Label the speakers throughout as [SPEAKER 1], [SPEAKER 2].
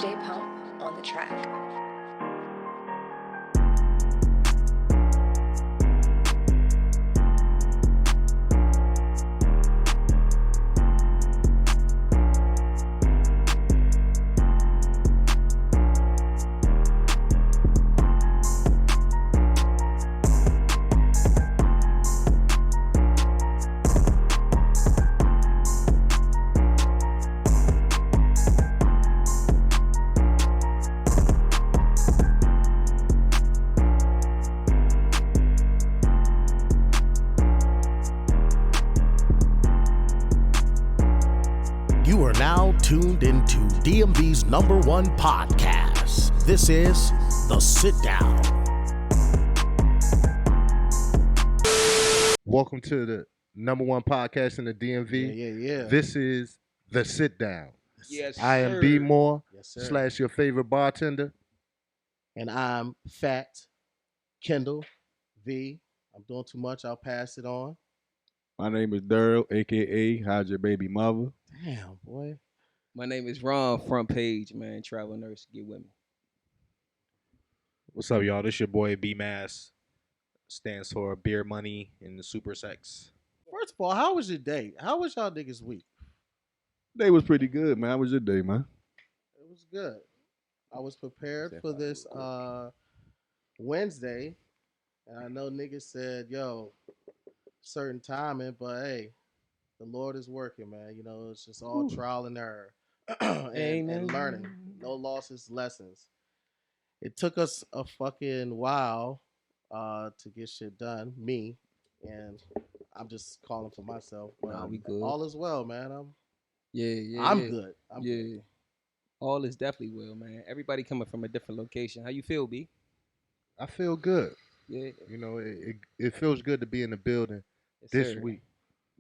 [SPEAKER 1] DJ Pump on the track.
[SPEAKER 2] You are now tuned into DMV's #1 podcast. This is The Sit Down.
[SPEAKER 3] Welcome to the #1 podcast in the DMV.
[SPEAKER 4] Yeah.
[SPEAKER 3] This is The Sit Down.
[SPEAKER 4] Yes,
[SPEAKER 3] I am
[SPEAKER 4] sir.
[SPEAKER 3] B Moore
[SPEAKER 4] Yes, sir.
[SPEAKER 3] / your favorite bartender.
[SPEAKER 4] And I'm Fat Kendall V. I'm doing too much. I'll pass it on.
[SPEAKER 5] My name is Daryl, a.k.a. How's Your Baby Mother.
[SPEAKER 4] Damn, boy.
[SPEAKER 6] My name is Ron, front page, man. Travel nurse, get with me.
[SPEAKER 7] What's up, y'all? This your boy B Mass. Stands for beer money and the super sex.
[SPEAKER 4] First of all, how was your day? How was y'all niggas' week?
[SPEAKER 5] Day was pretty good, man. How was your day, man?
[SPEAKER 4] It was good. I was prepared for this Wednesday. And I know niggas said, yo, certain timing, but hey, the Lord is working, man. You know, it's just all trial and error and learning. No losses, lessons. It took us a fucking while to get shit done, me, and I'm just calling for myself. But
[SPEAKER 6] Nah, we good.
[SPEAKER 4] all is well, man. I'm
[SPEAKER 6] Yeah.
[SPEAKER 4] good. I'm
[SPEAKER 6] yeah.
[SPEAKER 4] good.
[SPEAKER 6] All is definitely well, man. Everybody coming from a different location. How you feel, B?
[SPEAKER 3] I feel good.
[SPEAKER 6] Yeah.
[SPEAKER 3] You know, it feels good to be in the building
[SPEAKER 6] Yes,
[SPEAKER 3] this
[SPEAKER 6] sir.
[SPEAKER 3] week.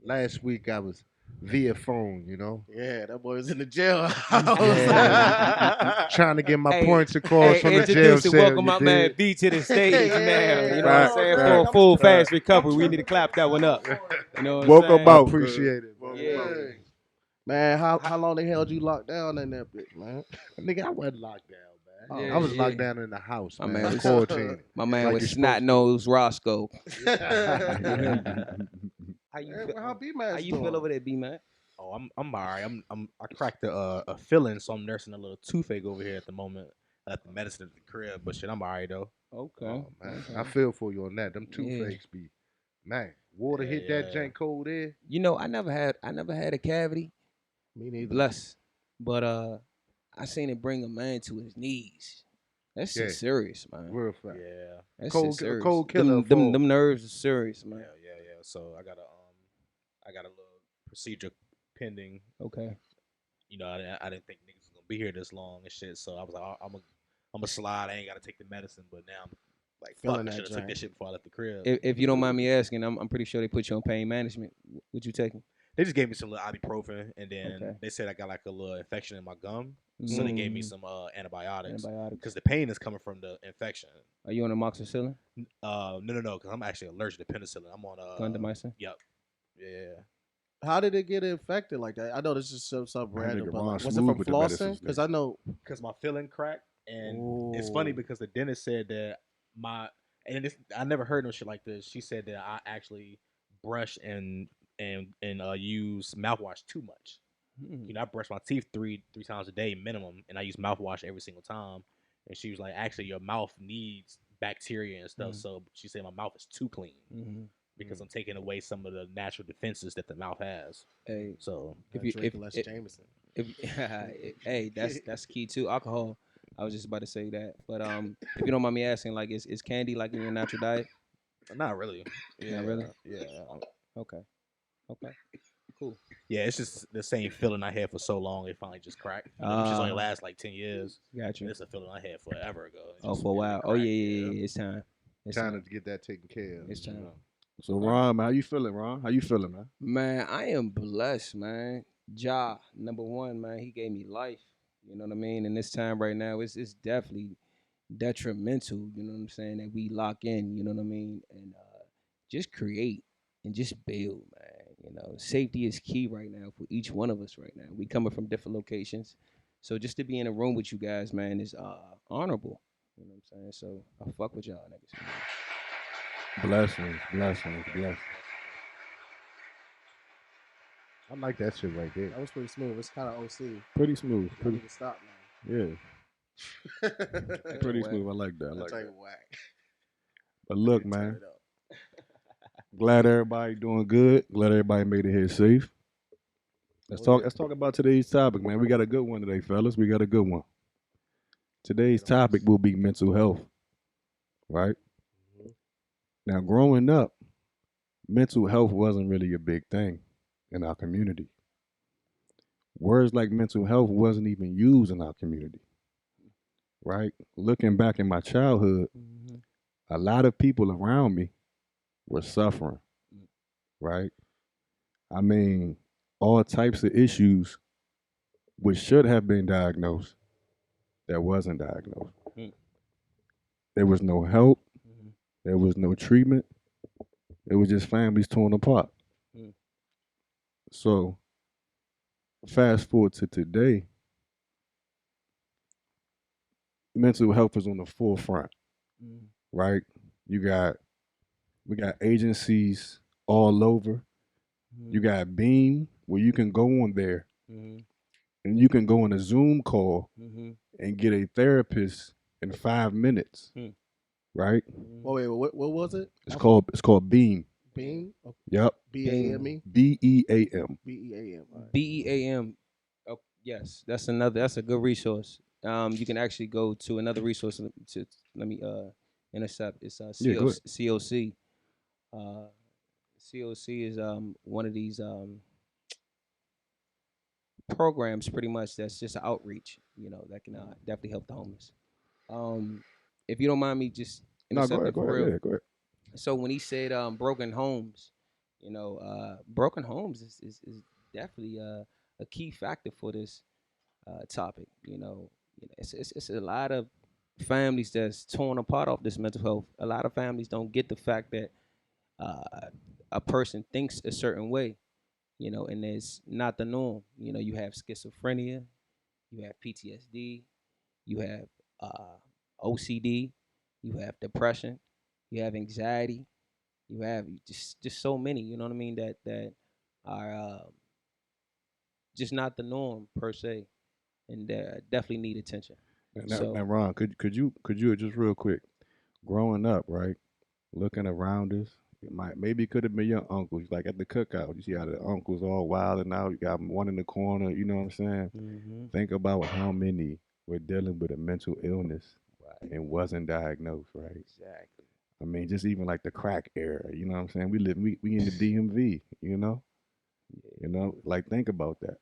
[SPEAKER 3] Last week I was via phone, you know.
[SPEAKER 4] Yeah, that boy was in the jail.
[SPEAKER 3] Yeah. Trying to get my
[SPEAKER 6] Hey,
[SPEAKER 3] points across from the jail
[SPEAKER 6] introduce and
[SPEAKER 3] cell.
[SPEAKER 6] welcome
[SPEAKER 3] you
[SPEAKER 6] my man
[SPEAKER 3] dig?
[SPEAKER 6] B to the stage
[SPEAKER 4] Yeah,
[SPEAKER 6] now. You know
[SPEAKER 3] right,
[SPEAKER 6] what I'm saying?
[SPEAKER 3] right.
[SPEAKER 6] For a full, fast recovery, we need to clap that one up. You know what
[SPEAKER 5] Woke
[SPEAKER 6] I'm
[SPEAKER 5] up
[SPEAKER 6] saying?
[SPEAKER 5] out.
[SPEAKER 3] Appreciate it. Bro.
[SPEAKER 6] Yeah.
[SPEAKER 4] Man, how long they held you locked down in that bitch, man?
[SPEAKER 3] Nigga, I wasn't locked down, man.
[SPEAKER 6] Yeah,
[SPEAKER 3] I was
[SPEAKER 6] yeah.
[SPEAKER 3] locked down in the house,
[SPEAKER 6] My
[SPEAKER 3] man.
[SPEAKER 6] man was-
[SPEAKER 3] Quarantined.
[SPEAKER 6] My man
[SPEAKER 3] Like
[SPEAKER 6] was
[SPEAKER 3] you're supposed
[SPEAKER 6] snot nose Roscoe. How you
[SPEAKER 4] Man,
[SPEAKER 6] feel?
[SPEAKER 4] how B-Mass
[SPEAKER 6] How you
[SPEAKER 4] doing?
[SPEAKER 6] feel over there, B man?
[SPEAKER 7] Oh, I'm alright. I cracked a feeling, so I'm nursing a little toothache over here at the moment. I left the medicine at the crib, but shit, I'm alright though.
[SPEAKER 6] Okay.
[SPEAKER 3] Oh, man.
[SPEAKER 6] Okay.
[SPEAKER 3] I feel for you on that. Them
[SPEAKER 6] Yeah.
[SPEAKER 3] toothaches be, man. Water hit
[SPEAKER 7] Yeah.
[SPEAKER 3] that jank cold there.
[SPEAKER 6] You know, I never had a cavity.
[SPEAKER 4] Me neither.
[SPEAKER 6] Bless. But I seen it bring a man to his knees. That's
[SPEAKER 3] Yeah.
[SPEAKER 6] shit serious, man.
[SPEAKER 3] Real fast.
[SPEAKER 7] Yeah.
[SPEAKER 6] That
[SPEAKER 3] Cold-
[SPEAKER 6] shit serious.
[SPEAKER 3] cold killer
[SPEAKER 6] Them, them,
[SPEAKER 3] fall.
[SPEAKER 6] them nerves are serious, man.
[SPEAKER 7] Yeah. So I got a little procedure pending.
[SPEAKER 6] Okay.
[SPEAKER 7] You know, I didn't think niggas was gonna be here this long and shit. So I was like, I'm a slide. I ain't gotta take the medicine, but now I'm like,
[SPEAKER 4] Feeling
[SPEAKER 7] fuck, I
[SPEAKER 4] that
[SPEAKER 7] should have took
[SPEAKER 4] joint.
[SPEAKER 7] that shit before I left the crib.
[SPEAKER 6] If you don't mind me asking, I'm pretty sure they put you on pain management. Would you take them?
[SPEAKER 7] They just gave me some little ibuprofen, and then
[SPEAKER 6] Okay.
[SPEAKER 7] they said I got like a little infection in my gum, so they gave me some antibiotics
[SPEAKER 6] Antibiotics.
[SPEAKER 7] because the pain is coming from the infection.
[SPEAKER 6] Are you on amoxicillin?
[SPEAKER 7] No, because I'm actually allergic to penicillin. I'm on
[SPEAKER 6] Clindamycin?
[SPEAKER 7] Yep. Yeah.
[SPEAKER 4] How did it get infected like that? I know this is something
[SPEAKER 5] My
[SPEAKER 4] random,
[SPEAKER 5] nigga
[SPEAKER 4] but
[SPEAKER 5] Ron
[SPEAKER 4] like, was it
[SPEAKER 5] smooth
[SPEAKER 4] from
[SPEAKER 5] with the
[SPEAKER 4] flossing?
[SPEAKER 5] medicines,
[SPEAKER 4] Because
[SPEAKER 5] nigga.
[SPEAKER 4] I know.
[SPEAKER 7] Because my feeling cracked, and it's funny
[SPEAKER 4] Ooh.
[SPEAKER 7] because the dentist said that I never heard no shit like this. She said that I actually brush and use mouthwash too much.
[SPEAKER 6] Hmm.
[SPEAKER 7] You know, I brush my teeth three times a day minimum, and I use mouthwash every single time. And she was like, actually, your mouth needs bacteria and stuff.
[SPEAKER 6] Mhm.
[SPEAKER 7] So she said my mouth is too clean
[SPEAKER 6] Mhm.
[SPEAKER 7] because I'm taking away some of the natural defenses that the mouth has.
[SPEAKER 6] Hey,
[SPEAKER 7] So
[SPEAKER 6] if you
[SPEAKER 4] Drink less Jameson.
[SPEAKER 6] if hey, that's key too. Alcohol. I was just about to say that, but if you don't mind me asking, like, is candy like in your natural diet?
[SPEAKER 7] not really. Yeah,
[SPEAKER 6] Not really?
[SPEAKER 7] Yeah.
[SPEAKER 6] Okay. Cool.
[SPEAKER 7] Yeah, it's just the same feeling I had for so long. It finally just cracked. You know, which just only lasts like 10 years.
[SPEAKER 6] Gotcha.
[SPEAKER 7] It's a feeling I had forever ago. It
[SPEAKER 6] Oh,
[SPEAKER 7] just-
[SPEAKER 6] for a
[SPEAKER 7] it
[SPEAKER 6] while. Oh
[SPEAKER 7] cracked,
[SPEAKER 6] yeah. It's time. It's
[SPEAKER 3] Trying
[SPEAKER 6] time.
[SPEAKER 3] to get that taken care of.
[SPEAKER 6] It's time.
[SPEAKER 3] you know.
[SPEAKER 5] So, Ron, man, how you feeling, Ron? How you feeling, man?
[SPEAKER 6] Man, I am blessed, man. Ja, #1, man. He gave me life. You know what I mean? And this time right now, it's definitely detrimental. You know what I'm saying? That we lock in. You know what I mean? And just create and just build, man. You know, safety is key right now for each one of us right now. We coming from different locations, So just to be in a room with you guys, man, is honorable. You know what I'm saying? So I fuck with y'all niggas. Man.
[SPEAKER 5] Blessings, blessings, blessings.
[SPEAKER 3] I like that shit right there.
[SPEAKER 4] That was pretty smooth. It's kind of OC.
[SPEAKER 5] Pretty smooth.
[SPEAKER 4] I
[SPEAKER 5] Pretty,
[SPEAKER 4] need to stop
[SPEAKER 5] yeah.
[SPEAKER 4] now.
[SPEAKER 5] Pretty
[SPEAKER 6] Whack.
[SPEAKER 5] smooth. I like that. I
[SPEAKER 4] That's
[SPEAKER 5] like
[SPEAKER 4] like
[SPEAKER 5] that.
[SPEAKER 4] whack.
[SPEAKER 5] But look,
[SPEAKER 4] Turn
[SPEAKER 5] man,
[SPEAKER 4] it up.
[SPEAKER 5] glad everybody doing good. Glad everybody made it here safe. Let's talk about today's topic, man. We got a good one today, fellas. We got a good one. Today's topic will be mental health. Right?
[SPEAKER 4] Mhm.
[SPEAKER 5] Now, growing up, mental health wasn't really a big thing in our community. Words like mental health wasn't even used in our community. Right? Looking back in my childhood,
[SPEAKER 6] Mm-hmm.
[SPEAKER 5] a lot of people around me were suffering. Right? I mean, all types of issues which should have been diagnosed that wasn't diagnosed.
[SPEAKER 6] Mm.
[SPEAKER 5] There was no help.
[SPEAKER 6] Mm-hmm.
[SPEAKER 5] There was no treatment. It was just families torn apart.
[SPEAKER 6] Mm.
[SPEAKER 5] So, fast forward to today, mental health is on the forefront,
[SPEAKER 6] Mm-hmm.
[SPEAKER 5] right? We got agencies all over. You got Beam, where you can go on there
[SPEAKER 6] Mm-hmm.
[SPEAKER 5] and you can go on a Zoom call
[SPEAKER 6] Mm-hmm.
[SPEAKER 5] and get a therapist in 5 minutes,
[SPEAKER 6] Mm.
[SPEAKER 5] right?
[SPEAKER 4] Oh, wait, what was it?
[SPEAKER 5] It's called Beam.
[SPEAKER 4] Beam? Oh,
[SPEAKER 5] Yep,
[SPEAKER 4] B-A-M-E?
[SPEAKER 5] BEAM.
[SPEAKER 4] B-E-A-M. All right.
[SPEAKER 6] BEAM. Oh, yes, that's a good resource. You can actually go to another resource to let me intercept. It's
[SPEAKER 5] Yeah, go ahead.
[SPEAKER 6] COC. COC is one of these programs pretty much that's just an outreach, that can definitely help the homeless. If you don't mind me just
[SPEAKER 5] No, go
[SPEAKER 6] intercepting
[SPEAKER 5] ahead,
[SPEAKER 6] for real.
[SPEAKER 5] yeah, go ahead.
[SPEAKER 6] So when he said broken homes, broken homes is definitely a key factor for this topic. It's a lot of families that's torn apart off this mental health. A lot of families don't get the fact that a person thinks a certain way, and it's not the norm. You have schizophrenia, you have PTSD, you have OCD, you have depression, you have anxiety, you have just so many. You know what I mean? That are just not the norm per se, and definitely need attention.
[SPEAKER 5] Now, Ron, could you just real quick, growing up, right, looking around us, maybe it could have been your uncles, like at the cookout. You see how the uncles all wild and out. You got one in the corner. You know what I'm saying?
[SPEAKER 6] Mm-hmm.
[SPEAKER 5] Think about how many were dealing with a mental illness
[SPEAKER 6] Right.
[SPEAKER 5] and wasn't diagnosed, right?
[SPEAKER 6] Exactly.
[SPEAKER 5] I mean, just even like the crack era. You know what I'm saying? We in the DMV. Like think about that.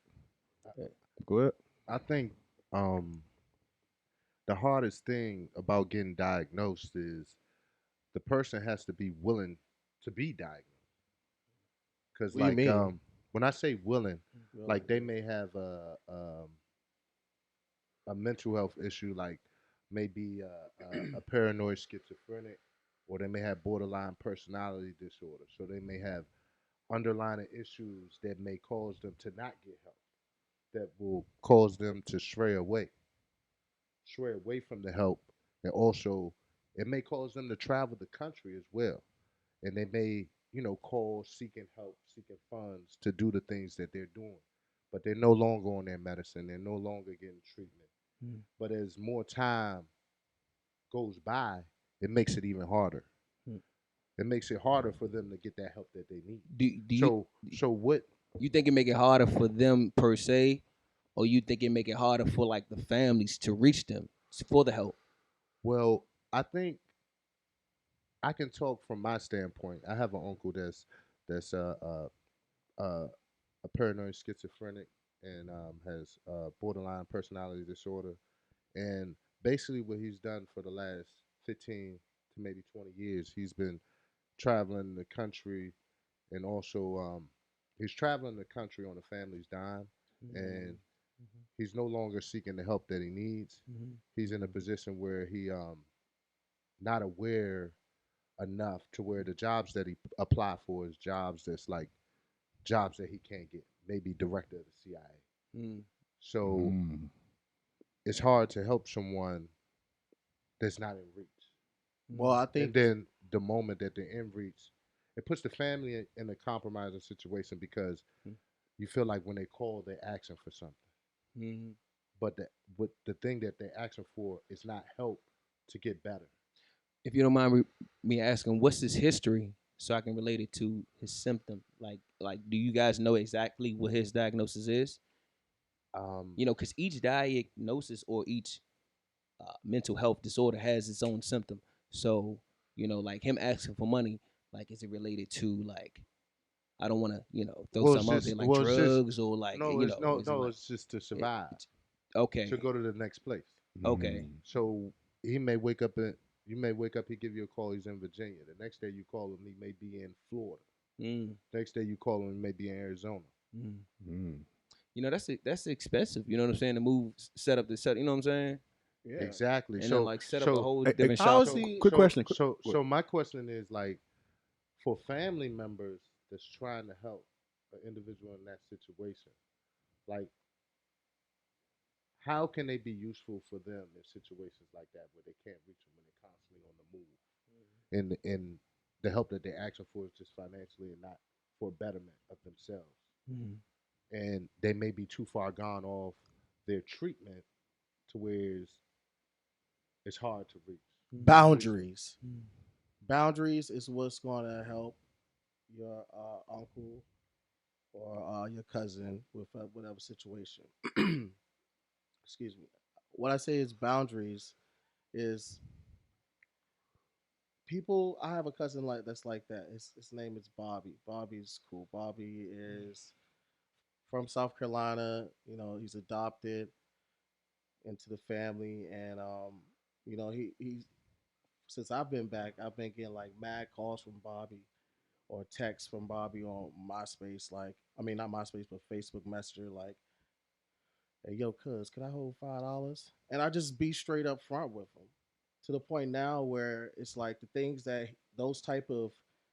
[SPEAKER 5] Go ahead.
[SPEAKER 3] I think the hardest thing about getting diagnosed is the person has to be willing to be diagnosed. Because
[SPEAKER 4] What do you mean?
[SPEAKER 3] when I say willing,
[SPEAKER 4] Really?
[SPEAKER 3] like they may have a mental health issue, like maybe a paranoid schizophrenic, or they may have borderline personality disorder. So they may have underlying issues that may cause them to not get help, that will cause them to stray away from the help, and also it may cause them to travel the country as well, and they may call seeking help, seeking funds to do the things that they're doing, but they're no longer on their medicine, they're no longer getting treatment. But as more time goes by, it makes it even harder.
[SPEAKER 6] Mm.
[SPEAKER 3] It makes it harder for them to get that help that they need.
[SPEAKER 6] Do
[SPEAKER 3] So what?
[SPEAKER 6] you think it make it harder for them per se, or you think it make it harder for like the families to reach them for the help?
[SPEAKER 3] Well, I think I can talk from my standpoint. I have an uncle that's a paranoid schizophrenic and has borderline personality disorder. And basically, what he's done for the last 15 to maybe 20 years, he's been traveling the country, and also he's traveling the country on the family's dime, and he's no longer seeking the help that he needs. He's in a position where he not aware enough to where the jobs that he apply for is jobs that's like jobs that he can't get, maybe director of the CIA.
[SPEAKER 6] Mm.
[SPEAKER 3] So it's hard to help someone that's not in reach.
[SPEAKER 4] Well, I
[SPEAKER 3] And
[SPEAKER 4] think
[SPEAKER 3] then the moment that they're in reach, it puts the family in a compromising situation because you feel like when they call, they're asking for something.
[SPEAKER 6] Mm-hmm.
[SPEAKER 3] But the thing that they're asking for is not help to get better.
[SPEAKER 6] If you don't mind me asking, what's his history so I can relate it to his symptom? Like, do you guys know exactly what his diagnosis is? Because each diagnosis or each mental health disorder has its own symptom. So, like him asking for money, like, is it related to like, I don't want to, throw
[SPEAKER 3] Well,
[SPEAKER 6] something out there like drugs or like,
[SPEAKER 3] it's just to survive,
[SPEAKER 6] okay,
[SPEAKER 3] to go to the next place.
[SPEAKER 6] okay,
[SPEAKER 3] So he may wake up you may wake up, he give you a call, he's in Virginia. The next day you call him, he may be in Florida. Next day you call him, he may be in Arizona.
[SPEAKER 6] That's expensive. You know what I'm saying? To move, set up the set. You know what I'm saying?
[SPEAKER 4] yeah.
[SPEAKER 3] Exactly.
[SPEAKER 6] And
[SPEAKER 3] so
[SPEAKER 6] then like set up a whole different
[SPEAKER 4] how
[SPEAKER 6] shop.
[SPEAKER 4] is he?
[SPEAKER 5] Quick question.
[SPEAKER 3] So my question is like, for family members that's trying to help an individual in that situation, like, how can they be useful for them in situations like that where they can't reach them when they're constantly on the move? And the help that they're asking for is just financially and not for betterment of themselves. And they may be too far gone off their treatment to where it's hard to reach.
[SPEAKER 4] Boundaries. Boundaries is what's going to help your uncle or your cousin with whatever situation. Excuse me. What I say is boundaries is people. I have a cousin that's like that. His name is Bobby. Bobby's cool. Bobby is from South Carolina. He's adopted into the family, and he since I've been back, I've been getting like mad calls from Bobby or texts from Bobby on MySpace, like I mean not MySpace but Facebook Messenger, like, hey yo, cuz, can I hold $5? And I just be straight up front with him. To the point now where it's like the things that those type of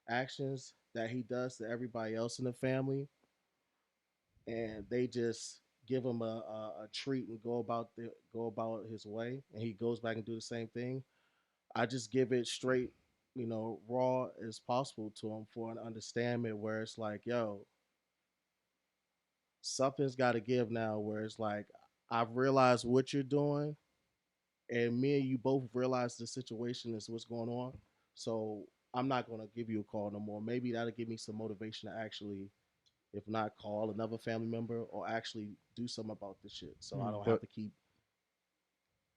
[SPEAKER 4] actions that he does to everybody else in the family, and they just give him a treat and go about his way, and he goes back and do the same thing. I just give it straight, raw as possible to him for an understanding where it's like, yo, something's got to give now. Where it's like, I've realized what you're doing, and me and you both realize the situation is what's going on. So I'm not gonna give you a call no more. Maybe that'll give me some motivation to actually, if not call another family member or actually do something about this shit. So I don't have to keep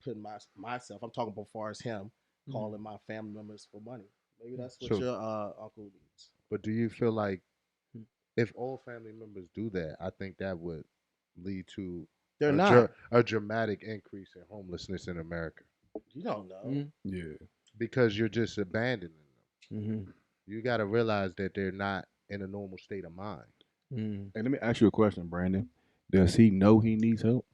[SPEAKER 4] putting myself. I'm talking about far as him calling my family members for money. Maybe that's what your uncle needs.
[SPEAKER 3] But do you feel like if all family members do that, I think that would lead to a dramatic increase in homelessness in America?
[SPEAKER 4] You don't know.
[SPEAKER 5] Yeah.
[SPEAKER 3] Because you're just abandoning them. You got to realize that they're not in a normal state of mind.
[SPEAKER 5] And let me ask you a question, Brandon. Does he know he needs help?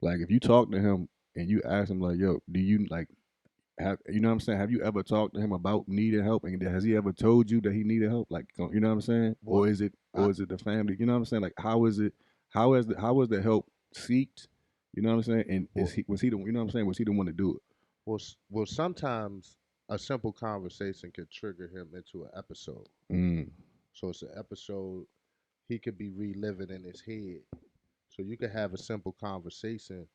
[SPEAKER 5] Like, if you talk to him and you ask him, like, yo, do you, like, have, you know what I'm saying? Have you ever talked to him about needing help? And has he ever told you that he needed help? Like, you know what I'm saying?
[SPEAKER 3] Well,
[SPEAKER 5] or is it the family? You know what I'm saying? Like, how is the help seeked? You know what I'm saying? And was he the, you know what I'm saying? Was he the one to do it?
[SPEAKER 3] Well, sometimes a simple conversation could trigger him into an episode. So it's an episode he could be reliving in his head. So you could have a simple conversation,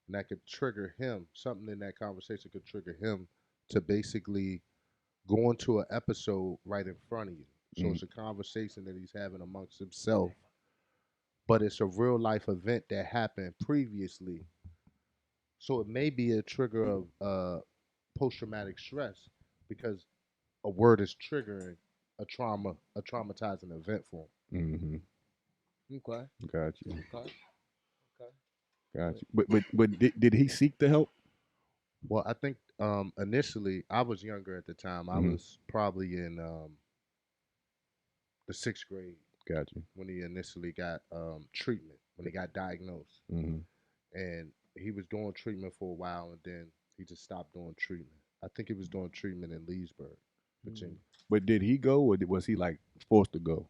[SPEAKER 3] and that could trigger him. Something in that conversation could trigger him to basically go into an episode right in front of you. So it's a conversation that he's having amongst himself, but it's a real life event that happened previously. So it may be a trigger of post-traumatic stress because a word is triggering a traumatizing event for him.
[SPEAKER 6] Okay.
[SPEAKER 5] Got you.
[SPEAKER 6] Okay.
[SPEAKER 5] Got you. But did he seek the help?
[SPEAKER 3] Well, I think initially I was younger at the time. I was probably in the 6th grade.
[SPEAKER 5] Got you.
[SPEAKER 3] When he initially got treatment, when he got diagnosed, and he was doing treatment for a while, and then he just stopped doing treatment. I think he was doing treatment in Leesburg, Virginia.
[SPEAKER 5] But did he go, or was he like forced to go?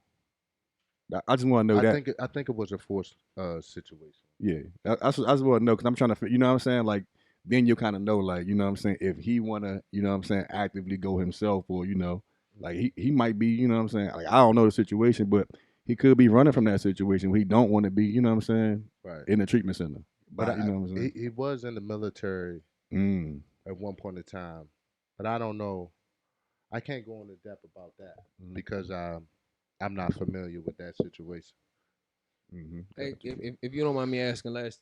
[SPEAKER 5] I just want to know that.
[SPEAKER 3] I think it was a forced situation.
[SPEAKER 5] Yeah, I just want to know because I'm trying to, you know what I'm saying? Like, then you kind of know, like, you know what I'm saying? If he want to, you know what I'm saying, actively go himself or, you know, like he might be, you know what I'm saying? Like, I don't know the situation, but he could be running from that situation where he don't want to be, you know what I'm saying,
[SPEAKER 3] Right.
[SPEAKER 5] in the treatment center.
[SPEAKER 3] But
[SPEAKER 5] you know what I'm saying?
[SPEAKER 3] he was in the military
[SPEAKER 5] Mm.
[SPEAKER 3] at one point in time, but I don't know. I can't go into depth about that because I'm not familiar with that situation.
[SPEAKER 5] Mm-hmm.
[SPEAKER 6] Hey, if you don't mind me asking, last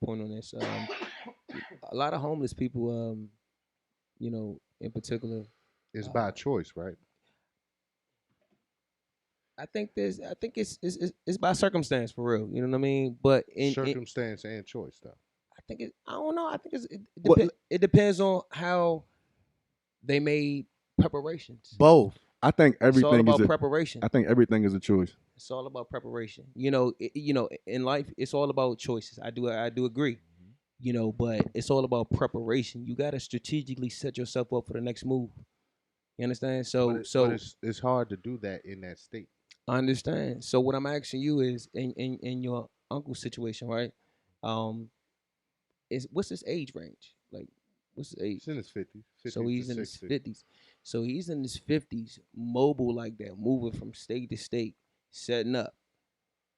[SPEAKER 6] point on this, a lot of homeless people, in particular,
[SPEAKER 3] It's by choice, right?
[SPEAKER 6] I think it's by circumstance for real. You know what I mean? But
[SPEAKER 3] Circumstance and choice, though.
[SPEAKER 6] I don't know. I think
[SPEAKER 5] Well,
[SPEAKER 6] it depends on how they made preparations.
[SPEAKER 4] Both.
[SPEAKER 5] I think
[SPEAKER 6] It's all
[SPEAKER 5] everything is
[SPEAKER 6] about
[SPEAKER 5] a,
[SPEAKER 6] preparation.
[SPEAKER 5] I think everything is a choice.
[SPEAKER 6] It's all about preparation. In life, it's all about choices. I do agree. But it's all about preparation. You got to strategically set yourself up for the next move. You understand?
[SPEAKER 3] But it's hard to do that in that state.
[SPEAKER 6] I understand. So what I'm asking you is, in your uncle's situation, right? What's his age range? Like, what's his age?
[SPEAKER 3] He's in his 50s.
[SPEAKER 6] So he's in his 50s. So he's in his 50s, mobile like that, moving from state to state, setting up,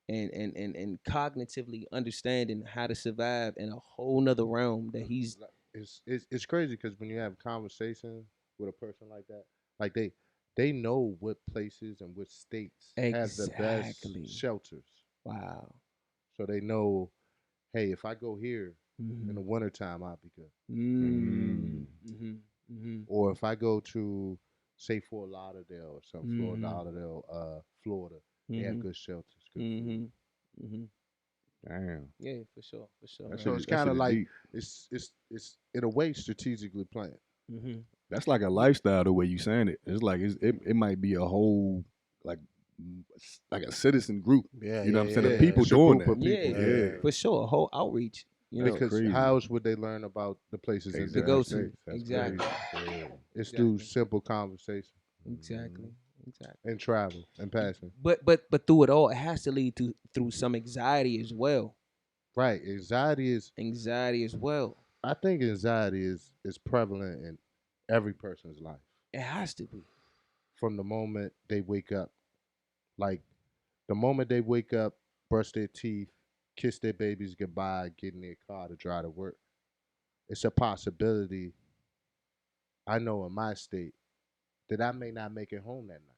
[SPEAKER 6] and cognitively understanding how to survive in a whole nother realm that he's.
[SPEAKER 3] It's crazy because when you have conversation with a person like that, like they know what places and which states have the best shelters.
[SPEAKER 6] Wow.
[SPEAKER 3] So they know, hey, if I go here in the wintertime, I'll be good. Or if I go to, say, Fort Lauderdale or something, Florida, they have good shelters. Good food.
[SPEAKER 5] Damn.
[SPEAKER 6] Yeah, for sure.
[SPEAKER 3] So it's kind of like it's in a way strategically planned.
[SPEAKER 5] That's like a lifestyle the way you saying it. It's like it might be a whole like a citizen group.
[SPEAKER 4] Yeah,
[SPEAKER 5] you know what I'm saying?
[SPEAKER 3] yeah.
[SPEAKER 5] The people
[SPEAKER 3] It's a
[SPEAKER 5] doing
[SPEAKER 3] group
[SPEAKER 5] that.
[SPEAKER 3] of people.
[SPEAKER 6] Yeah, for sure. A whole outreach.
[SPEAKER 3] Because
[SPEAKER 5] crazy.
[SPEAKER 3] how else would they learn about the places in
[SPEAKER 6] to
[SPEAKER 3] their
[SPEAKER 6] go to.
[SPEAKER 3] states? That's
[SPEAKER 6] Exactly.
[SPEAKER 3] crazy. Yeah. It's
[SPEAKER 6] Exactly.
[SPEAKER 3] through simple conversation
[SPEAKER 6] Exactly.
[SPEAKER 3] and travel and passion.
[SPEAKER 6] But through it all, it has to lead through some anxiety as well.
[SPEAKER 3] Right. Anxiety
[SPEAKER 6] as well.
[SPEAKER 3] I think anxiety is prevalent in every person's life.
[SPEAKER 6] It has to be.
[SPEAKER 3] From the moment they wake up. Like the moment they wake up, brush their teeth, kiss their babies goodbye, get in their car to drive to work. It's a possibility, I know in my state, that I may not make it home that night.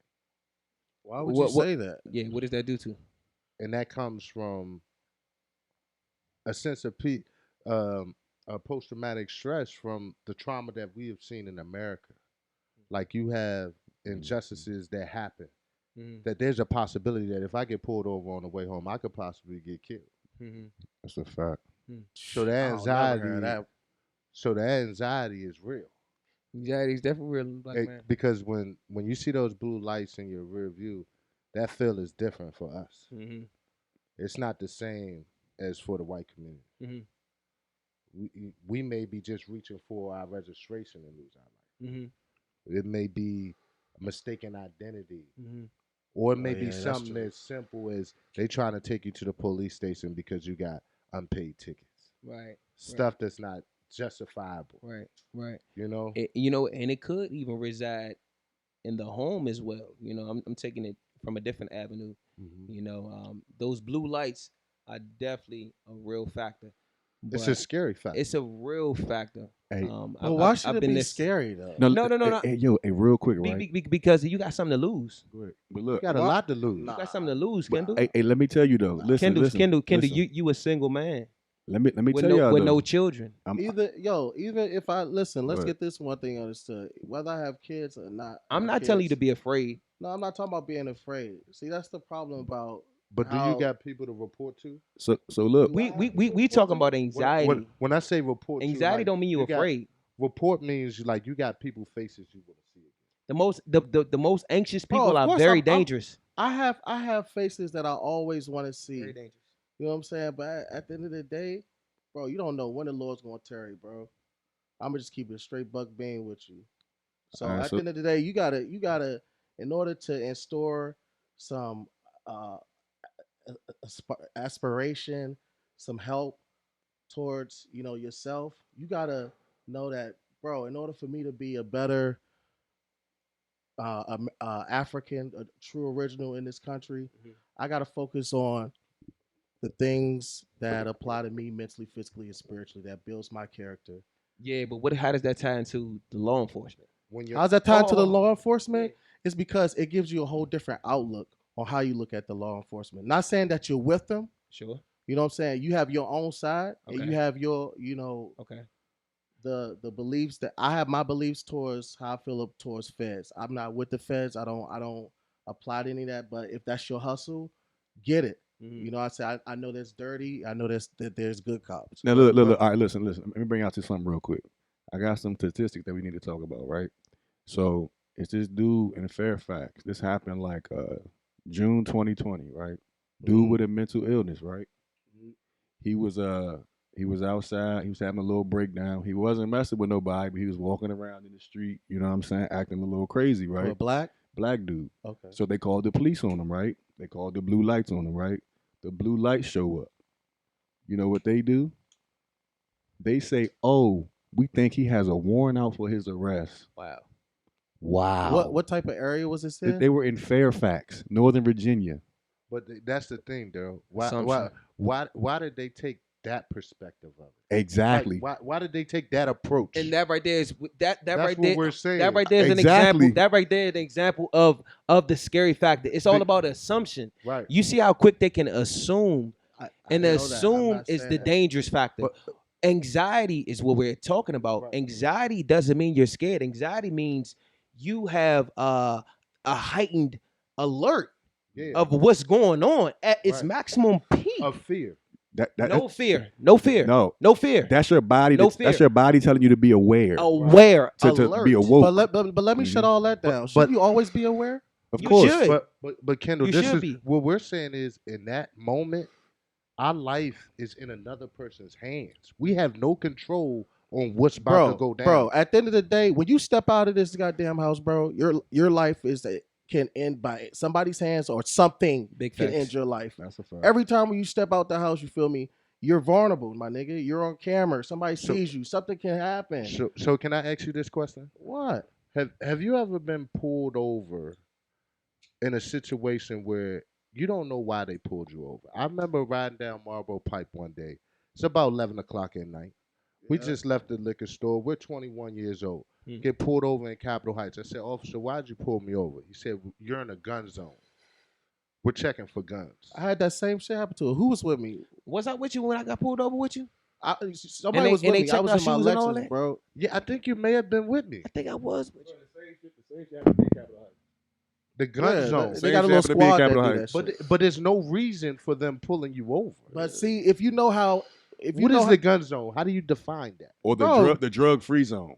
[SPEAKER 4] Why would you say that?
[SPEAKER 6] Yeah, what does that do to?
[SPEAKER 3] And that comes from a sense of post-traumatic stress from the trauma that we have seen in America. Like you have injustices that happen. That there's a possibility that if I get pulled over on the way home, I could possibly get killed.
[SPEAKER 5] That's a fact.
[SPEAKER 3] So the anxiety is real.
[SPEAKER 6] Anxiety is definitely real, black man.
[SPEAKER 3] Because when you see those blue lights in your rear view, that feel is different for us. It's not the same as for the white community. We may be just reaching for our registration and lose our life. It may be mistaken identity. Or it may be something as simple as they trying to take you to the police station because you got unpaid tickets.
[SPEAKER 6] Right.
[SPEAKER 3] Stuff that's not justifiable.
[SPEAKER 6] Right.
[SPEAKER 3] You know?
[SPEAKER 6] And it could even reside in the home as well. I'm taking it from a different avenue. Those blue lights are definitely a real factor.
[SPEAKER 3] It's a scary factor.
[SPEAKER 6] It's a real factor.
[SPEAKER 5] Hey,
[SPEAKER 4] why should it be scary though?
[SPEAKER 6] No.
[SPEAKER 5] Hey, real quick, right?
[SPEAKER 6] Because you got something to lose.
[SPEAKER 5] Go ahead. But look,
[SPEAKER 3] You got a lot to lose.
[SPEAKER 6] You got something to lose, Kendall.
[SPEAKER 5] Hey, let me tell you though. Listen,
[SPEAKER 6] Kendall,
[SPEAKER 5] listen.
[SPEAKER 6] you a single man.
[SPEAKER 5] Let me
[SPEAKER 6] with
[SPEAKER 5] tell y'all
[SPEAKER 6] with
[SPEAKER 5] though.
[SPEAKER 6] no children.
[SPEAKER 4] Even if I listen, let's
[SPEAKER 5] Right.
[SPEAKER 4] get this one thing understood. Whether I have kids or not,
[SPEAKER 6] I'm not telling you to be afraid.
[SPEAKER 4] No, I'm not talking about being afraid. See, that's the problem about.
[SPEAKER 3] But do you got people to report to?
[SPEAKER 5] So look,
[SPEAKER 6] We talking about anxiety.
[SPEAKER 3] When I say report to,
[SPEAKER 6] Anxiety
[SPEAKER 3] like,
[SPEAKER 6] don't mean you afraid.
[SPEAKER 3] Report means like you got people faces you want to see again.
[SPEAKER 6] The most anxious people
[SPEAKER 4] of
[SPEAKER 6] are
[SPEAKER 4] course,
[SPEAKER 6] very dangerous.
[SPEAKER 4] I have faces that I always want to see.
[SPEAKER 6] Very dangerous.
[SPEAKER 4] You know what I'm saying? But at the end of the day, bro, you don't know when the Lord's gonna tarry, bro. I'm gonna just keep it a straight buck being with you. So at the end of the day, you gotta, in order to install some aspiration, some help towards, you know, yourself, you gotta know that, bro, in order for me to be a better African, a true original in this country, I gotta focus on the things that apply to me mentally, physically, and spiritually, that builds my character.
[SPEAKER 6] Yeah, but how does that tie into the law enforcement?
[SPEAKER 4] How's that tied to the law enforcement? It's because it gives you a whole different outlook on how you look at the law enforcement. Not saying that you're with them.
[SPEAKER 6] Sure.
[SPEAKER 4] You know what I'm saying? You have your own side, and you have your, you know, the beliefs that I have. My beliefs towards how I feel towards feds. I'm not with the feds. I don't apply to any of that. But if that's your hustle, get it. You know, I know that's dirty. I know that there's good cops.
[SPEAKER 5] Now look. All right, listen. Let me bring out to something real quick. I got some statistics that we need to talk about, right? So it's this dude in Fairfax. This happened like June 2020, right? Dude with a mental illness, right? He was outside. He was having a little breakdown. He wasn't messing with nobody, but he was walking around in the street. You know what I'm saying? Acting a little crazy, right?
[SPEAKER 4] A black
[SPEAKER 5] dude.
[SPEAKER 4] Okay.
[SPEAKER 5] So they called the police on him, right? They called the blue lights on him, right? The blue lights show up. You know what they do? They say, "Oh, we think he has a warrant out for his arrest." Wow.
[SPEAKER 4] What type of area was this in?
[SPEAKER 5] They were in Fairfax, Northern Virginia.
[SPEAKER 3] But that's the thing, though. Why did they take that perspective of it?
[SPEAKER 5] Exactly.
[SPEAKER 3] Like, why did they take that approach?
[SPEAKER 6] And that right there is that
[SPEAKER 3] That's
[SPEAKER 6] right
[SPEAKER 3] what
[SPEAKER 6] there.
[SPEAKER 3] we're saying.
[SPEAKER 6] That right there is
[SPEAKER 5] Exactly.
[SPEAKER 6] an example. That right there is an example of the scary factor. It's all about assumption.
[SPEAKER 3] Right.
[SPEAKER 6] You see how quick they can assume, and
[SPEAKER 4] know that. I'm
[SPEAKER 6] assume
[SPEAKER 4] not
[SPEAKER 6] is
[SPEAKER 4] saying
[SPEAKER 6] the
[SPEAKER 4] that.
[SPEAKER 6] dangerous factor. Anxiety is what we're talking about.
[SPEAKER 4] Right.
[SPEAKER 6] Anxiety doesn't mean you're scared. Anxiety means you have a heightened alert of what's going on at its maximum peak.
[SPEAKER 3] Of fear.
[SPEAKER 6] No fear. No fear.
[SPEAKER 5] That's your body.
[SPEAKER 6] No fear.
[SPEAKER 5] That's your body telling you to be aware.
[SPEAKER 6] Aware.
[SPEAKER 5] To
[SPEAKER 6] alert.
[SPEAKER 5] be awoke.
[SPEAKER 4] But let me shut all that down. Should you always be aware?
[SPEAKER 5] Of
[SPEAKER 6] You
[SPEAKER 5] course.
[SPEAKER 6] should.
[SPEAKER 3] But Kendall,
[SPEAKER 6] You
[SPEAKER 3] this
[SPEAKER 6] should
[SPEAKER 3] is
[SPEAKER 6] be.
[SPEAKER 3] what we're saying is in that moment, our life is in another person's hands. We have no control on what's about to go down.
[SPEAKER 4] Bro, at the end of the day, when you step out of this goddamn house, bro, your life can end by somebody's hands or something
[SPEAKER 6] Big
[SPEAKER 4] can
[SPEAKER 6] facts.
[SPEAKER 4] end your life.
[SPEAKER 5] That's a fact.
[SPEAKER 4] Every time when you step out the house, you feel me? You're vulnerable, my nigga. You're on camera. Somebody sees you. Something can happen.
[SPEAKER 3] So can I ask you this question?
[SPEAKER 4] What?
[SPEAKER 3] Have you ever been pulled over in a situation where you don't know why they pulled you over? I remember riding down Marlboro Pike one day. It's about 11 o'clock at night. We just left the liquor store. We're 21 years old. Get pulled over in Capitol Heights. I said, "Officer, why'd you pull me over?" He said, "You're in a gun zone. We're checking for guns."
[SPEAKER 4] I had that same shit happen to her. Who was with me?
[SPEAKER 6] Was I with you when I got pulled over with you?
[SPEAKER 4] Somebody was with me. I was in my Lexus, bro.
[SPEAKER 3] Yeah, I think you may have been with me.
[SPEAKER 6] I think I was with you.
[SPEAKER 3] The gun zone.
[SPEAKER 4] They got a little squad that do that shit.
[SPEAKER 3] But there's no reason for them pulling you over.
[SPEAKER 4] But see, if you know how,
[SPEAKER 3] What is the gun zone? How do you define that?
[SPEAKER 5] Or the drug free zone.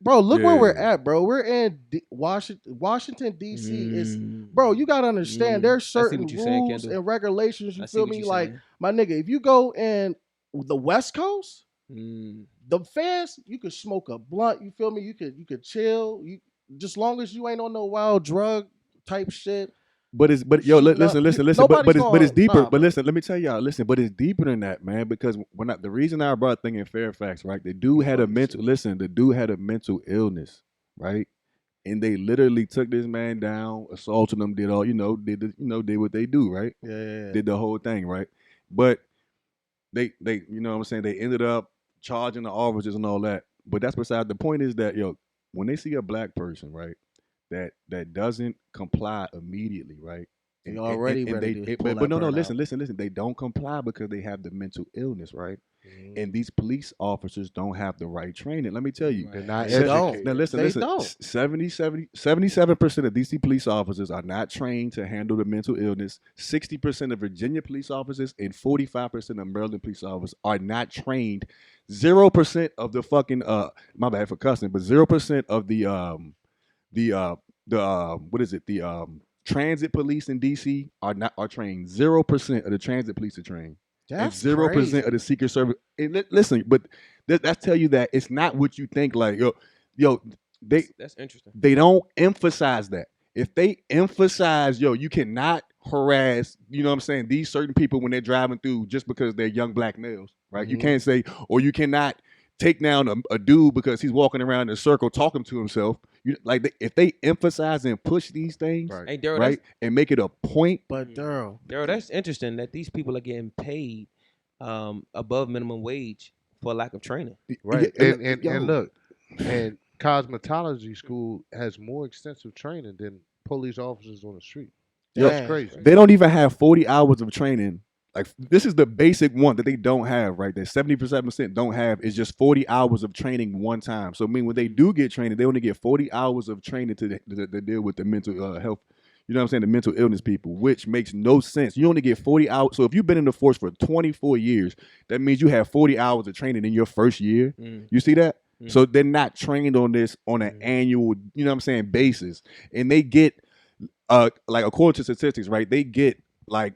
[SPEAKER 4] Bro, look where we're
[SPEAKER 5] Yeah.
[SPEAKER 4] at, bro. We're in Washington D.C. Is bro. You gotta understand. There's
[SPEAKER 6] I see
[SPEAKER 4] certain
[SPEAKER 6] what you're saying,
[SPEAKER 4] rules
[SPEAKER 6] Kendall.
[SPEAKER 4] and regulations. You
[SPEAKER 6] I see
[SPEAKER 4] feel
[SPEAKER 6] what
[SPEAKER 4] me?
[SPEAKER 6] you're
[SPEAKER 4] Like
[SPEAKER 6] saying.
[SPEAKER 4] my nigga, if you go in the West Coast, the feds, you could smoke a blunt. You feel me? You could chill. You just long as you ain't on no wild drug type shit.
[SPEAKER 5] But listen. But
[SPEAKER 4] Nobody's
[SPEAKER 5] it's deeper.
[SPEAKER 4] going-
[SPEAKER 5] But listen, let me tell y'all. Listen, but it's deeper than that, man. Because the reason I brought thing in Fairfax, right? The dude had a mental illness, right? And they literally took this man down, assaulted him, did what they do, right?
[SPEAKER 4] Yeah.
[SPEAKER 5] Did the whole thing, right? But they you know what I'm saying, they ended up charging the officers and all that. But that's beside the point. Is that when they see a black person, right, that doesn't comply immediately, right?
[SPEAKER 4] They already ready to pull
[SPEAKER 5] but
[SPEAKER 4] that
[SPEAKER 5] no,
[SPEAKER 4] bird
[SPEAKER 5] listen.
[SPEAKER 4] out.
[SPEAKER 5] They don't comply because they have the mental illness, right? And these police officers don't have the right training. Let me tell you.
[SPEAKER 3] They're not
[SPEAKER 4] They don't.
[SPEAKER 3] educated.
[SPEAKER 5] Now listen.
[SPEAKER 4] They don't.
[SPEAKER 5] 77% of DC police officers are not trained to handle the mental illness. 60% of Virginia police officers and 45% of Maryland police officers are not trained. 0% of the fucking my bad for cussing, but 0% of the transit police in DC are trained. 0% of the transit police are trained.
[SPEAKER 4] That's
[SPEAKER 5] and 0%
[SPEAKER 4] crazy.
[SPEAKER 5] of the Secret Service. And listen, but that's tell you that it's not what you think. Like
[SPEAKER 6] That's interesting.
[SPEAKER 5] they don't emphasize that. If they emphasize, you cannot harass, you know what I'm saying, these certain people when they're driving through just because they're young black males, right? You
[SPEAKER 4] Mhm.
[SPEAKER 5] can't say, or you cannot take down a dude because he's walking around in a circle talking to himself. If they emphasize and push these things,
[SPEAKER 3] Right.
[SPEAKER 6] Hey, Daryl,
[SPEAKER 5] right, and make it a point,
[SPEAKER 4] But Daryl,
[SPEAKER 6] that's interesting that these people are getting paid above minimum wage for lack of training.
[SPEAKER 3] Right.
[SPEAKER 5] Yeah,
[SPEAKER 3] And
[SPEAKER 5] yo,
[SPEAKER 3] look, and cosmetology school has more extensive training than police officers on the street.
[SPEAKER 5] Yo,
[SPEAKER 3] That's
[SPEAKER 4] dang.
[SPEAKER 3] crazy.
[SPEAKER 5] they don't even have 40 hours of training. Like, this is the basic one that they don't have, right? That 70% don't have is just 40 hours of training one time. So, I mean, when they do get training, they only get 40 hours of training to deal with the mental health, you know what I'm saying, the mental illness people, which makes no sense. You only get 40 hours. So, if you've been in the force for 24 years, that means you have 40 hours of training in your first year. You see that? So, they're not trained on this on an annual, you know what I'm saying, basis. And they get, like, according to statistics, right, they get like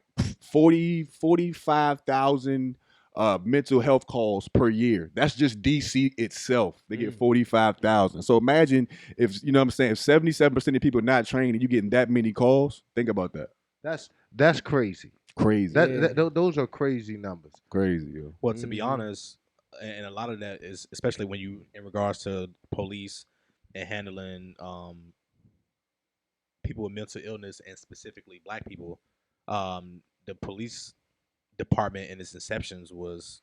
[SPEAKER 5] 45,000 mental health calls per year. That's just DC itself. They get 45,000. So imagine if, you know what I'm saying, if 77% of people are not trained and you getting that many calls, think about that.
[SPEAKER 3] That's crazy.
[SPEAKER 5] Crazy.
[SPEAKER 3] Those are crazy numbers.
[SPEAKER 5] Crazy, yo.
[SPEAKER 7] Well, to be honest, and a lot of that is especially when you in regards to police and handling people with mental illness and specifically black people, the police department in its inceptions was,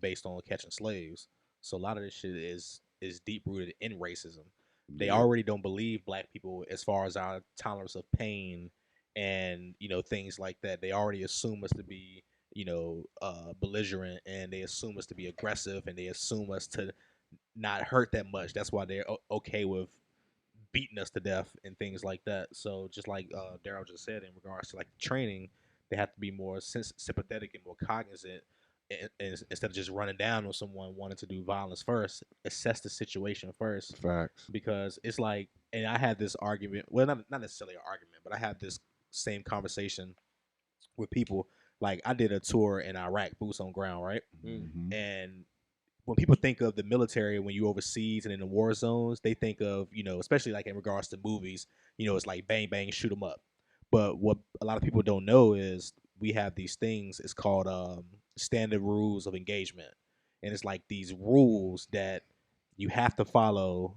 [SPEAKER 7] based on catching slaves. So a lot of this shit is deep rooted in racism. They already don't believe black people as far as our tolerance of pain and things like that. They already assume us to be belligerent, and they assume us to be aggressive, and they assume us to not hurt that much. That's why they're okay with beating us to death and things like that. So just like Daryl just said in regards to like training, they have to be more sympathetic and more cognizant, and instead of just running down on someone wanting to do violence first, assess the situation first.
[SPEAKER 5] Facts.
[SPEAKER 7] Because it's like, and I had this argument, well, not necessarily an argument, but I had this same conversation with people. Like, I did a tour in Iraq, boots on ground, right? And when people think of the military, when you overseas and in the war zones, they think of, especially like in regards to movies, it's like bang, bang, shoot them up. But what a lot of people don't know is we have these things, it's called standard rules of engagement. And it's like these rules that you have to follow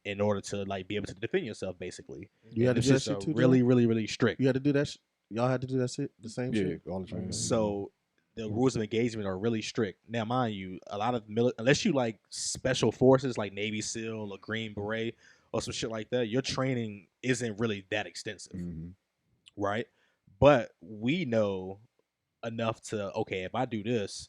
[SPEAKER 7] in order to like be able to defend yourself, basically.
[SPEAKER 4] You had to
[SPEAKER 7] And
[SPEAKER 4] do that
[SPEAKER 7] it's
[SPEAKER 4] shit too,
[SPEAKER 7] really,
[SPEAKER 4] Daryl?
[SPEAKER 7] really, really strict.
[SPEAKER 4] You had to do that. Y'all had to do that shit, the same
[SPEAKER 5] Yeah,
[SPEAKER 4] shit.
[SPEAKER 5] all the training.
[SPEAKER 7] So the rules of engagement are really strict. Now, mind you, a lot of unless you like special forces like Navy SEAL or Green Beret or some shit like that, your training isn't really that extensive, right? But we know enough to, okay, if I do this,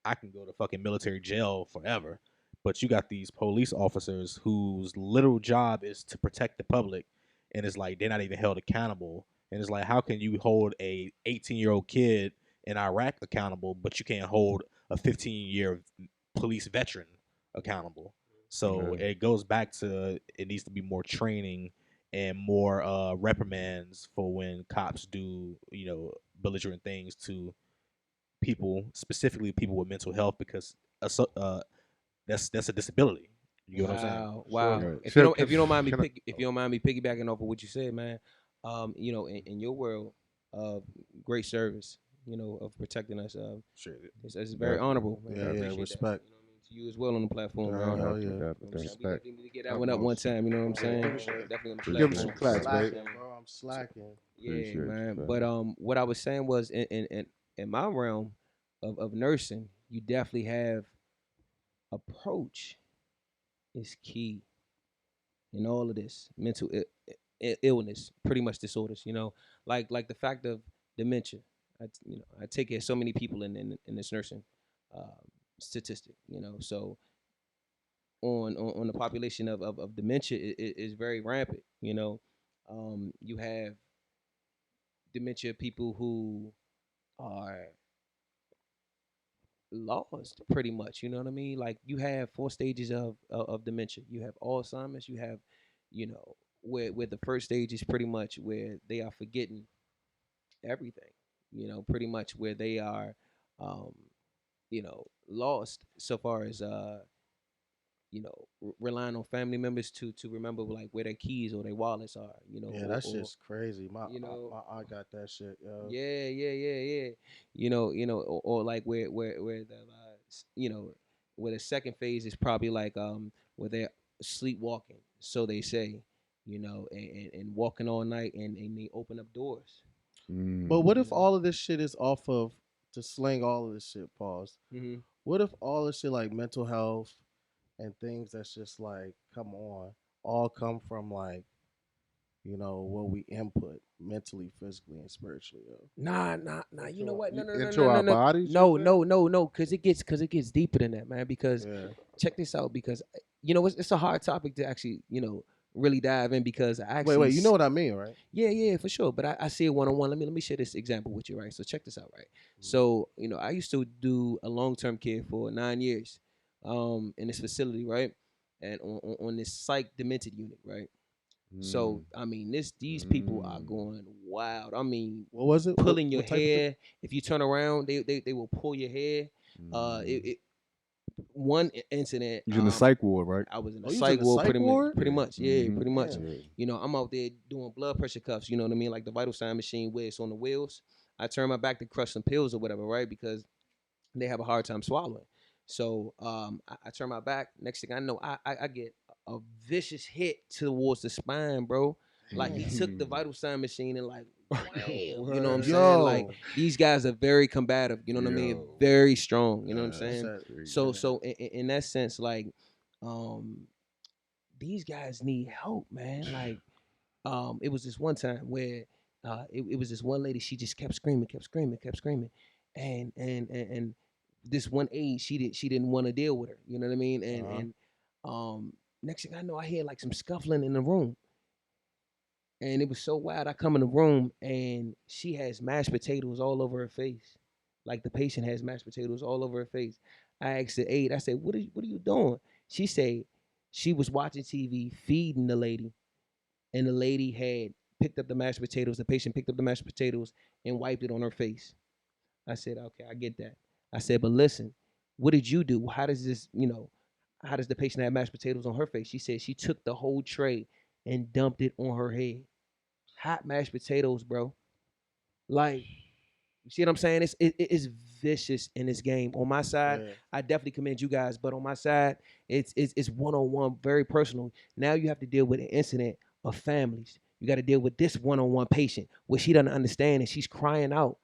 [SPEAKER 7] I can go to fucking military jail forever. But you got these police officers whose literal job is to protect the public, and it's like they're not even held accountable. And it's like, how can you hold a 18-year-old kid in Iraq accountable, but you can't hold a 15-year police veteran accountable? So it goes back to, it needs to be more training and more reprimands for when cops do, belligerent things to people, specifically people with mental health, because that's a disability. You know what I'm saying?
[SPEAKER 6] Wow.
[SPEAKER 3] Sure.
[SPEAKER 6] If you don't mind me
[SPEAKER 3] Can I-
[SPEAKER 6] if you don't mind me piggybacking off of what you said, man, in your world of great service, of protecting us, it's very honorable. Man. I
[SPEAKER 4] Yeah,
[SPEAKER 6] appreciate
[SPEAKER 4] respect.
[SPEAKER 6] That. You know what I mean? To you as well on the platform,
[SPEAKER 4] Yeah,
[SPEAKER 6] man.
[SPEAKER 4] hell yeah.
[SPEAKER 6] We
[SPEAKER 3] Respect.
[SPEAKER 6] definitely need to get that one up one time. You know what I'm saying? Definitely on the
[SPEAKER 3] Give him some
[SPEAKER 6] platform.
[SPEAKER 3] claps, babe.
[SPEAKER 4] Slacking, bro. I'm slacking.
[SPEAKER 6] Yeah,
[SPEAKER 5] Appreciate you,
[SPEAKER 6] man.
[SPEAKER 5] fam.
[SPEAKER 6] But what I was saying was in my realm of nursing, you definitely have approach is key in all of this mental illness, pretty much disorders. Like the fact of dementia. I take care of so many people in this nursing statistic. So on the population of dementia is very rampant. You have dementia people who are lost pretty much, you know what I mean? Like, you have 4 stages of dementia. You have Alzheimer's, you have, where the first stage is pretty much where they are forgetting everything, pretty much where they are lost so far as relying on family members to remember like where their keys or their wallets are.
[SPEAKER 4] Yeah, that shit's crazy. My
[SPEAKER 6] you know,
[SPEAKER 4] I got that shit, yo.
[SPEAKER 6] yeah. Or like where the where the second phase is probably like where they're sleepwalking, so they say, and walking all night and they open up doors.
[SPEAKER 4] But what if all of this shit is off of, to sling all of this shit, pause.
[SPEAKER 6] Mm-hmm.
[SPEAKER 4] What if all this shit like mental health and things that's just like, come on, all come from like, what we input mentally, physically, and spiritually, yo.
[SPEAKER 6] Nah. You know what? No.
[SPEAKER 3] Into our bodies?
[SPEAKER 6] No. Because it gets deeper than that, man. Because check this out. Because it's a hard topic to actually really dive in, because I actually
[SPEAKER 4] wait. You know what I mean, right?
[SPEAKER 6] Yeah, for sure. But I see it one-on-one. Let me share this example with you, right? So check this out, right? So I used to do a long-term care for 9 years, in this facility, right? And on this psych demented unit, right? So I mean, these people are going wild. I mean,
[SPEAKER 4] what was it?
[SPEAKER 6] Pulling your hair. If you turn around, they will pull your hair. One incident.
[SPEAKER 5] You're in the psych ward, right?
[SPEAKER 6] I was in the psych ward, pretty much. Yeah, pretty much.
[SPEAKER 5] Yeah.
[SPEAKER 6] I'm out there doing blood pressure cuffs. You know what I mean, like the vital sign machine where it's on the wheels. I turn my back to crush some pills or whatever, right? Because they have a hard time swallowing. So I turn my back. Next thing I know, I get a vicious hit towards the spine, bro. Like he took the vital sign machine and like, wham, you know what I'm saying? Like these guys are very combative, you know what I mean? Very strong, you know what I'm saying? So in that sense, like, these guys need help, man. Like, it was this one time where it was this one lady. She just kept screaming, and this one aide, she didn't want to deal with her. You know what I mean? And next thing I know, I hear like some scuffling in the room. And it was so wild. I come in the room and she has mashed potatoes all over her face. Like the patient has mashed potatoes all over her face. I asked the aide, I said, what are you doing? She said she was watching TV, feeding the lady. And the lady had picked up the mashed potatoes. The patient picked up the mashed potatoes and wiped it on her face. I said, okay, I get that. I said, but listen, what did you do? How does the patient have mashed potatoes on her face? She said she took the whole tray and dumped it on her head. Hot mashed potatoes, bro. Like, you see what I'm saying? It's vicious in this game. On my side, I definitely commend you guys, but on my side, it's one-on-one, very personal. Now you have to deal with an incident of families. You got to deal with this one-on-one patient where she doesn't understand and she's crying out.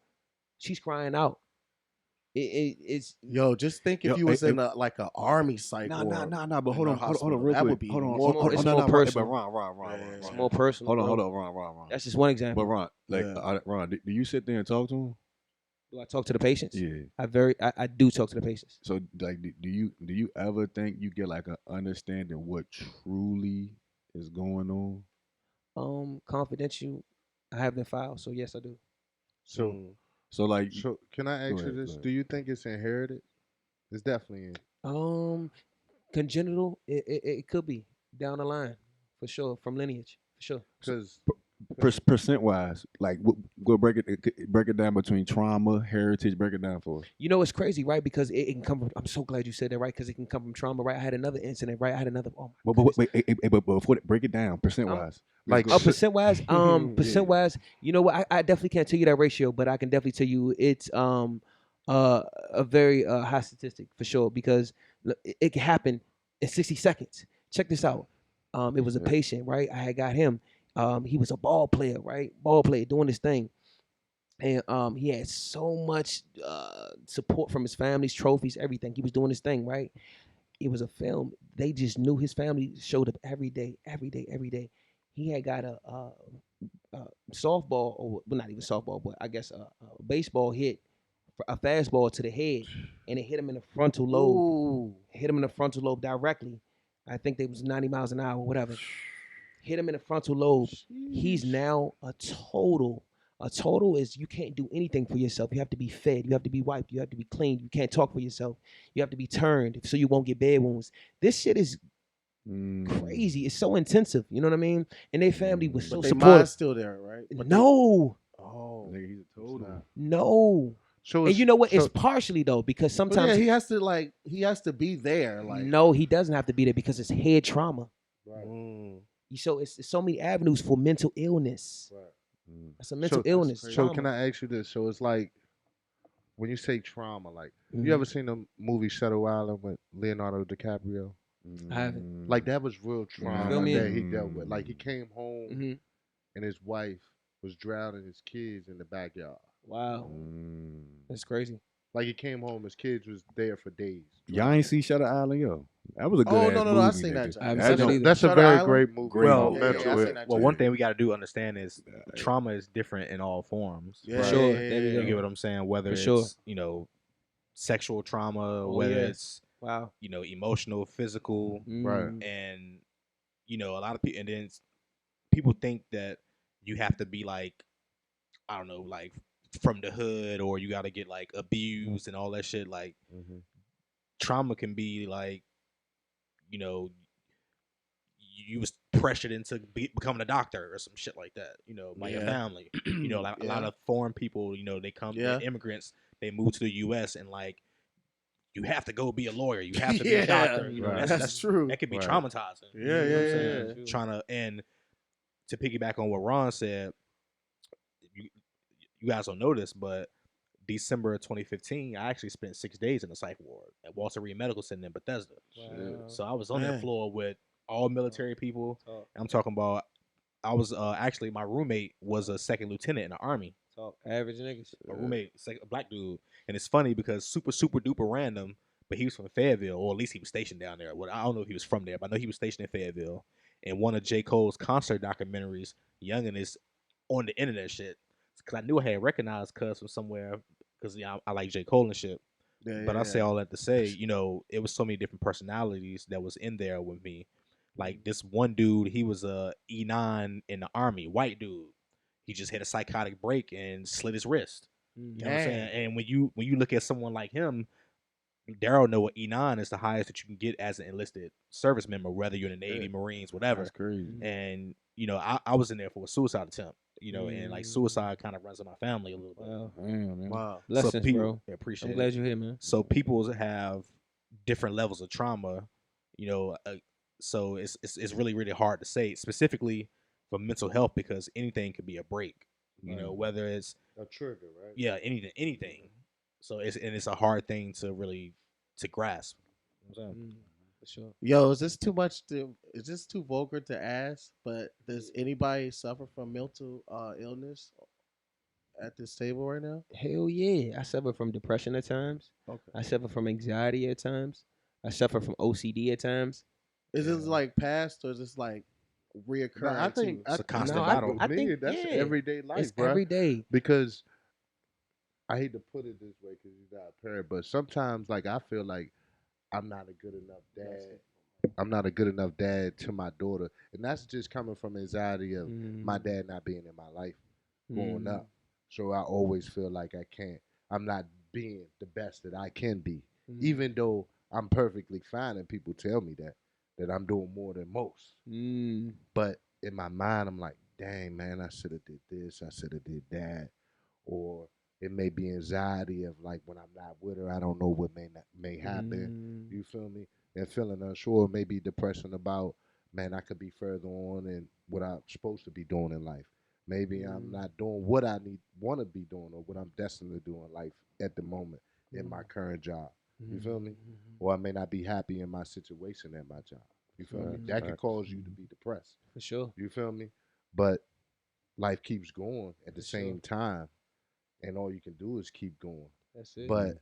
[SPEAKER 6] It's
[SPEAKER 4] just think if you was in like an army psych ward.
[SPEAKER 5] Nah. But hold on, real
[SPEAKER 4] that
[SPEAKER 5] quick.
[SPEAKER 4] would be
[SPEAKER 5] Hold on,
[SPEAKER 6] it's more personal.
[SPEAKER 5] Ron.
[SPEAKER 6] It's more personal.
[SPEAKER 5] Hold on, Ron.
[SPEAKER 6] That's just one example.
[SPEAKER 5] But Ron, Ron, do you sit there and talk to him?
[SPEAKER 6] Do I talk to the patients?
[SPEAKER 5] Yeah.
[SPEAKER 6] I do talk to the patients.
[SPEAKER 5] So like, do you ever think you get like an understanding what truly is going on?
[SPEAKER 6] Confidential, I have been filed, so yes, I do.
[SPEAKER 5] So like,
[SPEAKER 3] can I ask you this? Do you think it's inherited? It's definitely
[SPEAKER 6] congenital. It could be down the line, for sure, from lineage, for sure.
[SPEAKER 3] Because
[SPEAKER 5] percent wise, like go break it down between trauma, heritage. Break it down for us.
[SPEAKER 6] It's crazy, right? Because it can come from. I'm so glad you said that, right? Because it can come from trauma, right? I had another incident, right? Oh my
[SPEAKER 5] but before break it down, percent wise.
[SPEAKER 3] Like
[SPEAKER 6] percent wise, you know what? I definitely can't tell you that ratio, but I can definitely tell you it's a very high statistic for sure, because it can happen in 60 seconds. Check this out. It was a patient, right? I had got him. He was a ball player, right? Ball player doing his thing. And he had so much support from his family's trophies, everything. He was doing his thing, right? It was a film. They just knew his family showed up every day. He had got a softball, or well, not even softball, but I guess a baseball hit, a fastball to the head, and it hit him in the frontal lobe.
[SPEAKER 4] Ooh.
[SPEAKER 6] Hit him in the frontal lobe directly. I think they was 90 miles an hour, whatever. Hit him in the frontal lobe. He's now a total. A total is you can't do anything for yourself. You have to be fed. You have to be wiped. You have to be cleaned. You can't talk for yourself. You have to be turned so you won't get bed wounds. This shit is crazy. It's so intensive. You know what I mean? And their family was so
[SPEAKER 4] but
[SPEAKER 6] supportive.
[SPEAKER 4] mind's still there, right?
[SPEAKER 6] No.
[SPEAKER 4] Oh,
[SPEAKER 5] Nigga, he's a total.
[SPEAKER 6] No.
[SPEAKER 3] So
[SPEAKER 6] And you know what? It's partially though, because
[SPEAKER 4] But
[SPEAKER 6] sometimes
[SPEAKER 4] yeah, he has to be there. Like
[SPEAKER 6] no, he doesn't have to be there because it's head trauma.
[SPEAKER 3] right.
[SPEAKER 6] So it's so many avenues for mental illness.
[SPEAKER 3] Right.
[SPEAKER 6] That's a mental illness.
[SPEAKER 3] So
[SPEAKER 6] trauma.
[SPEAKER 3] can I ask you this? So it's like when you say trauma, like
[SPEAKER 6] Mhm.
[SPEAKER 3] you ever seen the movie Shutter Island with Leonardo DiCaprio?
[SPEAKER 6] I haven't.
[SPEAKER 3] Like that was real trauma
[SPEAKER 6] me?
[SPEAKER 3] that he dealt with. Like he came home
[SPEAKER 6] Mhm.
[SPEAKER 3] and his wife was drowning his kids in the backyard.
[SPEAKER 6] Wow, that's crazy.
[SPEAKER 3] Like he came home, his kids was there for days.
[SPEAKER 5] Y'all ain't see Shutter Island, yo. That was a good.
[SPEAKER 4] Oh,
[SPEAKER 5] ass
[SPEAKER 4] no,
[SPEAKER 5] movie,
[SPEAKER 4] I seen that.
[SPEAKER 5] nigga.
[SPEAKER 6] I haven't seen it either.
[SPEAKER 3] That's
[SPEAKER 4] Shutter
[SPEAKER 3] a very
[SPEAKER 4] Island?
[SPEAKER 3] great movie.
[SPEAKER 5] Great
[SPEAKER 7] Well,
[SPEAKER 5] movie.
[SPEAKER 4] Yeah,
[SPEAKER 3] mental
[SPEAKER 4] I
[SPEAKER 3] ill-
[SPEAKER 4] seen that
[SPEAKER 7] Well,
[SPEAKER 4] too.
[SPEAKER 7] one thing we got to do understand is trauma is different in all forms.
[SPEAKER 4] Yeah,
[SPEAKER 3] Right.
[SPEAKER 6] Sure,
[SPEAKER 4] yeah,
[SPEAKER 6] there we
[SPEAKER 4] yeah,
[SPEAKER 6] go.
[SPEAKER 7] You get what I'm saying? Whether
[SPEAKER 6] For
[SPEAKER 7] it's
[SPEAKER 6] sure.
[SPEAKER 7] sexual trauma,
[SPEAKER 6] Oh,
[SPEAKER 7] whether
[SPEAKER 6] yeah.
[SPEAKER 7] it's
[SPEAKER 6] Wow.
[SPEAKER 7] emotional, physical,
[SPEAKER 3] Right.
[SPEAKER 6] Mm.
[SPEAKER 7] and a lot of people, and then people think that you have to be like, I don't know, like from the hood, or you got to get like abused and all that shit. Like trauma can be like, you was pressured into becoming a doctor or some shit like that, by your
[SPEAKER 4] Yeah.
[SPEAKER 7] family. Like a lot
[SPEAKER 4] Yeah.
[SPEAKER 7] of foreign people, they come,
[SPEAKER 4] Yeah.
[SPEAKER 7] they're immigrants, they move to the U.S. and like, you have to go be a lawyer, you have to be
[SPEAKER 4] Yeah.
[SPEAKER 7] a doctor.
[SPEAKER 3] Right.
[SPEAKER 4] That's true.
[SPEAKER 7] That could be
[SPEAKER 3] Right.
[SPEAKER 7] traumatizing.
[SPEAKER 4] Yeah,
[SPEAKER 7] You know what I'm
[SPEAKER 4] yeah,
[SPEAKER 7] saying?
[SPEAKER 6] yeah.
[SPEAKER 7] Trying to, and to piggyback on what Ron said, you guys don't know this, but December of 2015, I actually spent 6 days in the psych ward at Walter Reed Medical Center in Bethesda.
[SPEAKER 6] Wow.
[SPEAKER 7] So I was on
[SPEAKER 4] Man.
[SPEAKER 7] that floor with all military people. I'm talking about, I was actually, my roommate was a second lieutenant in the Army.
[SPEAKER 6] Talk average niggas.
[SPEAKER 7] My roommate, a black dude. And it's funny because super duper random, but he was from Fayetteville, or at least he was stationed down there. Well, I don't know if he was from there, but I know he was stationed in Fayetteville. And one of J. Cole's concert documentaries, Youngin, is on the internet shit. Because I knew I had recognized Cuz from somewhere, because I like J. Cole and shit.
[SPEAKER 4] Yeah,
[SPEAKER 7] But
[SPEAKER 4] yeah,
[SPEAKER 7] I say
[SPEAKER 4] yeah.
[SPEAKER 7] all that to say, it was so many different personalities that was in there with me. Like this one dude, he was a E9 in the Army, white dude. He just had a psychotic break and slit his wrist. You know what I'm saying? And when you look at someone like him, Daryl know what E9 is the highest that you can get as an enlisted service member, whether you're in the Navy, Marines, whatever.
[SPEAKER 5] That's crazy.
[SPEAKER 7] And I was in there for a suicide attempt. And like suicide kind of runs in my family a little bit.
[SPEAKER 6] Wow.
[SPEAKER 5] Damn, man.
[SPEAKER 4] Wow.
[SPEAKER 6] Blessings,
[SPEAKER 7] people,
[SPEAKER 6] bro.
[SPEAKER 7] yeah, appreciate
[SPEAKER 6] I'm
[SPEAKER 7] it.
[SPEAKER 6] glad you're here, man.
[SPEAKER 7] So people have different levels of trauma, so it's really, really hard to say specifically for mental health, because anything could be a break, whether it's
[SPEAKER 3] A trigger, right?
[SPEAKER 7] yeah, anything. So it's a hard thing to really to grasp. You know what I'm saying?
[SPEAKER 6] For sure.
[SPEAKER 4] Yo, is this too vulgar to ask? But does anybody suffer from mental illness at this table right now?
[SPEAKER 6] Hell yeah. I suffer from depression at times.
[SPEAKER 4] Okay.
[SPEAKER 6] I suffer from anxiety at times. I suffer from OCD at times.
[SPEAKER 4] Is this like past, or is this like reoccurring?
[SPEAKER 3] I think
[SPEAKER 7] It's a constant
[SPEAKER 6] No, I-
[SPEAKER 7] battle.
[SPEAKER 6] I
[SPEAKER 3] me,
[SPEAKER 6] think,
[SPEAKER 3] that's
[SPEAKER 6] yeah.
[SPEAKER 3] everyday life,
[SPEAKER 6] It's
[SPEAKER 3] bro.
[SPEAKER 6] every day.
[SPEAKER 3] Because I hate to put it this way because you're not a parent, but sometimes like I feel like I'm not a good enough dad. I'm not a good enough dad to my daughter, and that's just coming from anxiety of my dad not being in my life growing up. So I always feel like I'm not being the best that I can be, even though I'm perfectly fine, and people tell me that I'm doing more than most. But in my mind, I'm like, dang, man, I should have did this, I should have did that, or it may be anxiety of like when I'm not with her, I don't know what may happen. You feel me? And feeling unsure, maybe depression about, man, I could be further on in what I'm supposed to be doing in life. Maybe I'm not doing what I want to be doing, or what I'm destined to do in life at the moment in my current job. You feel me? Or I may not be happy in my situation at my job. You feel me? That could cause you to be depressed.
[SPEAKER 6] For sure.
[SPEAKER 3] You feel me? But life keeps going at the
[SPEAKER 6] For sure.
[SPEAKER 3] same time, and all you can do is keep going.
[SPEAKER 6] That's it.
[SPEAKER 3] But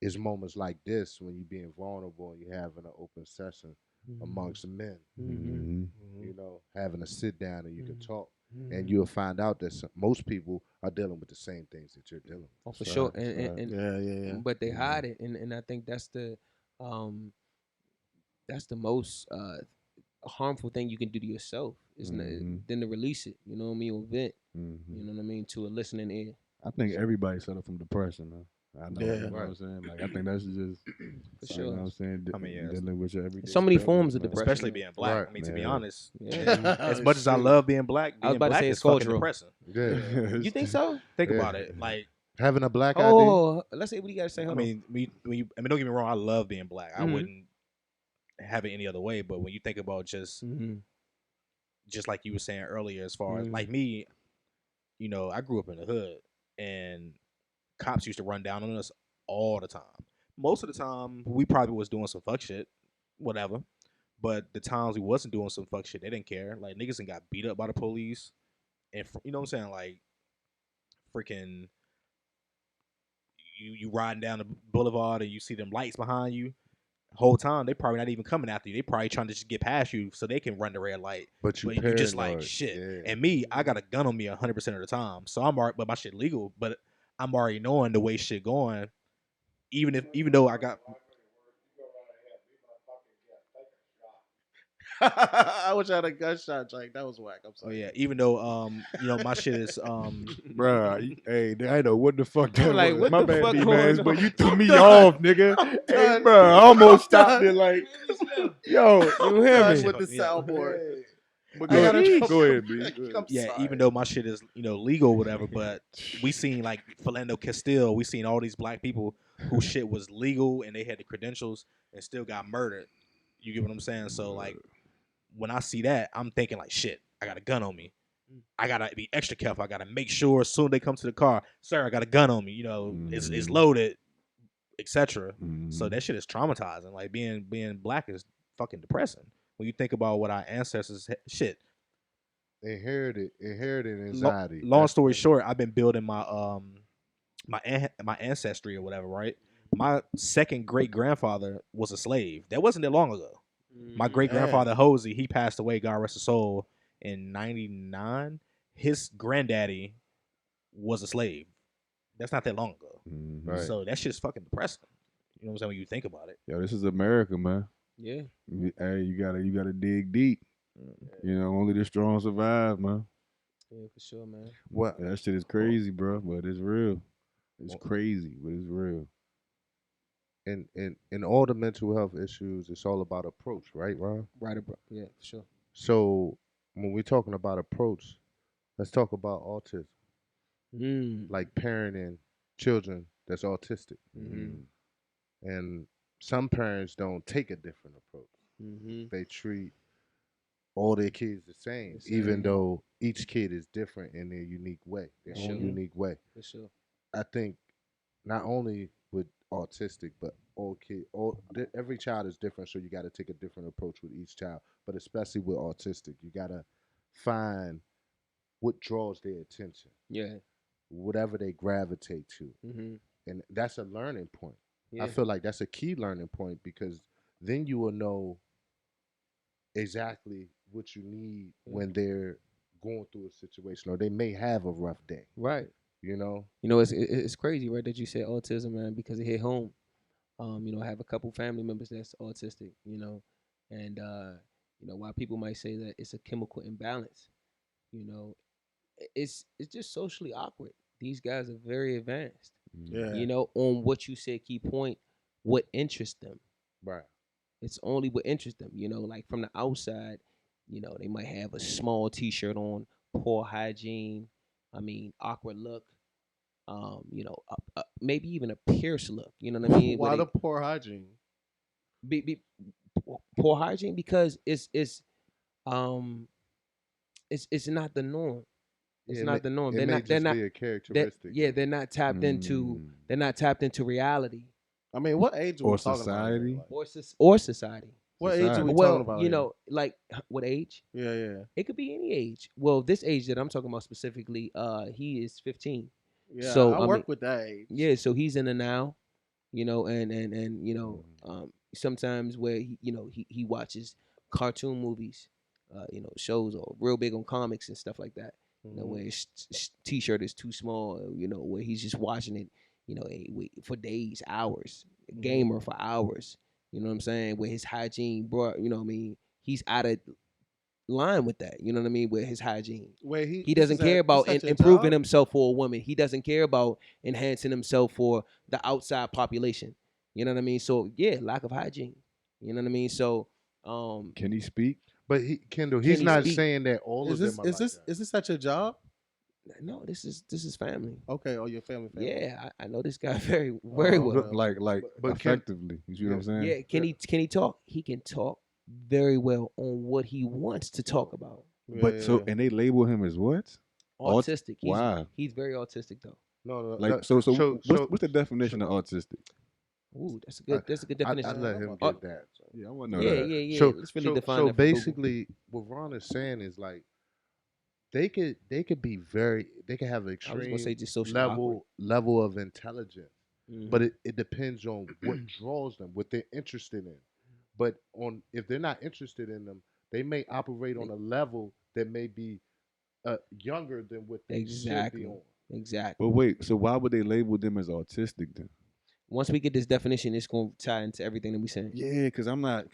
[SPEAKER 3] it's moments like this when you're being vulnerable and you're having an open session amongst men, you know, having a sit down and you can talk, and you'll find out that most people are dealing with the same things that you're dealing with.
[SPEAKER 6] Oh, for sure. And
[SPEAKER 4] Yeah.
[SPEAKER 6] but they hide it, and I think that's the most harmful thing you can do to yourself is than to release it. You know what I mean? Or vent. You know what I mean? To a listening ear.
[SPEAKER 5] I think everybody suffer from depression, man. I know,
[SPEAKER 4] Yeah.
[SPEAKER 5] you know what I'm saying? Like, I think that's just,
[SPEAKER 6] For
[SPEAKER 5] you
[SPEAKER 6] sure.
[SPEAKER 5] know what I'm saying?
[SPEAKER 7] I mean, yeah,
[SPEAKER 5] dealing with your everyday
[SPEAKER 6] So many
[SPEAKER 5] struggles,
[SPEAKER 6] forms of
[SPEAKER 5] man.
[SPEAKER 6] depression.
[SPEAKER 7] Especially being black.
[SPEAKER 3] Right.
[SPEAKER 7] I mean, to be
[SPEAKER 5] Yeah.
[SPEAKER 7] honest,
[SPEAKER 6] Yeah.
[SPEAKER 7] as much as I love being black,
[SPEAKER 6] I was
[SPEAKER 7] being
[SPEAKER 6] about to
[SPEAKER 7] black
[SPEAKER 6] say
[SPEAKER 7] is
[SPEAKER 6] it's
[SPEAKER 7] fucking
[SPEAKER 6] cultural.
[SPEAKER 7] depressing.
[SPEAKER 3] Yeah.
[SPEAKER 6] You think so?
[SPEAKER 7] Think
[SPEAKER 3] Yeah.
[SPEAKER 7] about it. Like,
[SPEAKER 3] Having a black ID.
[SPEAKER 6] Oh, let's say what you gotta say.
[SPEAKER 7] I
[SPEAKER 6] Hold
[SPEAKER 7] mean, don't get me wrong. I love being black. I
[SPEAKER 6] Mhm.
[SPEAKER 7] wouldn't have it any other way. But when you think about just like you were saying earlier, as far as like me, you know, I grew up in the hood, and cops used to run down on us all the time. Most of the time, we probably was doing some fuck shit, whatever. But the times we wasn't doing some fuck shit, they didn't care. Like niggas and got beat up by the police, and you know what I'm saying, like freaking. You riding down the boulevard and you see them lights behind you. Whole time they probably not even coming after you. They probably trying to just get past you so they can run the red light.
[SPEAKER 3] But you
[SPEAKER 7] just like
[SPEAKER 3] paranoid.
[SPEAKER 7] shit.
[SPEAKER 3] Yeah.
[SPEAKER 7] And me, I got a gun on me 100% of the time. So I'm already, but my shit legal. But I'm already knowing the way shit going. Even though I got.
[SPEAKER 4] I wish I had a gunshot, Jake. That was whack. I'm
[SPEAKER 7] Oh
[SPEAKER 4] sorry.
[SPEAKER 7] yeah, even though you know, my shit is
[SPEAKER 5] Bruh, hey, I know what the fuck that
[SPEAKER 6] I'm like,
[SPEAKER 5] was.
[SPEAKER 6] what
[SPEAKER 5] My
[SPEAKER 6] the
[SPEAKER 5] bad,
[SPEAKER 6] fuck
[SPEAKER 5] B,
[SPEAKER 6] going
[SPEAKER 5] man,
[SPEAKER 6] on?
[SPEAKER 5] but you threw me off, nigga. Hey, bruh, I almost stopped it like, yo, you hear
[SPEAKER 4] Done
[SPEAKER 5] me?
[SPEAKER 4] with the
[SPEAKER 7] Yeah.
[SPEAKER 4] soundboard.
[SPEAKER 5] But
[SPEAKER 4] I gotta
[SPEAKER 5] go,
[SPEAKER 4] jump-
[SPEAKER 5] go ahead, B. Go ahead.
[SPEAKER 4] I'm
[SPEAKER 7] yeah,
[SPEAKER 4] sorry.
[SPEAKER 7] even though my shit is, you know, legal or whatever, but we seen like Philando Castile, we seen all these black people whose shit was legal and they had the credentials and still got murdered. You get what I'm saying? So like when I see that, I'm thinking like, shit, I got a gun on me. I gotta be extra careful. I gotta make sure as soon as they come to the car, sir, I got a gun on me. You know, it's loaded, etc. So that shit is traumatizing. Like being black is fucking depressing. When you think about what our ancestors shit.
[SPEAKER 3] Inherited anxiety.
[SPEAKER 7] Long story short, I've been building my my ancestry or whatever, right? My second great grandfather was a slave. That wasn't that long ago. My great grandfather Hosey, he passed away, God rest his soul, in '99. His granddaddy was a slave. That's not that long ago.
[SPEAKER 3] Right.
[SPEAKER 7] So that shit's fucking depressing. You know what I'm saying? When you think about it.
[SPEAKER 5] Yo, this is America, man.
[SPEAKER 6] Yeah.
[SPEAKER 5] Hey, you gotta dig deep. You know, only the strong survive, man.
[SPEAKER 6] Yeah, for sure, man.
[SPEAKER 3] Well,
[SPEAKER 5] That shit is crazy, bro, but it's real. It's crazy, but it's real.
[SPEAKER 3] in all the mental health issues, it's all about approach, right, Ron?
[SPEAKER 6] Right, bro. Yeah, for sure.
[SPEAKER 3] So when we're talking about approach, let's talk about autism, like parenting children that's autistic. And some parents don't take a different approach. They treat all their kids the same, even though each kid is different in their unique way, their own unique way.
[SPEAKER 6] For sure.
[SPEAKER 3] I think not only with autistic, but every child is different, so you got to take a different approach with each child. But especially with autistic, you got to find what draws their attention.
[SPEAKER 6] Yeah.
[SPEAKER 3] Whatever they gravitate to. And that's a learning point.
[SPEAKER 6] Yeah.
[SPEAKER 3] I feel like that's a key learning point, because then you will know exactly what you need when they're going through a situation, or they may have a rough day.
[SPEAKER 6] Right.
[SPEAKER 3] You know?
[SPEAKER 6] You know, it's crazy, right, that you said autism, man, because it hit home. You know, I have a couple family members that's autistic, you know, and you know, while people might say that it's a chemical imbalance, you know, it's just socially awkward. These guys are very advanced.
[SPEAKER 4] Yeah.
[SPEAKER 6] You know, on what you said, key point, what interests them.
[SPEAKER 3] Right.
[SPEAKER 6] It's only what interests them. You know, like from the outside, you know, they might have a small T-shirt on, poor hygiene. I mean, awkward look. You know, maybe even a pierced look. You know what I mean?
[SPEAKER 4] Why the poor hygiene?
[SPEAKER 6] Poor hygiene, because it's not the norm. It's not the norm. They're not.
[SPEAKER 3] Be a characteristic.
[SPEAKER 6] They're not tapped into. They're not tapped into reality.
[SPEAKER 4] I mean, what age are we
[SPEAKER 5] Or
[SPEAKER 4] talking
[SPEAKER 5] society.
[SPEAKER 4] about?
[SPEAKER 6] Or society.
[SPEAKER 4] What age are we
[SPEAKER 6] Well,
[SPEAKER 4] talking about?
[SPEAKER 6] you know, like what age?
[SPEAKER 4] Yeah.
[SPEAKER 6] It could be any age. Well, this age that I'm talking about specifically, he is 15.
[SPEAKER 4] Yeah,
[SPEAKER 6] So,
[SPEAKER 4] I
[SPEAKER 6] I
[SPEAKER 4] work
[SPEAKER 6] mean,
[SPEAKER 4] with that age.
[SPEAKER 6] Yeah, so he's in the now, you know, and you know, sometimes where he watches cartoon movies, you know, shows, or real big on comics and stuff like that. You know, where his T-shirt is too small, you know, where he's just watching it, you know, for days, hours, gamer for hours. You know what I'm saying? Where his hygiene, bro, you know what I mean? He's out of line with that. You know what I mean? With his hygiene.
[SPEAKER 4] Where
[SPEAKER 6] he doesn't care about improving himself for a woman. He doesn't care about enhancing himself for the outside population. You know what I mean? So yeah, lack of hygiene. You know what I mean? So
[SPEAKER 5] can he speak?
[SPEAKER 3] But Kendall, he's
[SPEAKER 6] he
[SPEAKER 3] not
[SPEAKER 6] speak?
[SPEAKER 3] saying that all of them are
[SPEAKER 4] Is this at your job?
[SPEAKER 6] No, this is family.
[SPEAKER 4] Okay, or your family.
[SPEAKER 6] Yeah, I know this guy very well.
[SPEAKER 5] Look, like
[SPEAKER 3] But
[SPEAKER 5] effectively. You see what I'm saying?
[SPEAKER 6] Yeah, can he talk? He can talk very well on what he wants to talk about.
[SPEAKER 5] But so and they label him as what?
[SPEAKER 6] Autistic.
[SPEAKER 5] Wow.
[SPEAKER 6] He's very autistic though.
[SPEAKER 3] No,
[SPEAKER 5] Like so what's the definition of autistic?
[SPEAKER 6] Ooh, that's a good definition.
[SPEAKER 3] I let him get that. So.
[SPEAKER 5] Yeah, I want to know
[SPEAKER 6] Yeah,
[SPEAKER 5] that.
[SPEAKER 6] yeah.
[SPEAKER 3] So,
[SPEAKER 6] Let's really
[SPEAKER 3] so,
[SPEAKER 6] define
[SPEAKER 3] so
[SPEAKER 6] that. For Google.
[SPEAKER 3] basically, what Ron is saying is like they could be very they could have an
[SPEAKER 6] I was
[SPEAKER 3] extreme
[SPEAKER 6] gonna say just social awkward.
[SPEAKER 3] level of intelligence,
[SPEAKER 6] Mhm.
[SPEAKER 3] but it depends on what draws them, what they're interested in. But if they're not interested in them, they may operate on a level that may be younger than what they should be on.
[SPEAKER 6] Exactly.
[SPEAKER 5] But wait, so why would they label them as autistic then?
[SPEAKER 6] Once we get this definition, it's gonna tie into everything that we saying.
[SPEAKER 5] Yeah, because I'm not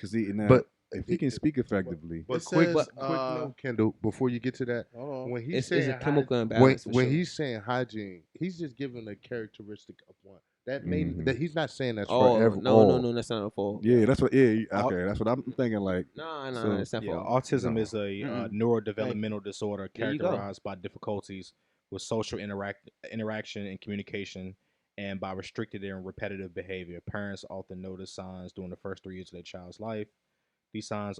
[SPEAKER 3] But
[SPEAKER 5] if he can speak effectively.
[SPEAKER 3] But
[SPEAKER 4] It
[SPEAKER 3] quick
[SPEAKER 4] says,
[SPEAKER 3] note, Kendall, before you get to that,
[SPEAKER 4] Hold on.
[SPEAKER 3] when he's
[SPEAKER 6] It's
[SPEAKER 3] saying
[SPEAKER 6] a chemical
[SPEAKER 3] when
[SPEAKER 6] imbalance. for sure.
[SPEAKER 3] he's saying hygiene, he's just giving a characteristic of one. That
[SPEAKER 5] Mhm.
[SPEAKER 3] that he's not saying that's
[SPEAKER 6] Oh
[SPEAKER 3] for every.
[SPEAKER 6] no, that's not a fault.
[SPEAKER 5] Yeah, that's what. Yeah, okay, that's what I'm thinking. Like,
[SPEAKER 6] No,
[SPEAKER 5] So,
[SPEAKER 6] that's not
[SPEAKER 7] Yeah,
[SPEAKER 6] fault.
[SPEAKER 7] autism
[SPEAKER 5] No.
[SPEAKER 7] is a
[SPEAKER 6] Mm-mm.
[SPEAKER 7] neurodevelopmental disorder
[SPEAKER 6] There you go.
[SPEAKER 7] characterized by difficulties with social interaction and communication, and by restricted and repetitive behavior. Parents often notice signs during the first 3 years of their child's life. These signs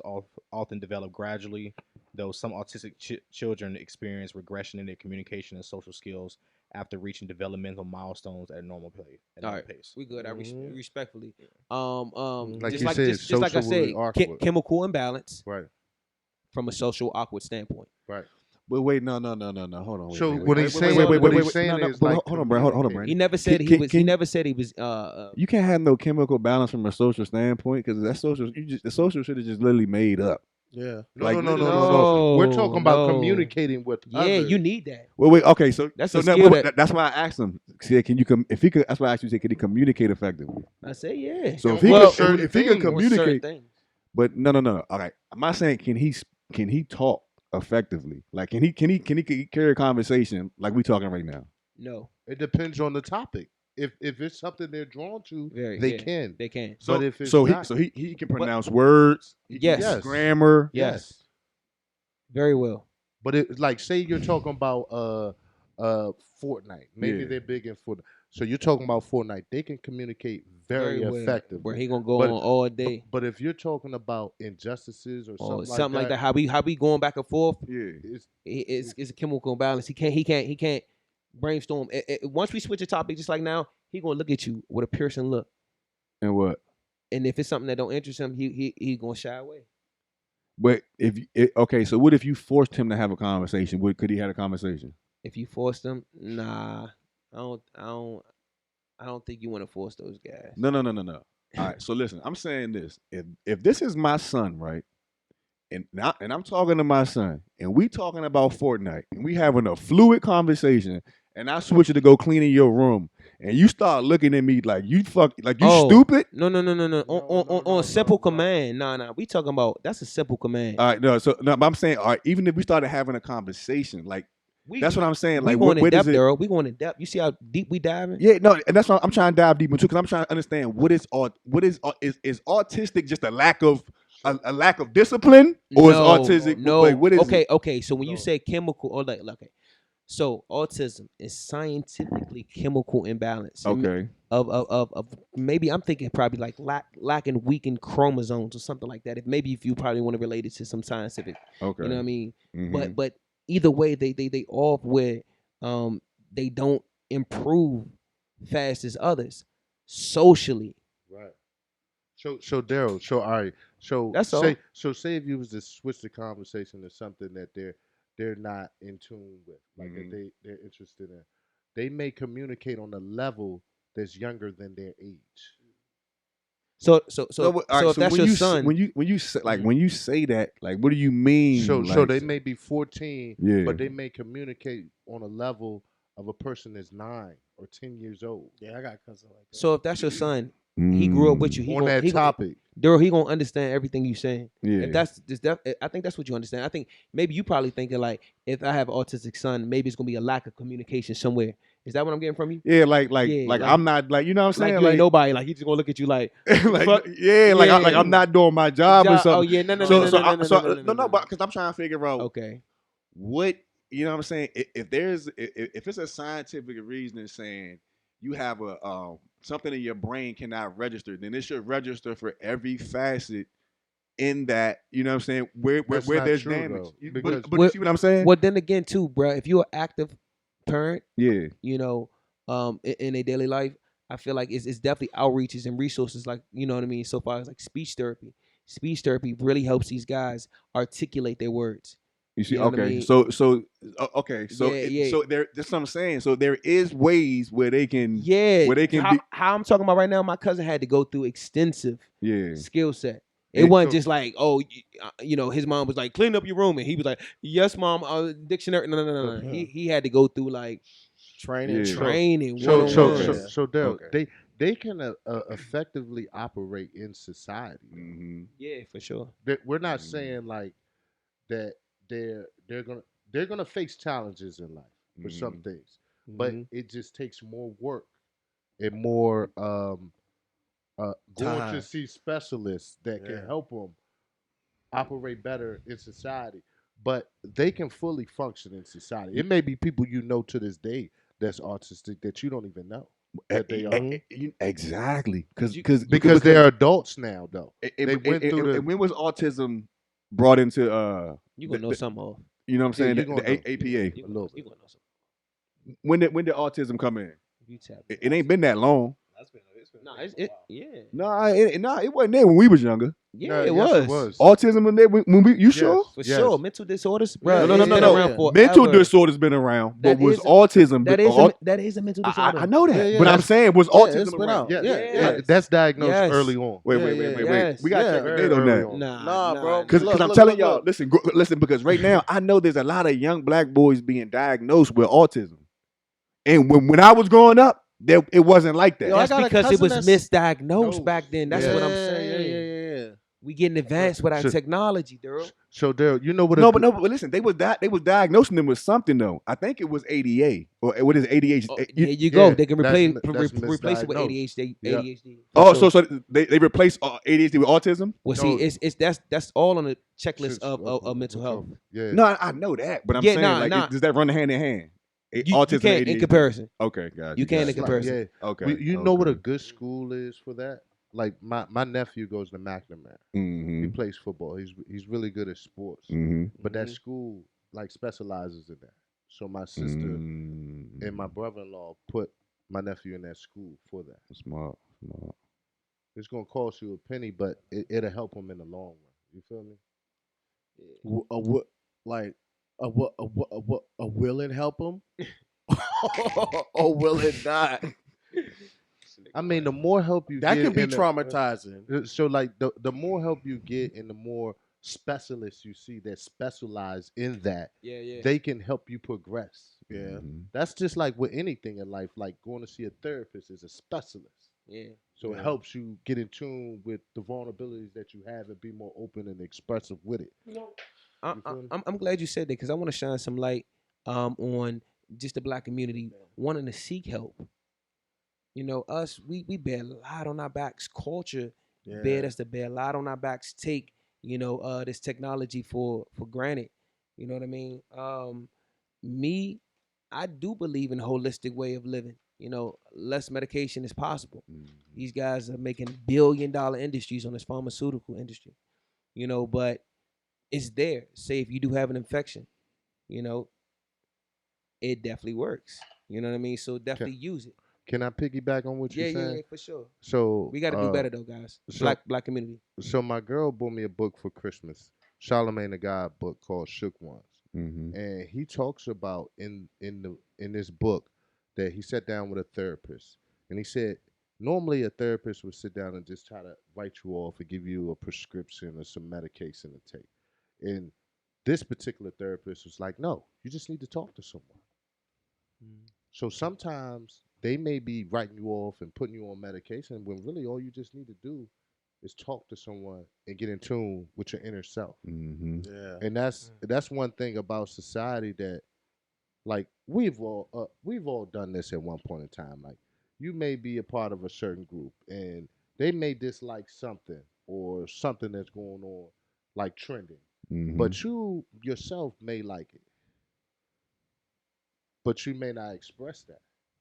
[SPEAKER 7] often develop gradually, though some autistic children experience regression in their communication and social skills after reaching developmental milestones at a normal pace.
[SPEAKER 6] All right, we good. I
[SPEAKER 3] Mhm.
[SPEAKER 6] respectfully.
[SPEAKER 3] Like
[SPEAKER 6] Just
[SPEAKER 3] you
[SPEAKER 6] like
[SPEAKER 3] said,
[SPEAKER 6] just like I
[SPEAKER 3] socially
[SPEAKER 6] said,
[SPEAKER 3] awkward.
[SPEAKER 6] chemical imbalance
[SPEAKER 3] Right,
[SPEAKER 6] from a social awkward standpoint.
[SPEAKER 3] right.
[SPEAKER 5] but wait, no. Hold on.
[SPEAKER 3] So
[SPEAKER 5] wait,
[SPEAKER 3] what
[SPEAKER 5] wait,
[SPEAKER 3] he's
[SPEAKER 5] wait,
[SPEAKER 3] saying-
[SPEAKER 5] wait, wait,
[SPEAKER 3] what
[SPEAKER 5] wait,
[SPEAKER 3] he's
[SPEAKER 5] wait,
[SPEAKER 3] saying
[SPEAKER 5] no, no,
[SPEAKER 3] is
[SPEAKER 5] but
[SPEAKER 3] like
[SPEAKER 5] hold on, Brandon. Hold on,
[SPEAKER 6] He
[SPEAKER 5] Brandon.
[SPEAKER 6] never said he was. He never said he was.
[SPEAKER 5] You can't have no chemical balance from a social standpoint because that social. The social shit is just literally made up.
[SPEAKER 4] Yeah.
[SPEAKER 3] No, no.
[SPEAKER 6] No,
[SPEAKER 3] We're talking about
[SPEAKER 6] no.
[SPEAKER 3] communicating with
[SPEAKER 6] Yeah,
[SPEAKER 3] others.
[SPEAKER 6] you need that.
[SPEAKER 5] Wait. Okay, so
[SPEAKER 6] That's
[SPEAKER 5] so
[SPEAKER 6] a
[SPEAKER 5] now,
[SPEAKER 6] skill
[SPEAKER 5] wait,
[SPEAKER 6] that-
[SPEAKER 5] that's why I asked him. See, can you if he could? That's why I asked you. Say, can he communicate effectively?
[SPEAKER 6] I say yeah.
[SPEAKER 5] So if he
[SPEAKER 3] Well,
[SPEAKER 5] could, if he
[SPEAKER 3] things-
[SPEAKER 5] could
[SPEAKER 6] On certain
[SPEAKER 5] communicate,
[SPEAKER 6] things.
[SPEAKER 5] but no. All right, I'm not saying can he talk effectively? Like can he carry a conversation like we talking right now?
[SPEAKER 6] No,
[SPEAKER 3] It depends on the topic. If it's something they're drawn to, they
[SPEAKER 6] yeah,
[SPEAKER 3] can.
[SPEAKER 6] They can.
[SPEAKER 3] But if it's
[SPEAKER 5] so
[SPEAKER 3] not,
[SPEAKER 5] he can pronounce words. He can
[SPEAKER 6] Yes.
[SPEAKER 5] use grammar.
[SPEAKER 6] Yes. Very well.
[SPEAKER 3] But it, like, say you're talking about Fortnite. Maybe
[SPEAKER 5] Yeah.
[SPEAKER 3] they're big in Fortnite. So you're talking about Fortnite. They can communicate very
[SPEAKER 6] well.
[SPEAKER 3] effectively.
[SPEAKER 6] Where he gonna go
[SPEAKER 3] But-
[SPEAKER 6] on all day.
[SPEAKER 3] But if you're talking about injustices or
[SPEAKER 6] Or
[SPEAKER 3] something like that,
[SPEAKER 6] How we going back and forth.
[SPEAKER 5] Yeah.
[SPEAKER 3] it's
[SPEAKER 6] It's a chemical imbalance. He can't brainstorm. Once we switch the topic, just like now, he gonna look at you with a piercing look.
[SPEAKER 5] And what?
[SPEAKER 6] And if it's something that don't interest him, he gonna shy away.
[SPEAKER 5] But okay, so what if you forced him to have a conversation? Could he have a conversation?
[SPEAKER 6] If you force them, nah, I don't think you want to force those guys.
[SPEAKER 5] No. All right, so listen, I'm saying this. If this is my son, right? And I'm talking to my son, and we talking about Fortnite, and we having a fluid conversation, and I switch it to go clean in your room, and you start looking at me like you stupid.
[SPEAKER 6] No. On simple command. Nah. We talking about that's a simple command.
[SPEAKER 5] All right, but I'm saying, all right, even if we started having a conversation, like that's what I'm saying.
[SPEAKER 6] We
[SPEAKER 5] Like,
[SPEAKER 6] going in
[SPEAKER 5] what is
[SPEAKER 6] depth,
[SPEAKER 5] it?
[SPEAKER 6] Daryl. We going in depth. You see how deep we diving?
[SPEAKER 5] Yeah, no, and that's what I'm trying to dive deep into because I'm trying to understand is autistic just a lack of discipline or is autistic?
[SPEAKER 6] No.
[SPEAKER 5] Like, what is it?
[SPEAKER 6] Okay. So when you say chemical or okay, so autism is scientifically chemical imbalance.
[SPEAKER 5] Okay.
[SPEAKER 6] Of maybe I'm thinking probably like lacking weakened chromosomes or something like that. If you probably want to relate it to some scientific.
[SPEAKER 5] Okay.
[SPEAKER 6] You know what I mean?
[SPEAKER 5] Mhm.
[SPEAKER 6] But either way, they off where they don't improve fast as others socially.
[SPEAKER 3] right. So Daryl. So all right. So
[SPEAKER 6] That's all.
[SPEAKER 3] say if you was to switch the conversation to something that they're not in tune with, like
[SPEAKER 5] Mhm.
[SPEAKER 3] that they're interested in, they may communicate on a level that's younger than their age.
[SPEAKER 6] So
[SPEAKER 5] all right,
[SPEAKER 6] if that's
[SPEAKER 5] when
[SPEAKER 6] your
[SPEAKER 5] you
[SPEAKER 6] son,
[SPEAKER 5] when you say when you say that, like, what do you mean?
[SPEAKER 3] So
[SPEAKER 5] like,
[SPEAKER 3] they may be 14,
[SPEAKER 5] Yeah.
[SPEAKER 3] but they may communicate on a level of a person that's 9 or 10 years old.
[SPEAKER 4] Yeah, I got a cousin like that.
[SPEAKER 6] so if that's your son, he grew up with you. He
[SPEAKER 3] On
[SPEAKER 6] gon-
[SPEAKER 3] that
[SPEAKER 6] he gon-
[SPEAKER 3] topic.
[SPEAKER 6] Daryl, he gonna understand everything you saying.
[SPEAKER 5] Yeah.
[SPEAKER 6] If that's I think that's what you understand. I think maybe you probably thinking like, if I have an autistic son, maybe it's gonna be a lack of communication somewhere. Is that what I'm getting from you?
[SPEAKER 5] Yeah, like
[SPEAKER 6] Yeah, like-
[SPEAKER 5] I'm not like, you know what I'm
[SPEAKER 6] Like
[SPEAKER 5] saying?
[SPEAKER 6] you ain't nobody. Like he just gonna look at you like,
[SPEAKER 5] like
[SPEAKER 6] fuck-
[SPEAKER 5] yeah, like
[SPEAKER 6] Yeah.
[SPEAKER 5] I'm not doing my job or something.
[SPEAKER 6] Oh yeah, no.
[SPEAKER 5] No, but because I'm trying to figure out
[SPEAKER 6] Okay.
[SPEAKER 5] what
[SPEAKER 8] you know what I'm saying? If it's a scientific reason saying you have a something in your brain cannot register, then it should register for every facet in that. You know what I'm saying? Where
[SPEAKER 3] That's
[SPEAKER 8] where
[SPEAKER 3] not
[SPEAKER 8] there's
[SPEAKER 3] true,
[SPEAKER 8] damage.
[SPEAKER 3] though,
[SPEAKER 8] You-
[SPEAKER 3] because-
[SPEAKER 8] but you see what I'm saying?
[SPEAKER 6] Well, then again, too, bro. If you're an active parent,
[SPEAKER 8] Yeah.
[SPEAKER 6] you know, in a daily life, I feel like it's definitely outreaches and resources, like, you know what I mean. So far as like speech therapy. Speech therapy really helps these guys articulate their words.
[SPEAKER 8] You see,
[SPEAKER 6] You know what I
[SPEAKER 8] okay,
[SPEAKER 6] mean?
[SPEAKER 8] so there. That's what I'm saying. So there is ways where they can,
[SPEAKER 6] Yeah,
[SPEAKER 8] where they can
[SPEAKER 6] how I'm talking about right now. My cousin had to go through extensive
[SPEAKER 8] yeah.
[SPEAKER 6] skill set. It
[SPEAKER 8] And
[SPEAKER 6] wasn't
[SPEAKER 8] so-
[SPEAKER 6] just like, oh, you know, his mom was like, clean up your room, and he was like, yes, mom, dictionary. No. He had to go through like
[SPEAKER 4] Training.
[SPEAKER 8] Yeah.
[SPEAKER 6] training.
[SPEAKER 3] So
[SPEAKER 6] one-on-one.
[SPEAKER 3] Daryl,
[SPEAKER 8] Okay.
[SPEAKER 3] they can effectively operate in society.
[SPEAKER 8] Mm-hmm.
[SPEAKER 6] Yeah, for sure.
[SPEAKER 3] We're not saying like that they're gonna face challenges in life for some
[SPEAKER 8] Mhm.
[SPEAKER 3] things, but
[SPEAKER 6] Mhm.
[SPEAKER 3] it just takes more work and more going to
[SPEAKER 4] Time.
[SPEAKER 3] see specialists that can
[SPEAKER 4] Yeah.
[SPEAKER 3] help them operate better in society. But they can fully function in society. It may be people you know to this day that's autistic that you don't even know that they are.
[SPEAKER 8] Exactly,
[SPEAKER 3] Because they're adults now, though.
[SPEAKER 8] They
[SPEAKER 3] went through the.
[SPEAKER 8] when was autism brought into
[SPEAKER 6] You gonna know
[SPEAKER 8] the-
[SPEAKER 6] something off.
[SPEAKER 8] you know what I'm saying,
[SPEAKER 3] you
[SPEAKER 8] the
[SPEAKER 3] gonna know.
[SPEAKER 8] APA?
[SPEAKER 6] You
[SPEAKER 3] A little
[SPEAKER 6] gonna know something.
[SPEAKER 8] When did autism come in?
[SPEAKER 6] You tap.
[SPEAKER 8] It ain't been that long.
[SPEAKER 6] No, yeah.
[SPEAKER 8] No, it wasn't there when we was younger.
[SPEAKER 6] Yeah,
[SPEAKER 3] No,
[SPEAKER 6] it,
[SPEAKER 3] yes,
[SPEAKER 6] was.
[SPEAKER 8] Autism was there when we. You sure?
[SPEAKER 6] For
[SPEAKER 3] Yes.
[SPEAKER 6] sure. Mental disorders, bro.
[SPEAKER 3] Yeah,
[SPEAKER 8] No,
[SPEAKER 6] it's been around forever.
[SPEAKER 8] Mental disorders been around, but
[SPEAKER 6] That
[SPEAKER 8] was
[SPEAKER 6] is-
[SPEAKER 8] autism?
[SPEAKER 6] That is a mental disorder.
[SPEAKER 8] I know that,
[SPEAKER 4] Yeah,
[SPEAKER 8] but
[SPEAKER 4] yeah.
[SPEAKER 8] I'm saying was
[SPEAKER 4] Yeah, it's
[SPEAKER 8] autism
[SPEAKER 4] been
[SPEAKER 8] around?
[SPEAKER 4] out.
[SPEAKER 3] Yeah,
[SPEAKER 6] Yes.
[SPEAKER 3] that's diagnosed
[SPEAKER 6] Yes.
[SPEAKER 3] early on.
[SPEAKER 8] Wait,
[SPEAKER 6] Yes.
[SPEAKER 8] We got to
[SPEAKER 4] Yeah,
[SPEAKER 8] check the
[SPEAKER 3] very
[SPEAKER 8] date on
[SPEAKER 3] early
[SPEAKER 8] that.
[SPEAKER 3] on.
[SPEAKER 6] Nah,
[SPEAKER 4] bro.
[SPEAKER 8] Because
[SPEAKER 4] Look,
[SPEAKER 8] I'm
[SPEAKER 4] look,
[SPEAKER 8] telling
[SPEAKER 4] look,
[SPEAKER 8] y'all,
[SPEAKER 4] look.
[SPEAKER 8] listen, because right now I know there's a lot of young black boys being diagnosed with autism, and when I was growing up, it wasn't like that.
[SPEAKER 4] Yo, I
[SPEAKER 6] That's
[SPEAKER 4] got a
[SPEAKER 6] because it
[SPEAKER 4] cousin
[SPEAKER 6] was
[SPEAKER 4] that's-
[SPEAKER 6] misdiagnosed back then. That's what I'm
[SPEAKER 4] Yeah,
[SPEAKER 6] saying.
[SPEAKER 4] Yeah.
[SPEAKER 6] We getting advanced with our
[SPEAKER 3] So-
[SPEAKER 6] technology, Daryl.
[SPEAKER 3] So, Daryl, you know what?
[SPEAKER 8] No, but listen, they was diagnosing them with something though. I think it was ADA or what is ADHD?
[SPEAKER 6] Oh, there you go.
[SPEAKER 3] yeah,
[SPEAKER 6] They can
[SPEAKER 3] that's
[SPEAKER 6] replace it with
[SPEAKER 3] misdiagnosed.
[SPEAKER 6] ADHD.
[SPEAKER 3] Yeah.
[SPEAKER 6] ADHD.
[SPEAKER 8] Oh, so they replace ADHD with autism?
[SPEAKER 6] Well,
[SPEAKER 3] No.
[SPEAKER 6] see, that's all on the checklist
[SPEAKER 3] Shit's
[SPEAKER 6] of mental health.
[SPEAKER 3] Yeah.
[SPEAKER 8] No, I know that, but I'm
[SPEAKER 6] Yeah,
[SPEAKER 8] saying
[SPEAKER 6] nah.
[SPEAKER 8] does that run hand in hand?
[SPEAKER 6] You
[SPEAKER 8] Autism
[SPEAKER 6] can't
[SPEAKER 8] and
[SPEAKER 6] in
[SPEAKER 8] ADHD?
[SPEAKER 6] comparison.
[SPEAKER 8] Okay, guys.
[SPEAKER 6] You can't in
[SPEAKER 3] Like,
[SPEAKER 6] comparison.
[SPEAKER 3] yeah.
[SPEAKER 8] Okay.
[SPEAKER 3] You know what a good school is for that? Like my nephew goes to McNamara. He
[SPEAKER 8] Mm-hmm.
[SPEAKER 3] plays football. He's really good at sports.
[SPEAKER 8] Mm-hmm.
[SPEAKER 3] But that school like specializes in that. So my sister
[SPEAKER 8] Mm-hmm.
[SPEAKER 3] and my brother-in-law put my nephew in that school for that.
[SPEAKER 8] Smart.
[SPEAKER 3] It's gonna cost you a penny, but it'll help him in the long run. You feel me?
[SPEAKER 4] Will it help him? Or will it not?
[SPEAKER 3] I mean, the more help you
[SPEAKER 4] That
[SPEAKER 3] get
[SPEAKER 4] can be
[SPEAKER 3] in the-
[SPEAKER 4] traumatizing.
[SPEAKER 3] So like the more help you get and the more specialists you see that specialize in that,
[SPEAKER 6] Yeah.
[SPEAKER 3] they can help you progress.
[SPEAKER 4] Yeah.
[SPEAKER 3] That's just like with anything in life. Like going to see a therapist is a specialist.
[SPEAKER 6] Yeah.
[SPEAKER 3] So it helps you get in tune with the vulnerabilities that you have and be more open and expressive with it.
[SPEAKER 6] I'm glad you said that because I want to shine some light on just the black community wanting to seek help. You know, us, we bear a lot on our backs. Culture bear us to bear a lot on our backs. Take, this technology for granted. You know what I mean? Me, I do believe in a holistic way of living. You know, less medication is possible. These guys are making billion-dollar industries on this pharmaceutical industry. You know, but it's there. Say if you do have an infection, it definitely works. You know what I mean? So definitely use it.
[SPEAKER 3] Can I piggyback on what you're saying?
[SPEAKER 6] Yeah, for sure.
[SPEAKER 3] So
[SPEAKER 6] We got to do better though, guys.
[SPEAKER 3] so-
[SPEAKER 6] Black community.
[SPEAKER 3] So my girl bought me a book for Christmas, Charlemagne the God book called Shook Ones,
[SPEAKER 8] Mm-hmm.
[SPEAKER 3] and he talks about in this book that he sat down with a therapist, and he said normally a therapist would sit down and just try to write you off and give you a prescription or some medication to take, and this particular therapist was like, no, you just need to talk to someone. So sometimes they may be writing you off and putting you on medication when really all you just need to do is talk to someone and get in tune with your inner self.
[SPEAKER 8] Mm-hmm.
[SPEAKER 4] Yeah.
[SPEAKER 3] And that's one thing about society that, like, we've all done this at one point in time. Like, you may be a part of a certain group and they may dislike something or something that's going on, like trending,
[SPEAKER 8] Mm-hmm.
[SPEAKER 3] but you yourself may like it. but you may not express that.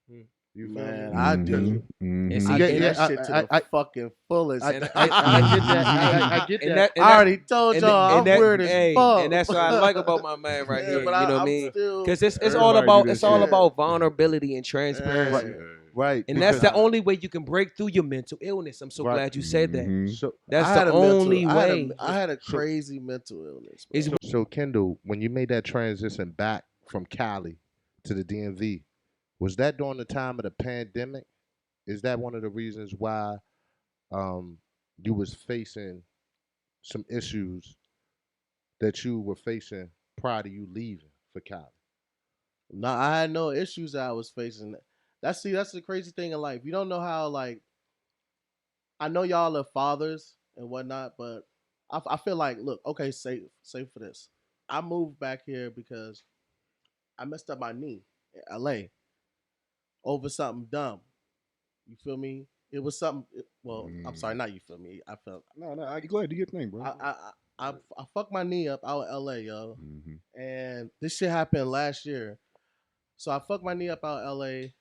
[SPEAKER 3] You feel
[SPEAKER 4] Man,
[SPEAKER 3] me?
[SPEAKER 4] I do.
[SPEAKER 6] And
[SPEAKER 4] I
[SPEAKER 6] see,
[SPEAKER 4] do
[SPEAKER 6] and
[SPEAKER 4] that
[SPEAKER 3] I-
[SPEAKER 4] shit to
[SPEAKER 3] I-
[SPEAKER 4] the fucking fullest.
[SPEAKER 3] I get that. I get
[SPEAKER 6] and
[SPEAKER 3] that.
[SPEAKER 6] that,
[SPEAKER 4] I already told
[SPEAKER 6] and
[SPEAKER 4] y'all I'm
[SPEAKER 6] that,
[SPEAKER 4] weird as
[SPEAKER 6] hey,
[SPEAKER 4] fuck.
[SPEAKER 6] and that's what I like about my man right
[SPEAKER 4] Yeah,
[SPEAKER 6] here.
[SPEAKER 4] but
[SPEAKER 6] You know what I
[SPEAKER 4] I'm
[SPEAKER 6] mean?
[SPEAKER 4] still-
[SPEAKER 6] Because it's
[SPEAKER 5] Everybody
[SPEAKER 6] all
[SPEAKER 5] do
[SPEAKER 6] about
[SPEAKER 5] that
[SPEAKER 6] it's all
[SPEAKER 5] shit.
[SPEAKER 6] about vulnerability and transparency.
[SPEAKER 3] Right.
[SPEAKER 6] And that's the
[SPEAKER 3] because-
[SPEAKER 6] only way you can break through your mental illness. I'm so
[SPEAKER 3] Right.
[SPEAKER 6] glad you said that.
[SPEAKER 5] Mhm.
[SPEAKER 3] So,
[SPEAKER 6] That's
[SPEAKER 4] I had
[SPEAKER 6] the
[SPEAKER 4] a mental-
[SPEAKER 6] only way.
[SPEAKER 4] I had a crazy mental illness. Bro.
[SPEAKER 6] Is
[SPEAKER 3] so Kendall, when you made that transition back from Cali to the DMV, was that during the time of the pandemic? Is that one of the reasons why you was facing some issues that you were facing prior to you leaving for Cali?
[SPEAKER 4] No, I had no issues that I was facing. That's the crazy thing in life. You don't know how, like, I know y'all are fathers and whatnot, but I feel like, look, okay, say for this. I moved back here because I messed up my knee in LA over something dumb. You feel me? It was something. Well, I'm sorry, not you feel me. I felt
[SPEAKER 5] No, go ahead, do your thing, bro.
[SPEAKER 4] I fucked my knee up out in LA, yo.
[SPEAKER 5] Mhm.
[SPEAKER 4] And this shit happened last year. So I fucked my knee up out in LA,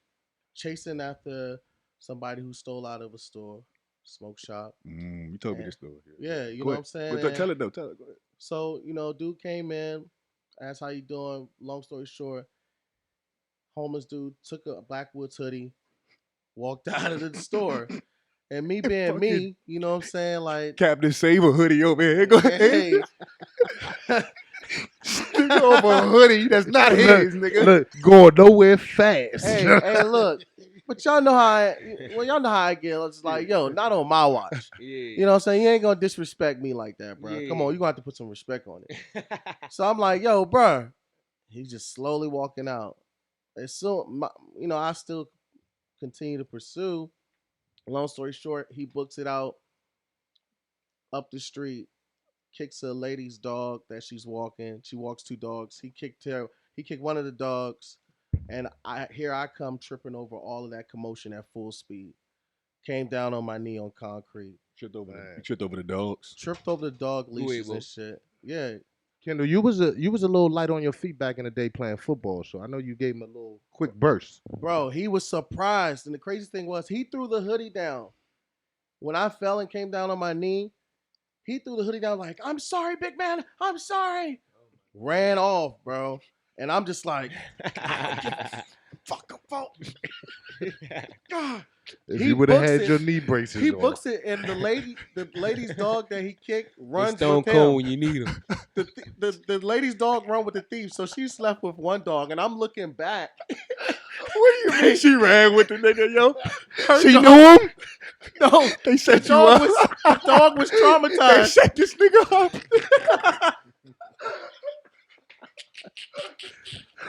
[SPEAKER 4] chasing after somebody who stole out of a store, smoke shop.
[SPEAKER 5] You told me
[SPEAKER 4] Yeah.
[SPEAKER 5] this story.
[SPEAKER 4] Yeah, you
[SPEAKER 5] Go
[SPEAKER 4] know what
[SPEAKER 5] ahead.
[SPEAKER 4] I'm saying?
[SPEAKER 5] Go, tell
[SPEAKER 4] And
[SPEAKER 5] it though. Tell it. Go ahead.
[SPEAKER 4] so, dude came in, asked how you doing. Long story short, homeless dude took a Backwoods hoodie, walked out of the store. And me being me, you know what I'm saying? Like,
[SPEAKER 5] Captain Saver hoodie over here. Go ahead.
[SPEAKER 4] hey,
[SPEAKER 3] Nigga over a hoodie that's not his, nigga.
[SPEAKER 5] Look,
[SPEAKER 3] Going nowhere fast.
[SPEAKER 4] hey, look. But y'all know how y'all know how I get. It's like, yo, not on my watch.
[SPEAKER 6] Yeah.
[SPEAKER 4] You know what I'm saying? You ain't gonna disrespect me like that, bro. Come on,
[SPEAKER 6] Yeah.
[SPEAKER 4] you gonna have to put some respect on it. So I'm like, yo, bro. He's just slowly walking out. And so, I still continue to pursue. Long story short, he books it out up the street, kicks a lady's dog that she's walking. She walks two dogs. He kicked one of the dogs, and I come tripping over all of that commotion at full speed. Came down on my knee on concrete.
[SPEAKER 5] tripped over the dogs.
[SPEAKER 4] Tripped over the dog leashes
[SPEAKER 6] Bro.
[SPEAKER 4] and shit. Yeah.
[SPEAKER 3] Kendall, you was a little light on your feet back in the day playing football, so I know you gave him a little quick burst.
[SPEAKER 4] Bro, he was surprised. And the crazy thing was he threw the hoodie down. When I fell and came down on my knee, he threw the hoodie down like, I'm sorry, big man. I'm sorry. Ran off, bro. And I'm just like, fuck a fault. God.
[SPEAKER 3] If
[SPEAKER 4] He
[SPEAKER 3] you would have
[SPEAKER 4] books
[SPEAKER 3] had
[SPEAKER 4] it.
[SPEAKER 3] your knee braces
[SPEAKER 4] He
[SPEAKER 3] on.
[SPEAKER 4] books it, and the lady's dog that he kicked runs
[SPEAKER 6] Stone
[SPEAKER 4] with
[SPEAKER 6] Cold
[SPEAKER 4] him.
[SPEAKER 6] when you need him.
[SPEAKER 4] The lady's dog run with the thief, so she's left with one dog, and I'm looking back.
[SPEAKER 5] What do you mean she ran with the nigga, yo?
[SPEAKER 4] Her
[SPEAKER 5] She
[SPEAKER 4] dog-
[SPEAKER 5] knew him?
[SPEAKER 4] No,
[SPEAKER 5] They set
[SPEAKER 4] the
[SPEAKER 5] you
[SPEAKER 4] dog
[SPEAKER 5] up.
[SPEAKER 4] was the dog was
[SPEAKER 5] They
[SPEAKER 4] traumatized.
[SPEAKER 5] set this nigga up.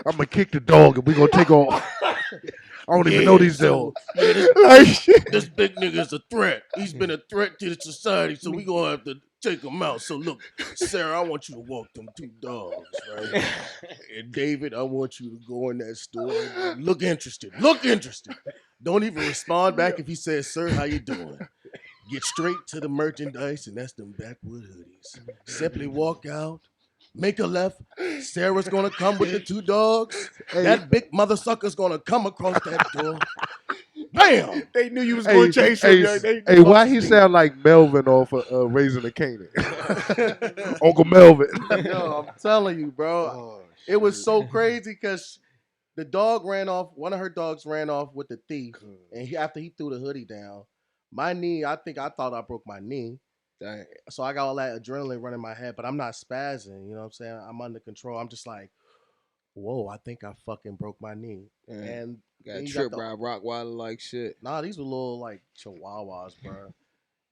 [SPEAKER 3] I'm gonna kick the dog and we gonna take off. I don't even know these dogs.
[SPEAKER 5] Like shit.
[SPEAKER 4] This big nigga's a threat. He's been a threat to the society, so we gonna have to take him out. So look, Sarah, I want you to walk them two dogs, right? And David, I want you to go in that store and look interested. Look interested. Don't even respond back if he says, "Sir, how you doing?" Get straight to the merchandise, and that's them backwood hoodies. Simply walk out. Make a left. Sarah's gonna come with the two dogs. That big mother sucker's gonna come across that door. Bam!
[SPEAKER 5] They knew you was going to chase him. yo.
[SPEAKER 3] Hey, why he sound like Melvin off of Raising the Canaan? Uncle Melvin.
[SPEAKER 4] Yo, I'm telling you, bro.
[SPEAKER 3] Oh,
[SPEAKER 4] It was so crazy because the dog ran off. One of her dogs ran off with the thief, and after he threw the hoodie down, my knee. I thought I broke my knee.
[SPEAKER 6] Dang.
[SPEAKER 4] So I got all that adrenaline running in my head, but I'm not spazzing. You know what I'm saying? I'm under control. I'm just like, whoa, I think I fucking broke my knee.
[SPEAKER 6] Yeah.
[SPEAKER 4] And
[SPEAKER 6] Got
[SPEAKER 4] then you
[SPEAKER 6] tripped
[SPEAKER 4] the-
[SPEAKER 6] by Rottweiler like shit.
[SPEAKER 4] Nah, these were little like chihuahuas, bro.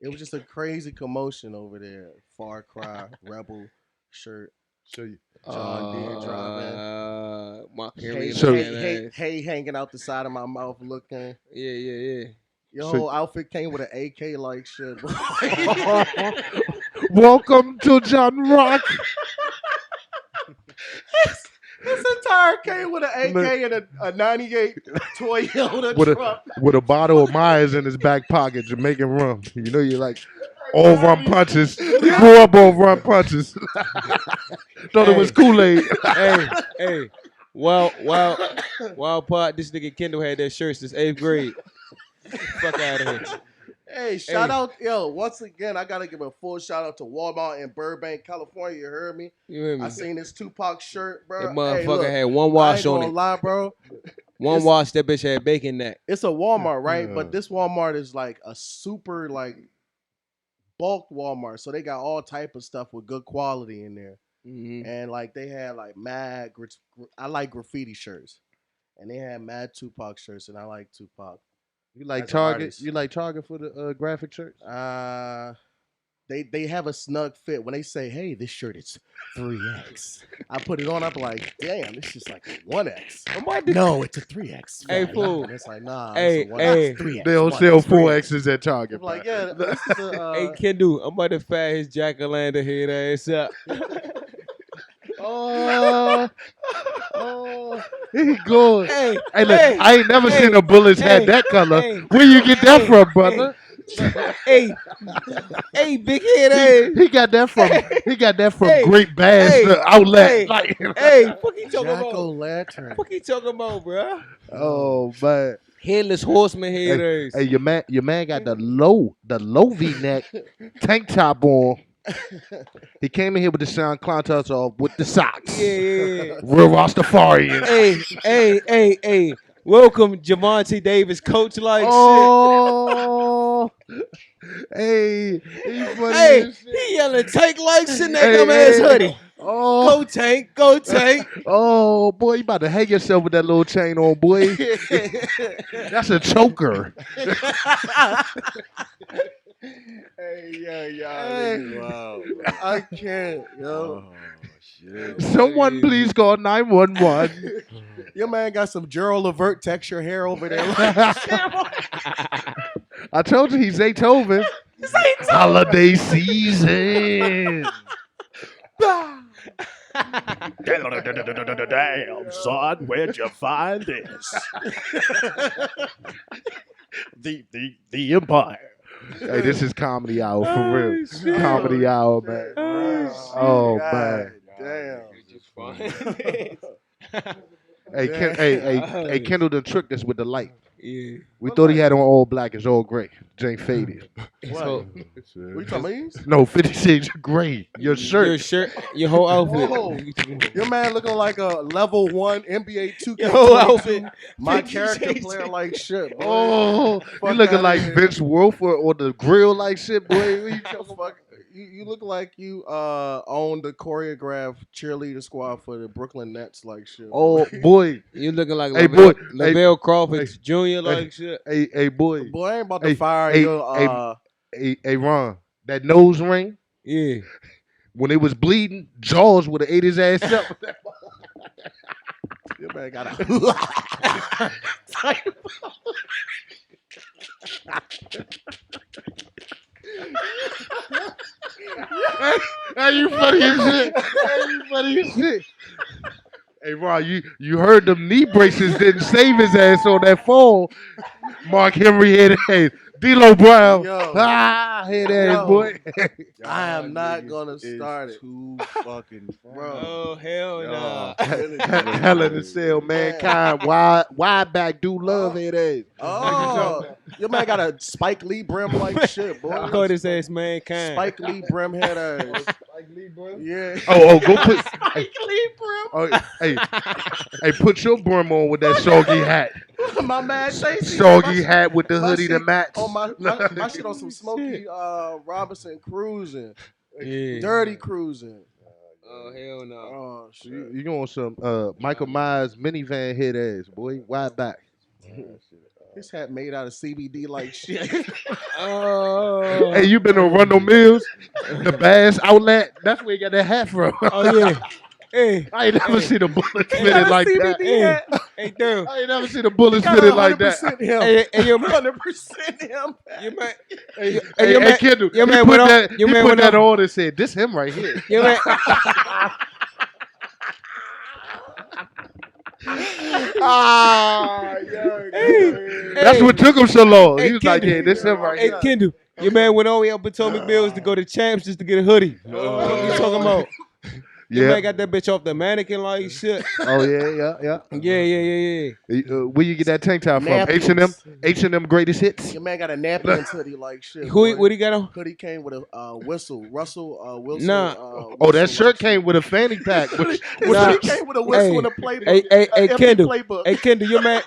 [SPEAKER 4] It was just a crazy commotion over there. Far Cry, Rebel shirt,
[SPEAKER 3] show you.
[SPEAKER 4] John Deere driving.
[SPEAKER 6] Mark Henry.
[SPEAKER 3] So-
[SPEAKER 4] Hey, hanging out the side of my mouth looking.
[SPEAKER 6] Yeah.
[SPEAKER 4] Your
[SPEAKER 3] So-
[SPEAKER 4] whole outfit came with an AK like shit.
[SPEAKER 3] Welcome to John Rock.
[SPEAKER 4] This entire came with an AK and a 98 Toyota
[SPEAKER 3] With
[SPEAKER 4] truck.
[SPEAKER 3] a bottle of Myers in his back pocket, Jamaican rum. You know you like all rum punches. Grew up on rum punches. Thought it was Kool-Aid.
[SPEAKER 6] hey, Wild Pod, this nigga Kendall had that shirt since 8th grade. Fuck out of here.
[SPEAKER 4] Hey, shout out, yo, once again, I got to give a full shout out to Walmart in Burbank, California. You heard me?
[SPEAKER 6] You hear me?
[SPEAKER 4] I seen this Tupac shirt, bro.
[SPEAKER 6] That motherfucker
[SPEAKER 4] hey, look,
[SPEAKER 6] had one wash
[SPEAKER 4] I ain't
[SPEAKER 6] on
[SPEAKER 4] gonna
[SPEAKER 6] it.
[SPEAKER 4] lie, bro.
[SPEAKER 6] One wash, that bitch had bacon neck.
[SPEAKER 4] It's a Walmart, right? But this Walmart is like a super, like, bulk Walmart. So they got all type of stuff with good quality in there.
[SPEAKER 6] Mm-hmm.
[SPEAKER 4] And, like, they had, like, I like graffiti shirts. And they had mad Tupac shirts, and I like Tupac.
[SPEAKER 3] You like
[SPEAKER 4] As an
[SPEAKER 3] Target?
[SPEAKER 4] artist.
[SPEAKER 3] You like Target for the graphic shirts?
[SPEAKER 4] They have a snug fit. When they say, "Hey, this shirt is 3X," I put it on. I'm like, "Damn, this is like a 1X." No, it's a 3X.
[SPEAKER 6] Hey,
[SPEAKER 4] man.
[SPEAKER 6] fool.
[SPEAKER 4] And it's like, nah,
[SPEAKER 6] Hey,
[SPEAKER 4] it's a 1X.
[SPEAKER 6] hey.
[SPEAKER 4] 3X.
[SPEAKER 3] They don't
[SPEAKER 4] 1X,
[SPEAKER 3] sell
[SPEAKER 4] 3X.
[SPEAKER 3] 4Xs at Target.
[SPEAKER 4] I'm like,
[SPEAKER 3] bro.
[SPEAKER 4] yeah, this is a.
[SPEAKER 6] Hey, Kendall, I'm about to fire his jack-o'-lantern head ass up.
[SPEAKER 3] He good.
[SPEAKER 6] Hey,
[SPEAKER 3] Look,
[SPEAKER 6] hey,
[SPEAKER 3] I ain't never
[SPEAKER 6] hey,
[SPEAKER 3] seen a bullet's
[SPEAKER 6] hey,
[SPEAKER 3] had that color.
[SPEAKER 6] hey,
[SPEAKER 3] Where you get that
[SPEAKER 6] hey,
[SPEAKER 3] from, brother?
[SPEAKER 6] hey, big head ass.
[SPEAKER 3] He got that from. He got that from
[SPEAKER 6] Hey,
[SPEAKER 3] Great Bass
[SPEAKER 6] hey,
[SPEAKER 3] Outlet.
[SPEAKER 6] hey,
[SPEAKER 3] like,
[SPEAKER 6] Hey, fuck you talking about?
[SPEAKER 4] Jack-o'-lantern.
[SPEAKER 6] Fuck you talking about, bro?
[SPEAKER 3] oh man.
[SPEAKER 6] Headless horseman head
[SPEAKER 3] Hey,
[SPEAKER 6] ass.
[SPEAKER 3] hey, your man got the low V-neck tank top on. He came in here with the Sean Clontards off with the socks.
[SPEAKER 6] Yeah.
[SPEAKER 3] Real Rastafarian.
[SPEAKER 6] Hey. Welcome, Javante Davis, coach like
[SPEAKER 3] Oh, hey, he
[SPEAKER 6] shit.
[SPEAKER 3] funny
[SPEAKER 6] Hey,
[SPEAKER 3] as shit.
[SPEAKER 6] he yelling tank like shit in that
[SPEAKER 3] Hey,
[SPEAKER 6] dumbass
[SPEAKER 3] hey.
[SPEAKER 6] hoodie.
[SPEAKER 3] Oh,
[SPEAKER 6] Go tank, go tank.
[SPEAKER 3] oh, boy, you about to hang yourself with that little chain on, boy. That's a choker.
[SPEAKER 4] Hey,
[SPEAKER 3] Hey.
[SPEAKER 4] wow, I can't, yo.
[SPEAKER 8] Shit.
[SPEAKER 3] Someone please call 911.
[SPEAKER 4] Your man got some Gerald Levert texture hair over there.
[SPEAKER 3] I told you he's Zaytoven. Holiday season.
[SPEAKER 2] Damn, son, where'd you find this? the Empire.
[SPEAKER 3] Hey, this is comedy hour for real. Comedy hour, man. Oh man.
[SPEAKER 4] Damn.
[SPEAKER 3] Hey, Kendall done tricked us with the light.
[SPEAKER 6] Yeah.
[SPEAKER 3] We thought he had on all black. It's all gray. Jane faded.
[SPEAKER 6] So,
[SPEAKER 4] What you talking about?
[SPEAKER 3] No, 50 Shades of Gray. Your shirt.
[SPEAKER 6] your whole outfit.
[SPEAKER 4] Whoa. Your man looking like a level 1 NBA 2K.
[SPEAKER 6] Your whole outfit.
[SPEAKER 4] My
[SPEAKER 6] 50
[SPEAKER 4] character
[SPEAKER 6] Shades
[SPEAKER 4] player
[SPEAKER 6] of-
[SPEAKER 4] like shit, boy.
[SPEAKER 3] Oh,
[SPEAKER 4] Fuck
[SPEAKER 3] you looking
[SPEAKER 4] outta
[SPEAKER 3] like
[SPEAKER 4] here.
[SPEAKER 3] Vince Wilf or the grill like shit, boy. What you talking about?
[SPEAKER 4] Fuck. You look like you own the choreographed cheerleader squad for the Brooklyn Nets like shit.
[SPEAKER 3] Oh boy.
[SPEAKER 6] You looking like
[SPEAKER 3] Hey,
[SPEAKER 6] Lavelle,
[SPEAKER 3] boy.
[SPEAKER 6] Lavelle Crawford
[SPEAKER 3] Hey.
[SPEAKER 6] Jr. like shit.
[SPEAKER 3] Hey, boy.
[SPEAKER 4] Boy, I ain't about to
[SPEAKER 3] Hey,
[SPEAKER 4] fire
[SPEAKER 3] hey,
[SPEAKER 4] your
[SPEAKER 3] Hey, Ron. That nose ring,
[SPEAKER 6] Yeah.
[SPEAKER 3] when it was bleeding, Jaws would have ate his ass up.
[SPEAKER 4] your man got a
[SPEAKER 3] Hey, you funny as shit. Hey, you funny as shit. Hey, Ron, you heard them knee braces didn't save his ass on that fall. Mark Henry head ass. D'Lo Brown.
[SPEAKER 4] Yo.
[SPEAKER 3] Head ass,
[SPEAKER 4] Yo.
[SPEAKER 3] boy.
[SPEAKER 4] I am not gonna start it.
[SPEAKER 8] Too fucking
[SPEAKER 4] Bro.
[SPEAKER 6] Oh, hell no.
[SPEAKER 3] Hell in the cell, mankind. Wide back, do love head ass.
[SPEAKER 4] Oh, your man got a Spike Lee brim like shit, boy.
[SPEAKER 6] I call this ass mankind.
[SPEAKER 4] Spike Lee brim head ass. Yeah.
[SPEAKER 3] Oh, go put.
[SPEAKER 4] Spike Lee brim.
[SPEAKER 3] Oh, hey, put your brim on with that soggy hat.
[SPEAKER 4] My man Stacey.
[SPEAKER 3] Soggy hat with the
[SPEAKER 4] my
[SPEAKER 3] hoodie to
[SPEAKER 4] shit-
[SPEAKER 3] match.
[SPEAKER 4] Oh my shit on some Smokey Robinson cruising,
[SPEAKER 6] Yeah.
[SPEAKER 4] dirty cruising.
[SPEAKER 6] Oh, hell no.
[SPEAKER 4] Oh shit.
[SPEAKER 3] You on some Michael Myers minivan head ass, boy. Wide back.
[SPEAKER 4] His hat made out of CBD like shit.
[SPEAKER 6] Oh.
[SPEAKER 3] Hey, you been on Rundle Mills? The Bass Outlet? That's where you got that hat from.
[SPEAKER 6] Oh, yeah. Hey.
[SPEAKER 3] I ain't never seen a bullet fitted like that.
[SPEAKER 6] Hey, dude.
[SPEAKER 3] I ain't never seen a bullet fitted like that.
[SPEAKER 4] 100% him.
[SPEAKER 6] Hey, your man.
[SPEAKER 4] 100% him.
[SPEAKER 6] Your man.
[SPEAKER 3] Hey, Kendall,
[SPEAKER 6] your
[SPEAKER 3] he
[SPEAKER 6] man
[SPEAKER 3] put
[SPEAKER 6] went
[SPEAKER 3] that,
[SPEAKER 6] on- your
[SPEAKER 3] he
[SPEAKER 6] man
[SPEAKER 3] put
[SPEAKER 6] went
[SPEAKER 3] that
[SPEAKER 6] on-
[SPEAKER 3] on and said, this him right here.
[SPEAKER 6] Your man.
[SPEAKER 3] That's what took him so long.
[SPEAKER 6] Hey,
[SPEAKER 3] He was like,
[SPEAKER 6] Kendall.
[SPEAKER 3] yeah, this him right
[SPEAKER 6] Hey,
[SPEAKER 3] here.
[SPEAKER 6] Kendall. Your man went all the way up Potomac Mills to go to Champs just to get a hoodie. What you talking about? Your
[SPEAKER 3] Yeah.
[SPEAKER 6] man got that bitch off the mannequin like shit.
[SPEAKER 3] Oh yeah.
[SPEAKER 6] Yeah.
[SPEAKER 3] Where you get that tank top from?
[SPEAKER 4] Napkins.
[SPEAKER 3] H&M greatest hits.
[SPEAKER 4] Your man got a napkins hoodie like shit.
[SPEAKER 6] What he got on?
[SPEAKER 4] Hoodie came with a whistle. Russell Wilson.
[SPEAKER 6] Nah.
[SPEAKER 3] Oh, that shirt came with a fanny pack.
[SPEAKER 4] His hoodie came with a whistle and a playbook.
[SPEAKER 6] Hey,
[SPEAKER 4] empty
[SPEAKER 6] Kendall.
[SPEAKER 4] Playbook.
[SPEAKER 6] Hey, Kendall, your man.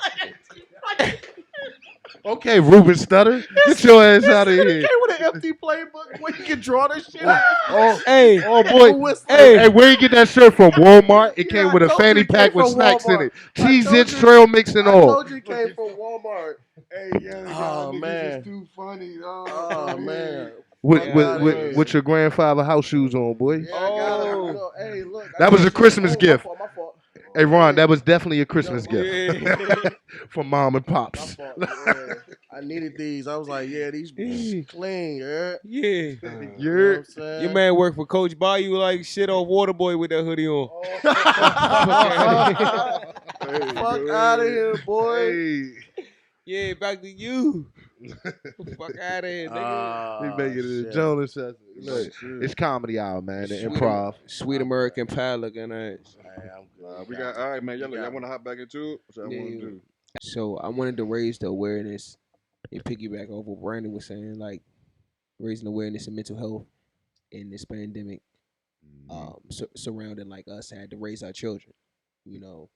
[SPEAKER 3] Okay, Ruben Stutter, get your ass out of
[SPEAKER 4] His hoodie
[SPEAKER 3] here.
[SPEAKER 4] came with an empty playbook where you can draw this shit.
[SPEAKER 3] Oh,
[SPEAKER 6] Hey,
[SPEAKER 3] oh boy.
[SPEAKER 4] Whistle.
[SPEAKER 3] Hey, where you get that shirt from? Walmart. It
[SPEAKER 4] Yeah,
[SPEAKER 3] came
[SPEAKER 4] I
[SPEAKER 3] with a
[SPEAKER 4] told you
[SPEAKER 3] fanny
[SPEAKER 4] it came
[SPEAKER 3] pack with
[SPEAKER 4] from
[SPEAKER 3] snacks in
[SPEAKER 4] Walmart.
[SPEAKER 3] it.
[SPEAKER 4] I
[SPEAKER 3] Cheese
[SPEAKER 4] told
[SPEAKER 3] its
[SPEAKER 4] you-
[SPEAKER 3] trail mix and
[SPEAKER 4] I
[SPEAKER 3] all.
[SPEAKER 4] told you it came from Walmart.
[SPEAKER 3] Hey, yeah,
[SPEAKER 4] Oh, man.
[SPEAKER 3] too funny.
[SPEAKER 4] Oh man.
[SPEAKER 3] With your grandfather house shoes on, boy.
[SPEAKER 4] Yeah, I got it. You know, hey, look.
[SPEAKER 3] That was a Christmas gift.
[SPEAKER 4] My fault.
[SPEAKER 3] Hey, Ron, that was definitely a Christmas
[SPEAKER 4] No,
[SPEAKER 3] gift from mom and
[SPEAKER 4] My
[SPEAKER 3] pops.
[SPEAKER 4] fault. Yeah. I needed these. I was like, yeah, these clean. Yeah.
[SPEAKER 6] yeah.
[SPEAKER 4] You know what
[SPEAKER 3] You're
[SPEAKER 4] I'm saying?
[SPEAKER 6] Your man worked for Coach Bayou like shit on Waterboy with that hoodie on.
[SPEAKER 4] Fuck out of here, boy.
[SPEAKER 3] Hey,
[SPEAKER 6] Yeah, back to you. Fuck out of here, nigga.
[SPEAKER 3] they making it a
[SPEAKER 4] shit.
[SPEAKER 3] Jonas. Look, it's comedy hour, man. The improv.
[SPEAKER 6] Sweet American pie looking ass.
[SPEAKER 4] Hey, I'm good.
[SPEAKER 8] We got all right, man. Y'all
[SPEAKER 4] got
[SPEAKER 8] want to hop back into it? What y'all
[SPEAKER 6] Yeah,
[SPEAKER 8] want to
[SPEAKER 6] yeah.
[SPEAKER 8] do?
[SPEAKER 6] So I wanted to raise the awareness and piggyback off what Brandon was saying, like raising awareness of mental health in this pandemic, surrounding like us had to raise our children. You know,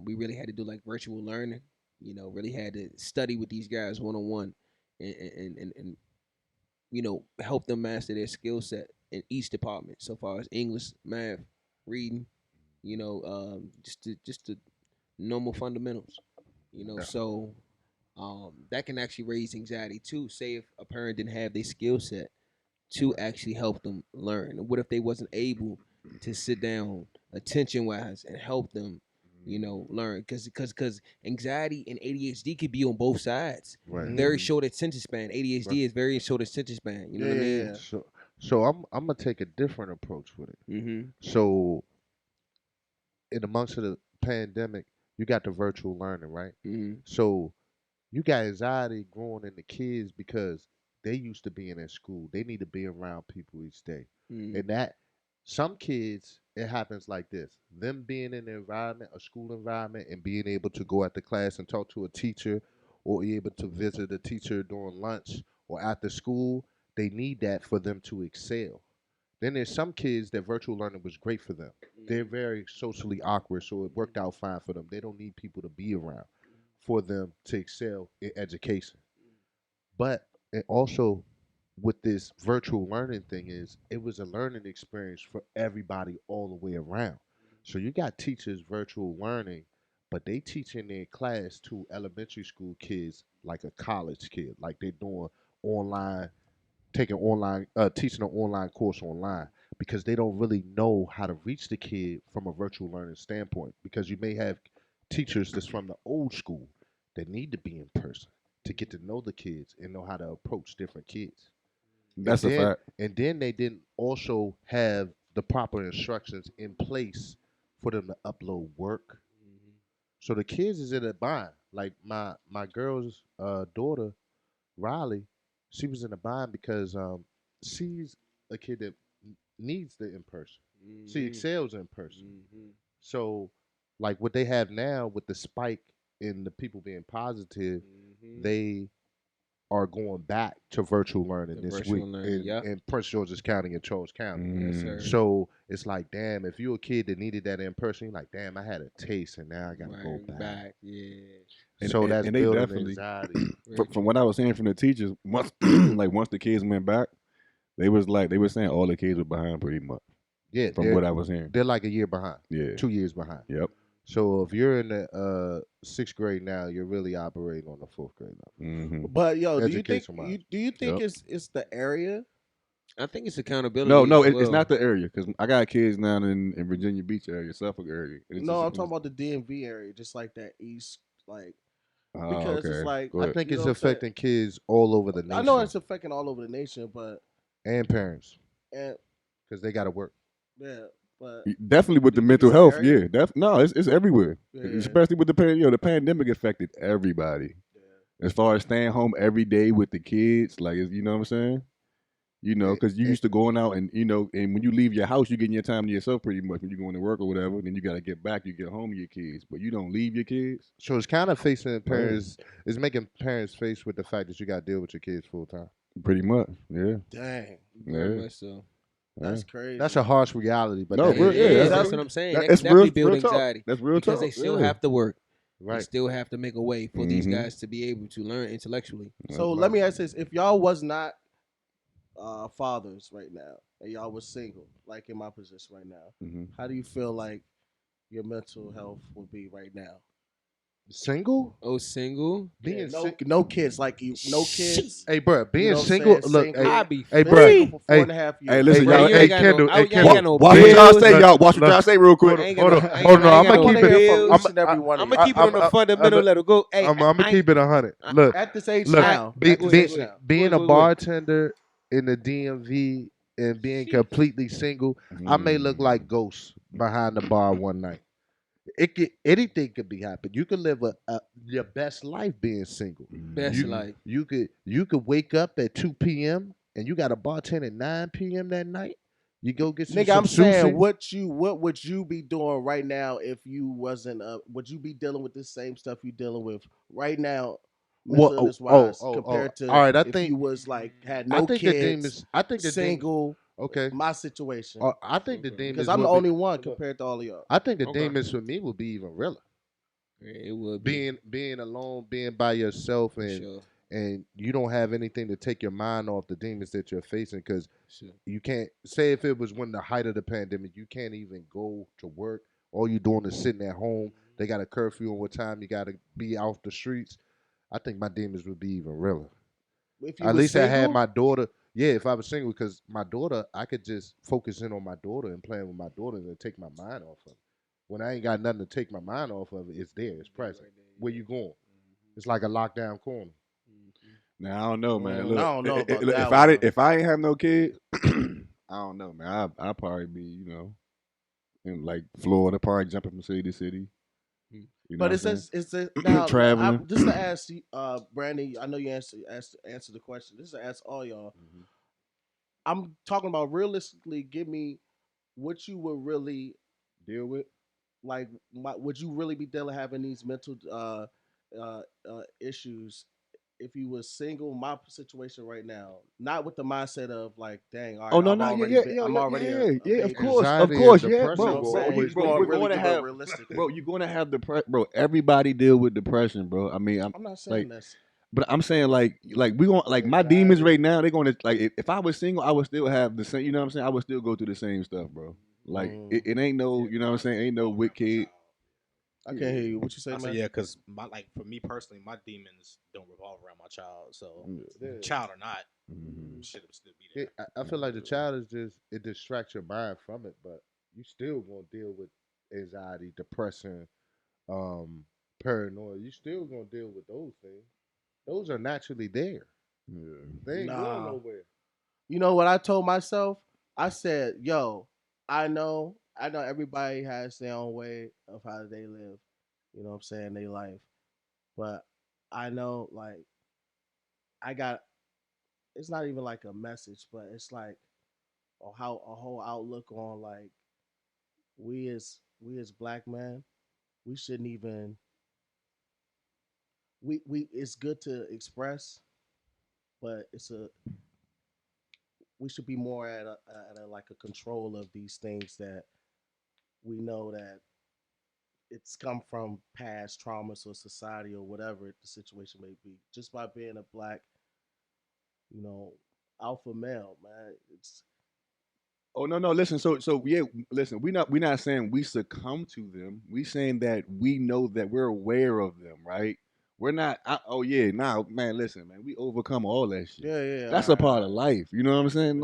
[SPEAKER 6] we really had to do like virtual learning. You know, really had to study with these guys one on one, and you know, help them master their skill set in each department. So far as English, math, reading, you know, just the normal fundamentals. You know, so that can actually raise anxiety too. Say if a parent didn't have their skill set to actually help them learn, and what if they wasn't able to sit down attention wise and help them, you know, learn? Because anxiety and ADHD could be on both sides.
[SPEAKER 3] Right.
[SPEAKER 6] Very short attention span. ADHD is very short attention span. You know what I mean?
[SPEAKER 4] Yeah.
[SPEAKER 3] So I'm gonna take a different approach with it.
[SPEAKER 6] Mm-hmm.
[SPEAKER 3] So in amongst of the pandemic, you got the virtual learning, right?
[SPEAKER 6] Mm-hmm.
[SPEAKER 3] So you got anxiety growing in the kids because they used to being in school. They need to be around people each day.
[SPEAKER 6] Mm-hmm.
[SPEAKER 3] And that some kids, it happens like this. Them being in the environment, a school environment, and being able to go after class and talk to a teacher or be able to visit a teacher during lunch or after school, they need that for them to excel. Then there's some kids that virtual learning was great for them. They're very socially awkward, so it worked out fine for them. They don't need people to be around for them to excel in education. But it also, with this virtual learning thing, is it was a learning experience for everybody all the way around. So you got teachers virtual learning, but they teach in their class to elementary school kids like a college kid, like they're doing online, taking online, teaching an online course online, because they don't really know how to reach the kid from a virtual learning standpoint. Because you may have teachers that's from the old school that need to be in person to get to know the kids and know how to approach different kids.
[SPEAKER 5] That's
[SPEAKER 3] And
[SPEAKER 5] a
[SPEAKER 3] then-
[SPEAKER 5] fact.
[SPEAKER 3] And then they didn't also have the proper instructions in place for them to upload work. So the kids is in a bind. Like my girl's daughter, Riley, she was in a bind because she's a kid that needs the in person. She excels in person. So, like what they have now with the spike in the people being positive, they are going back to virtual learning
[SPEAKER 6] The
[SPEAKER 3] this
[SPEAKER 6] virtual
[SPEAKER 3] week
[SPEAKER 6] learning, yeah.
[SPEAKER 3] in Prince George's County and Charles County.
[SPEAKER 6] Yes, sir.
[SPEAKER 3] So it's like, damn, if you're a kid that needed that in person, you're like, damn, I had a taste and now I gotta go back.
[SPEAKER 6] Yeah.
[SPEAKER 3] So that's
[SPEAKER 5] and they
[SPEAKER 3] building
[SPEAKER 5] definitely-
[SPEAKER 3] anxiety.
[SPEAKER 5] From what I was hearing from the teachers, once once the kids went back, they were saying all the kids were behind pretty much.
[SPEAKER 3] Yeah,
[SPEAKER 5] From what I was hearing.
[SPEAKER 3] they're like a year behind,
[SPEAKER 5] Yeah.
[SPEAKER 3] 2 years behind.
[SPEAKER 5] Yep.
[SPEAKER 3] So if you're in the 6th grade now, you're really operating on the 4th grade level.
[SPEAKER 5] Mm-hmm.
[SPEAKER 4] But yo, do you think
[SPEAKER 3] Education-wise.
[SPEAKER 5] Yep.
[SPEAKER 4] it's the area?
[SPEAKER 6] I think it's accountability.
[SPEAKER 5] No,
[SPEAKER 6] as
[SPEAKER 5] it's
[SPEAKER 6] well.
[SPEAKER 5] not the area because I got kids now in Virginia Beach area, Suffolk area. And it's
[SPEAKER 4] No,
[SPEAKER 5] just-
[SPEAKER 4] I'm talking about the DMV area, just like that east, like
[SPEAKER 5] Oh,
[SPEAKER 4] because
[SPEAKER 5] okay.
[SPEAKER 4] it's like
[SPEAKER 5] Go
[SPEAKER 3] I
[SPEAKER 5] ahead.
[SPEAKER 3] think
[SPEAKER 4] You
[SPEAKER 3] it's
[SPEAKER 4] know what I'm saying?
[SPEAKER 3] affecting kids all over the nation.
[SPEAKER 4] I know it's affecting all over the nation, but
[SPEAKER 3] and parents
[SPEAKER 4] and
[SPEAKER 3] because they got to work.
[SPEAKER 4] yeah, but
[SPEAKER 5] Definitely with the
[SPEAKER 4] You think
[SPEAKER 5] mental
[SPEAKER 4] it's an
[SPEAKER 5] health,
[SPEAKER 4] area?
[SPEAKER 5] yeah. No, it's everywhere.
[SPEAKER 4] Yeah.
[SPEAKER 5] Especially with the pandemic affected everybody.
[SPEAKER 4] yeah.
[SPEAKER 5] As far as staying home every day with the kids, like you know what I'm saying? You know, because you used to going out and, you know, and when you leave your house, you're getting your time to yourself pretty much when you're going to work or whatever. Then you got to get back, you get home to your kids. But you don't leave your kids.
[SPEAKER 3] So it's kind of facing parents, it's making parents face with the fact that you got to deal with your kids full time.
[SPEAKER 5] Pretty much, yeah.
[SPEAKER 4] Dang.
[SPEAKER 6] Very much so.
[SPEAKER 4] That's crazy.
[SPEAKER 3] That's a harsh reality. But
[SPEAKER 5] No,
[SPEAKER 3] that
[SPEAKER 5] real-
[SPEAKER 3] is-
[SPEAKER 5] yeah,
[SPEAKER 6] that's what I'm saying. That
[SPEAKER 5] That's
[SPEAKER 6] can definitely
[SPEAKER 5] real
[SPEAKER 6] build
[SPEAKER 5] talk.
[SPEAKER 6] anxiety.
[SPEAKER 5] That's real
[SPEAKER 6] because
[SPEAKER 5] talk.
[SPEAKER 6] they still
[SPEAKER 5] yeah.
[SPEAKER 6] have to work.
[SPEAKER 3] Right.
[SPEAKER 6] They still have to make a way for these
[SPEAKER 5] Mhm.
[SPEAKER 6] guys to be able to learn intellectually.
[SPEAKER 4] So let me ask this: if y'all was not fathers right now, and y'all was single, like in my position right now,
[SPEAKER 5] Mhm.
[SPEAKER 4] how do you feel like your mental health would be right now?
[SPEAKER 3] Single?
[SPEAKER 6] Oh, single?
[SPEAKER 3] Being
[SPEAKER 4] No kids, like you, no kids.
[SPEAKER 3] Hey, bro, being
[SPEAKER 4] You know what I'm
[SPEAKER 3] single.
[SPEAKER 4] saying?
[SPEAKER 3] Look,
[SPEAKER 4] Single.
[SPEAKER 3] hey,
[SPEAKER 6] I be
[SPEAKER 3] hey,
[SPEAKER 6] free.
[SPEAKER 3] bro.
[SPEAKER 4] Single for
[SPEAKER 3] Hey,
[SPEAKER 4] 4.5 years.
[SPEAKER 5] Hey, listen,
[SPEAKER 6] Bro,
[SPEAKER 5] y'all.
[SPEAKER 6] you
[SPEAKER 5] Hey,
[SPEAKER 6] ain't got
[SPEAKER 3] Kendall,
[SPEAKER 6] no,
[SPEAKER 3] hey,
[SPEAKER 6] you ain't
[SPEAKER 3] Kendall.
[SPEAKER 6] got no
[SPEAKER 5] Watch what
[SPEAKER 6] bills.
[SPEAKER 5] y'all say,
[SPEAKER 3] Look,
[SPEAKER 5] y'all. Watch what
[SPEAKER 3] look.
[SPEAKER 5] y'all say real quick.
[SPEAKER 3] Hold on.
[SPEAKER 6] I ain't
[SPEAKER 3] Oh,
[SPEAKER 6] got-
[SPEAKER 3] no,
[SPEAKER 6] I
[SPEAKER 3] I'm
[SPEAKER 6] ain't got
[SPEAKER 3] going to
[SPEAKER 6] no
[SPEAKER 3] keep it.
[SPEAKER 6] bills.
[SPEAKER 4] Each and every one of
[SPEAKER 6] I'm
[SPEAKER 4] you.
[SPEAKER 6] gonna keep it on the fundamental level. Go. Hey,
[SPEAKER 3] I'm going to keep it 100. Look,
[SPEAKER 4] At this age
[SPEAKER 3] look,
[SPEAKER 4] now,
[SPEAKER 3] be-
[SPEAKER 4] at this
[SPEAKER 3] be-
[SPEAKER 4] age now.
[SPEAKER 3] being a
[SPEAKER 6] Wait.
[SPEAKER 3] bartender in the DMV and being completely single, I may look like Ghost behind the bar one night. Anything could be happening. You could live your best life being single.
[SPEAKER 6] Best life.
[SPEAKER 3] You could wake up at 2 p.m. and you got a bartender at 9 p.m. that night. You go get
[SPEAKER 4] Nigga,
[SPEAKER 3] some
[SPEAKER 4] I'm saying,
[SPEAKER 3] sushi.
[SPEAKER 4] what would you be doing right now if you wasn't? Would you be dealing with the same stuff you dealing with right now, mental illness wise, compared to
[SPEAKER 3] all right, I
[SPEAKER 4] if
[SPEAKER 3] think
[SPEAKER 4] you was like had
[SPEAKER 3] I
[SPEAKER 4] no
[SPEAKER 3] think
[SPEAKER 4] kids,
[SPEAKER 3] the demons. I think the
[SPEAKER 4] single,
[SPEAKER 3] Okay.
[SPEAKER 4] my situation,
[SPEAKER 3] I think the demons
[SPEAKER 4] because I'm the
[SPEAKER 3] would be-
[SPEAKER 4] only one compared to all of y'all.
[SPEAKER 3] I think the
[SPEAKER 6] Okay.
[SPEAKER 3] demons for me would be even realer.
[SPEAKER 6] Yeah, it would be.
[SPEAKER 3] Being alone, being by yourself,
[SPEAKER 6] For
[SPEAKER 3] and
[SPEAKER 6] sure.
[SPEAKER 3] and you don't have anything to take your mind off the demons that you're facing because
[SPEAKER 6] Sure.
[SPEAKER 3] you can't say if it was when the height of the pandemic, you can't even go to work. All you're doing is sitting at home. They got a curfew on what time you got to be off the streets. I think my demons would be even realer.
[SPEAKER 4] If you
[SPEAKER 3] At
[SPEAKER 4] was
[SPEAKER 3] least I had
[SPEAKER 4] single,
[SPEAKER 3] my daughter. Yeah, if I was single, because my daughter, I could just focus in on my daughter and playing with my daughter and take my mind off of it. When I ain't got nothing to take my mind off of it, it's there, it's present. Where you going? It's like a lockdown corner.
[SPEAKER 5] Now I don't know, man.
[SPEAKER 4] I
[SPEAKER 5] Look,
[SPEAKER 4] don't know about
[SPEAKER 5] look,
[SPEAKER 4] that
[SPEAKER 5] if I ain't have no kids, I don't know, man. I'd probably be, you know, in like Florida, probably jumping from city to city. You know
[SPEAKER 4] but
[SPEAKER 5] what I'm
[SPEAKER 4] it's now
[SPEAKER 5] Traveling.
[SPEAKER 4] just to ask you, Brandy, I know you answer the question. This is to ask all y'all. I'm talking about realistically. Give me what you would really
[SPEAKER 5] deal with.
[SPEAKER 4] like. Would you really be dealing having these mental issues if you was single? My situation right now, not with the mindset of like, dang, all right,
[SPEAKER 5] Oh no,
[SPEAKER 4] I'm
[SPEAKER 5] no,
[SPEAKER 4] already, I'm already a
[SPEAKER 5] yeah,
[SPEAKER 4] baby.
[SPEAKER 5] of course,
[SPEAKER 3] Anxiety and
[SPEAKER 5] yeah,
[SPEAKER 3] depression
[SPEAKER 5] bro.
[SPEAKER 3] will
[SPEAKER 4] saying?
[SPEAKER 3] always
[SPEAKER 4] You're
[SPEAKER 3] be
[SPEAKER 4] going
[SPEAKER 3] there.
[SPEAKER 4] really realistic.
[SPEAKER 5] bro. You're gonna have bro. Everybody deal with depression, bro. I mean,
[SPEAKER 4] I'm not saying
[SPEAKER 5] like,
[SPEAKER 4] this.
[SPEAKER 5] but I'm saying like we gonna like my demons right now. They're gonna like if I was single, I would still have the same. You know what I'm saying? I would still go through the same stuff, bro. Like it ain't no, you know what I'm saying? Ain't no wicked.
[SPEAKER 4] I can't hear you. What you say,
[SPEAKER 7] I
[SPEAKER 4] man?
[SPEAKER 7] say yeah, because my like for me personally, my demons don't revolve around my child. So child or not, shit will still be there.
[SPEAKER 3] I feel like the child is just it distracts your mind from it, but you still gonna deal with anxiety, depression, paranoia. You still gonna deal with those things. Those are naturally there. They ain't going nowhere.
[SPEAKER 4] You know what I told myself? I said, yo, I know everybody has their own way of how they live. You know what I'm saying? Their life. But I know like I got it's not even like a message, but it's like a whole outlook on like we as black men, we shouldn't even we it's good to express, but we should be more at a like a control of these things that we know that it's come from past traumas or society or whatever the situation may be. Just by being a black, alpha male, man, it's
[SPEAKER 5] Oh no, listen. So yeah, listen. We're not saying we succumb to them. We saying that we know that we're aware of them, right? We're not. Man. Listen, man. We overcome all that shit.
[SPEAKER 4] yeah.
[SPEAKER 5] That's a part of life. You know what I'm saying?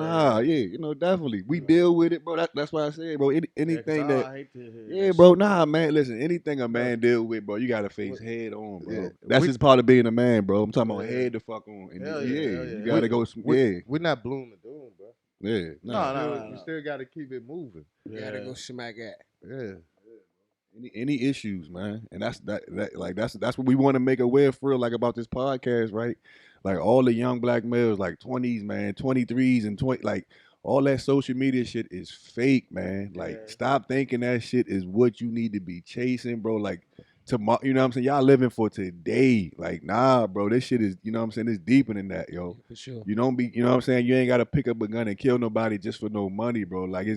[SPEAKER 5] Definitely. We deal with it, bro. That's why I said, bro. Anything
[SPEAKER 4] I
[SPEAKER 5] that.
[SPEAKER 4] hate to hear
[SPEAKER 5] Yeah,
[SPEAKER 4] that
[SPEAKER 5] bro.
[SPEAKER 4] shit.
[SPEAKER 5] Nah, man. Listen, anything a man deal with, bro, you gotta face head on, bro.
[SPEAKER 3] Yeah.
[SPEAKER 5] That's just part of being a man, bro. I'm talking about head to fuck on. And
[SPEAKER 4] Hell
[SPEAKER 5] yeah,
[SPEAKER 4] yeah.
[SPEAKER 5] you gotta go. Yeah,
[SPEAKER 3] We're not bloom and doom, bro.
[SPEAKER 5] yeah.
[SPEAKER 4] No.
[SPEAKER 3] You still got to keep it moving.
[SPEAKER 6] You gotta go smack at.
[SPEAKER 3] Yeah.
[SPEAKER 5] Any issues, man, and that's what we want to make aware for real, like about this podcast, right?
[SPEAKER 9] Like all the young black males, like 20s, man, 23s and 20, like all that social media shit is fake, man. Like stop thinking that shit is what you need to be chasing, bro. Like tomorrow, you know what I'm saying? Y'all living for today. Like, nah, bro, this shit is, you know what I'm saying? It's deeper than that, yo.
[SPEAKER 6] For sure.
[SPEAKER 9] You don't be, you know what I'm saying? You ain't got to pick up a gun and kill nobody just for no money, bro. Like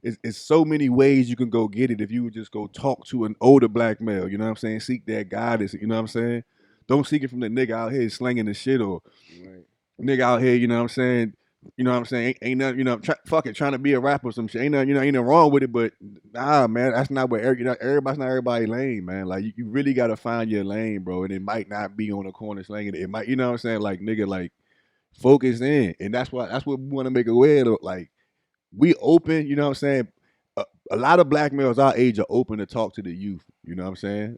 [SPEAKER 9] it's so many ways you can go get it if you would just go talk to an older black male, you know what I'm saying? Seek that guidance, you know what I'm saying? Don't seek it from the nigga out here slinging the shit or nigga out here, you know what I'm saying? You know what I'm saying? Ain't nothing, you know, trying to be a rapper or some shit. Ain't nothing, you know, ain't nothing wrong with it, but nah, man, that's not what everybody's not everybody lane, man. Like you really gotta find your lane, bro. And it might not be on the corner slinging it. It might, you know what I'm saying? Like nigga, like focus in. And that's what we want to make aware of. Like we open, you know what I'm saying? A lot of black males our age are open to talk to the youth, you know what I'm saying?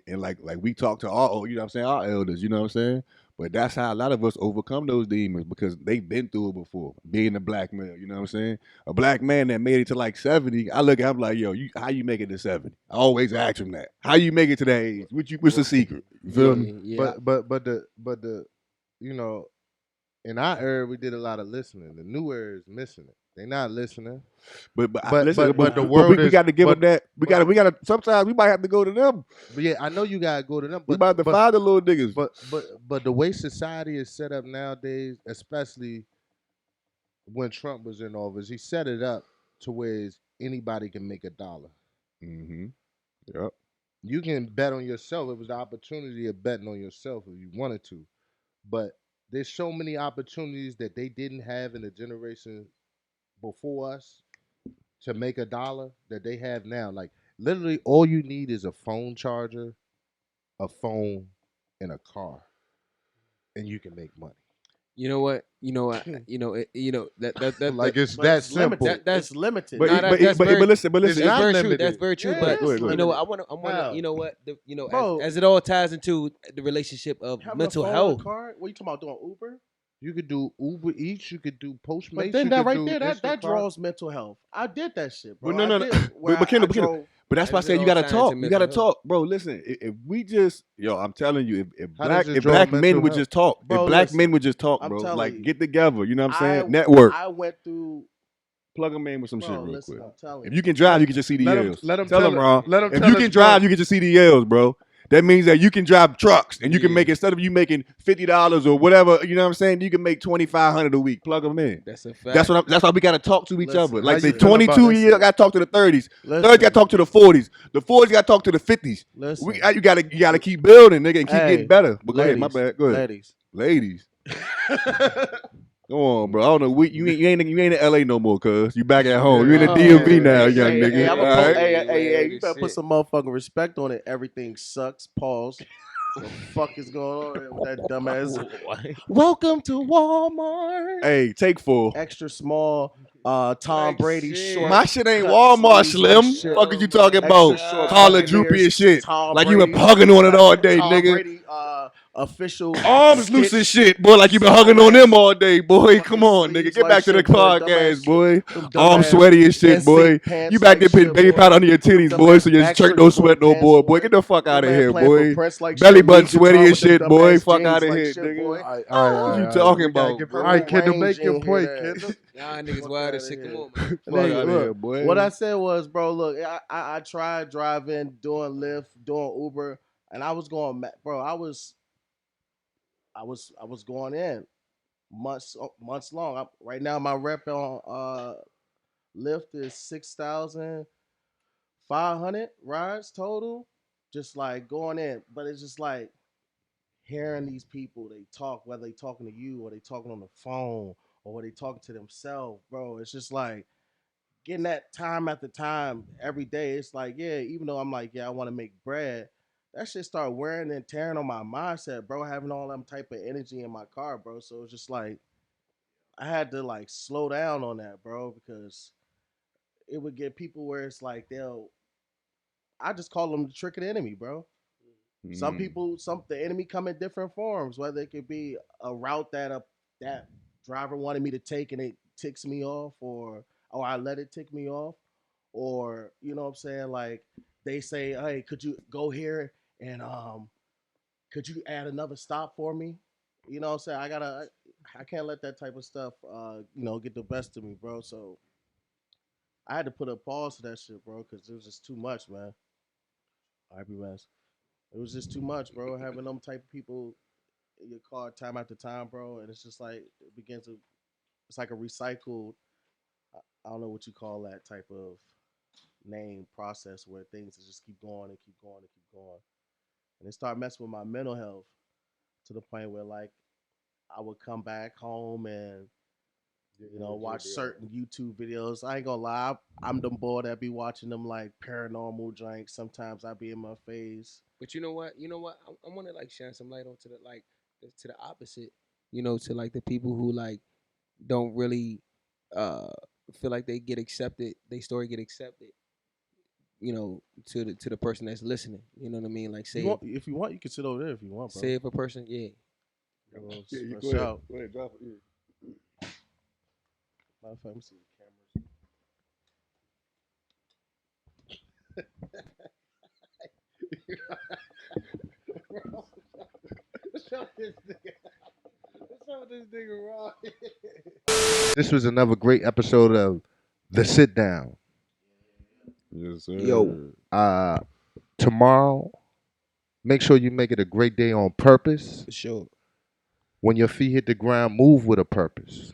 [SPEAKER 9] And like we talk to our, you know what I'm saying, our elders, you know what I'm saying? But that's how a lot of us overcome those demons because they've been through it before, being a black male, you know what I'm saying? A black man that made it to like 70, I look at him like, yo, how you make it to 70? I always ask him that. How you make it to that age? What's the secret? You feel me?
[SPEAKER 3] Yeah. But the you know, in our era we did a lot of listening. The new era is missing it. They not listening. But the world
[SPEAKER 9] we got to give them that. We got to. Sometimes we might have to go to them.
[SPEAKER 3] But yeah, I know you gotta go to them. But,
[SPEAKER 9] we about to find the little niggas.
[SPEAKER 3] But the way society is set up nowadays, especially when Trump was in office, he set it up to where anybody can make $1.
[SPEAKER 9] Mm-hmm. Yep.
[SPEAKER 3] You can bet on yourself. It was the opportunity of betting on yourself if you wanted to. But there's so many opportunities that they didn't have in the generation before us to make $1 that they have now. Like literally all you need is a phone charger, a phone, and a car. And you can make money.
[SPEAKER 6] You know what? That
[SPEAKER 3] like it's that simple.
[SPEAKER 4] That's limited.
[SPEAKER 9] But listen.
[SPEAKER 6] That's very true. That's very true.
[SPEAKER 4] Yeah,
[SPEAKER 6] but
[SPEAKER 4] go ahead.
[SPEAKER 6] you know what? I want to. You know what? Bro, as it all ties into the relationship of mental health.
[SPEAKER 4] What are you talking about? Doing Uber?
[SPEAKER 3] You could do Uber Eats. You could do Postmates.
[SPEAKER 4] But then that right there, that draws mental health. I did that shit, bro.
[SPEAKER 9] But no. But Kendall. But that's why I said you gotta talk. You gotta talk, bro. Listen, if we just, I'm telling you, if black men would just talk, bro, if black men would just talk, bro, like get together. You know what I'm saying? Network.
[SPEAKER 4] I went through.
[SPEAKER 9] Plug them in with some shit real
[SPEAKER 4] listen,
[SPEAKER 9] quick. If you can drive, you can just see the L's.
[SPEAKER 3] Let them
[SPEAKER 9] tell them, Ron.
[SPEAKER 3] If
[SPEAKER 9] you can drive, you can just see the L's, bro. That means that you can drive trucks and you can make, instead of you making $50 or whatever, you know what I'm saying? You can make $2,500 a week. Plug them in.
[SPEAKER 6] That's a fact.
[SPEAKER 9] That's why we got to talk to each other. Like the 22 years got to talk to the 30s. 30s got to talk to the 40s. The 40s got to talk to the 50s. You got to keep building, nigga, and keep getting better. But go ahead, my bad. Go ahead. Ladies. Come on, bro. I don't know. You ain't in LA no more, cuz. You back at home. You in the DMV now, young nigga.
[SPEAKER 4] Hey, you better put some motherfucking respect on it. Everything sucks. Pause. What the fuck is going on with that dumbass? Welcome to Walmart.
[SPEAKER 9] Hey, take 4.
[SPEAKER 4] Extra small. Tom Brady short.
[SPEAKER 9] My shit ain't Walmart, Slim. Fuck is you talking about? Call it droopy and shit. Like you been hugging on it all day, nigga.
[SPEAKER 4] Brady, official
[SPEAKER 9] arms loose and shit, boy. Like you been hugging on them all day, boy. Come on, nigga. Get back to the podcast, boy. Arms sweaty and shit, boy. You back there putting baby powder under your titties, boy, so your shirt don't sweat no more, boy. Get the fuck out of here, boy. Belly button sweaty and shit, boy. Fuck out of here, nigga. What you talking about?
[SPEAKER 3] All right, Kendall, make your point, Kendall.
[SPEAKER 6] Y'all niggas wild as shit. Come on, man.
[SPEAKER 9] Fuck out of here, boy.
[SPEAKER 4] What I said was, bro, look, I tried driving, doing Lyft, doing Uber, and I was going, bro, I was going in months long. Right now, my rep on Lyft is 6,500 rides total. Just like going in, but it's just like hearing these people. They talk, whether they talking to you or they talking on the phone or they talking to themselves, bro. It's just like getting that time after time every day. It's like, yeah, even though I'm like, yeah, I want to make bread. That shit started wearing and tearing on my mindset, bro, having all them type of energy in my car, bro. So it's just like, I had to like slow down on that, bro, because it would get people where it's like, I just call them the trick of the enemy, bro. Mm. Some people, the enemy come in different forms, whether it could be a route that that driver wanted me to take and it ticks me off, or I let it tick me off, or, you know what I'm saying, like, they say, hey, could you go here and could you add another stop for me? You know what I'm saying? I can't let that type of stuff, get the best of me, bro. So I had to put a pause to that shit, bro, because it was just too much, man. I be mess. It was just too much, bro. Having them type of people in your car time after time, bro, and it's just like it begins to. It's like a recycled. I don't know what you call that type of name process where things just keep going and keep going and keep going, and it started messing with my mental health to the point where like I would come back home and watch certain YouTube videos. I ain't gonna lie, I'm the boy that be watching them like paranormal drinks. Sometimes I be in my face.
[SPEAKER 6] But you know what? I want to like shine some light onto to the opposite. To like the people who like don't really feel like they get accepted. They story get accepted. To the person that's listening. You know what I mean? Like say
[SPEAKER 4] If you want, you can sit over there if you want, bro.
[SPEAKER 6] Say if a person, yeah.
[SPEAKER 9] Yeah, go ahead. Go ahead, drop it. Yeah.
[SPEAKER 4] Matter of fact, let me see the cameras. Show this nigga wrong.
[SPEAKER 3] This was another great episode of The Sit Down.
[SPEAKER 9] Yes, sir.
[SPEAKER 6] Yo.
[SPEAKER 3] Tomorrow, make sure you make it a great day on purpose.
[SPEAKER 6] For sure.
[SPEAKER 3] When your feet hit the ground, move with a purpose.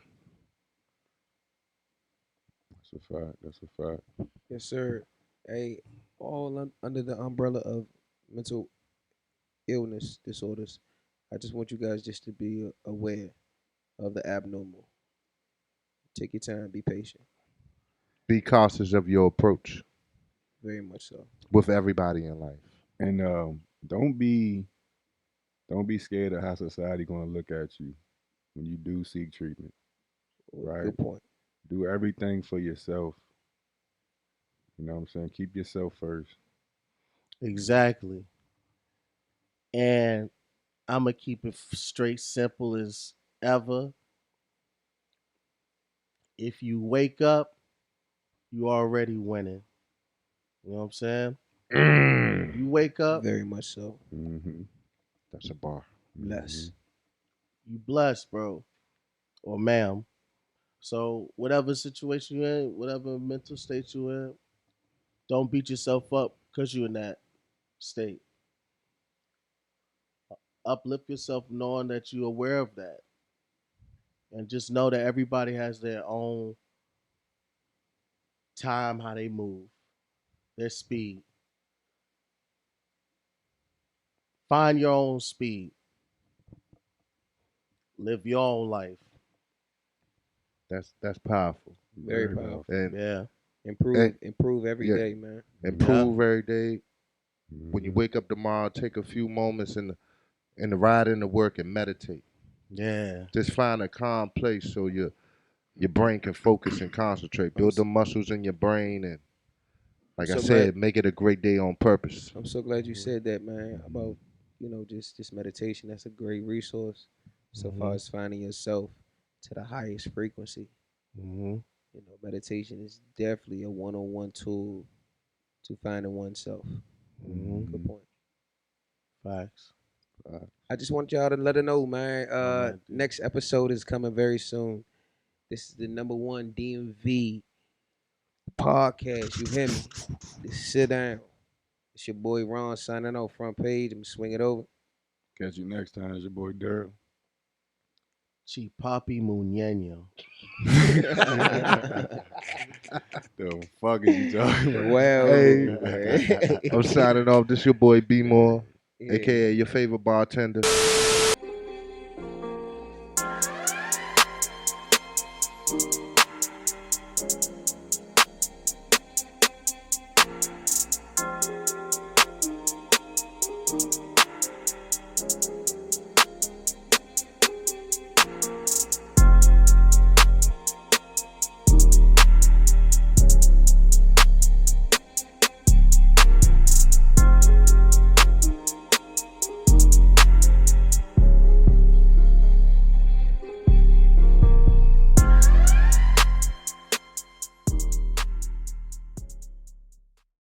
[SPEAKER 9] That's a fact. That's a fact.
[SPEAKER 6] Yes, sir. Hey, all under the umbrella of mental illness disorders. I just want you guys just to be aware of the abnormal. Take your time. Be patient.
[SPEAKER 3] Be cautious of your approach
[SPEAKER 6] Very much so.
[SPEAKER 3] with everybody in life.
[SPEAKER 9] And don't be scared of how society gonna look at you when you do seek treatment. Right.
[SPEAKER 6] Good point.
[SPEAKER 9] Do everything for yourself. You know what I'm saying? Keep yourself first.
[SPEAKER 4] Exactly. And I'm going to keep it straight simple as ever. If you wake up, you already winning. You know what I'm saying? If you wake up,
[SPEAKER 6] Very much so.
[SPEAKER 9] Mm-hmm.
[SPEAKER 3] That's a bar.
[SPEAKER 6] Bless.
[SPEAKER 4] you blessed, bro. Or ma'am. So whatever situation you're in, whatever mental state you're in, don't beat yourself up because you're in that state. Uplift yourself knowing that you're aware of that. And just know that everybody has their own time, how they move, their speed. Find your own speed. Live your own life.
[SPEAKER 3] That's powerful.
[SPEAKER 6] Very powerful.
[SPEAKER 3] And
[SPEAKER 4] Yeah.
[SPEAKER 6] Improve every day, man.
[SPEAKER 3] Improve every day.
[SPEAKER 9] Mm-hmm.
[SPEAKER 3] When you wake up tomorrow, take a few moments in the ride into work and meditate.
[SPEAKER 4] Yeah.
[SPEAKER 3] Just find a calm place so your brain can focus and concentrate. Build the muscles in your brain and, like I said, make it a great day on purpose.
[SPEAKER 6] I'm so glad you said that, man. About just meditation. That's a great resource so far as finding yourself to the highest frequency.
[SPEAKER 4] Mm-hmm.
[SPEAKER 6] Meditation is definitely a one-on-one tool to finding oneself.
[SPEAKER 4] Mm-hmm.
[SPEAKER 6] Good point.
[SPEAKER 4] Facts.
[SPEAKER 6] I just want y'all to let her know, man. Next episode is coming very soon. This is the #1 DMV podcast. You hear me? Just sit down. It's your boy Ron signing off. Front page. I'm gonna swing it over.
[SPEAKER 9] Catch you next time. It's your boy Daryl.
[SPEAKER 4] Chipapi Muñeño.
[SPEAKER 9] The fuck is you talking about?
[SPEAKER 6] Well,
[SPEAKER 3] Hey, I'm signing off. This your boy B More,
[SPEAKER 6] yeah.
[SPEAKER 3] aka your favorite bartender.
[SPEAKER 1] Thank you.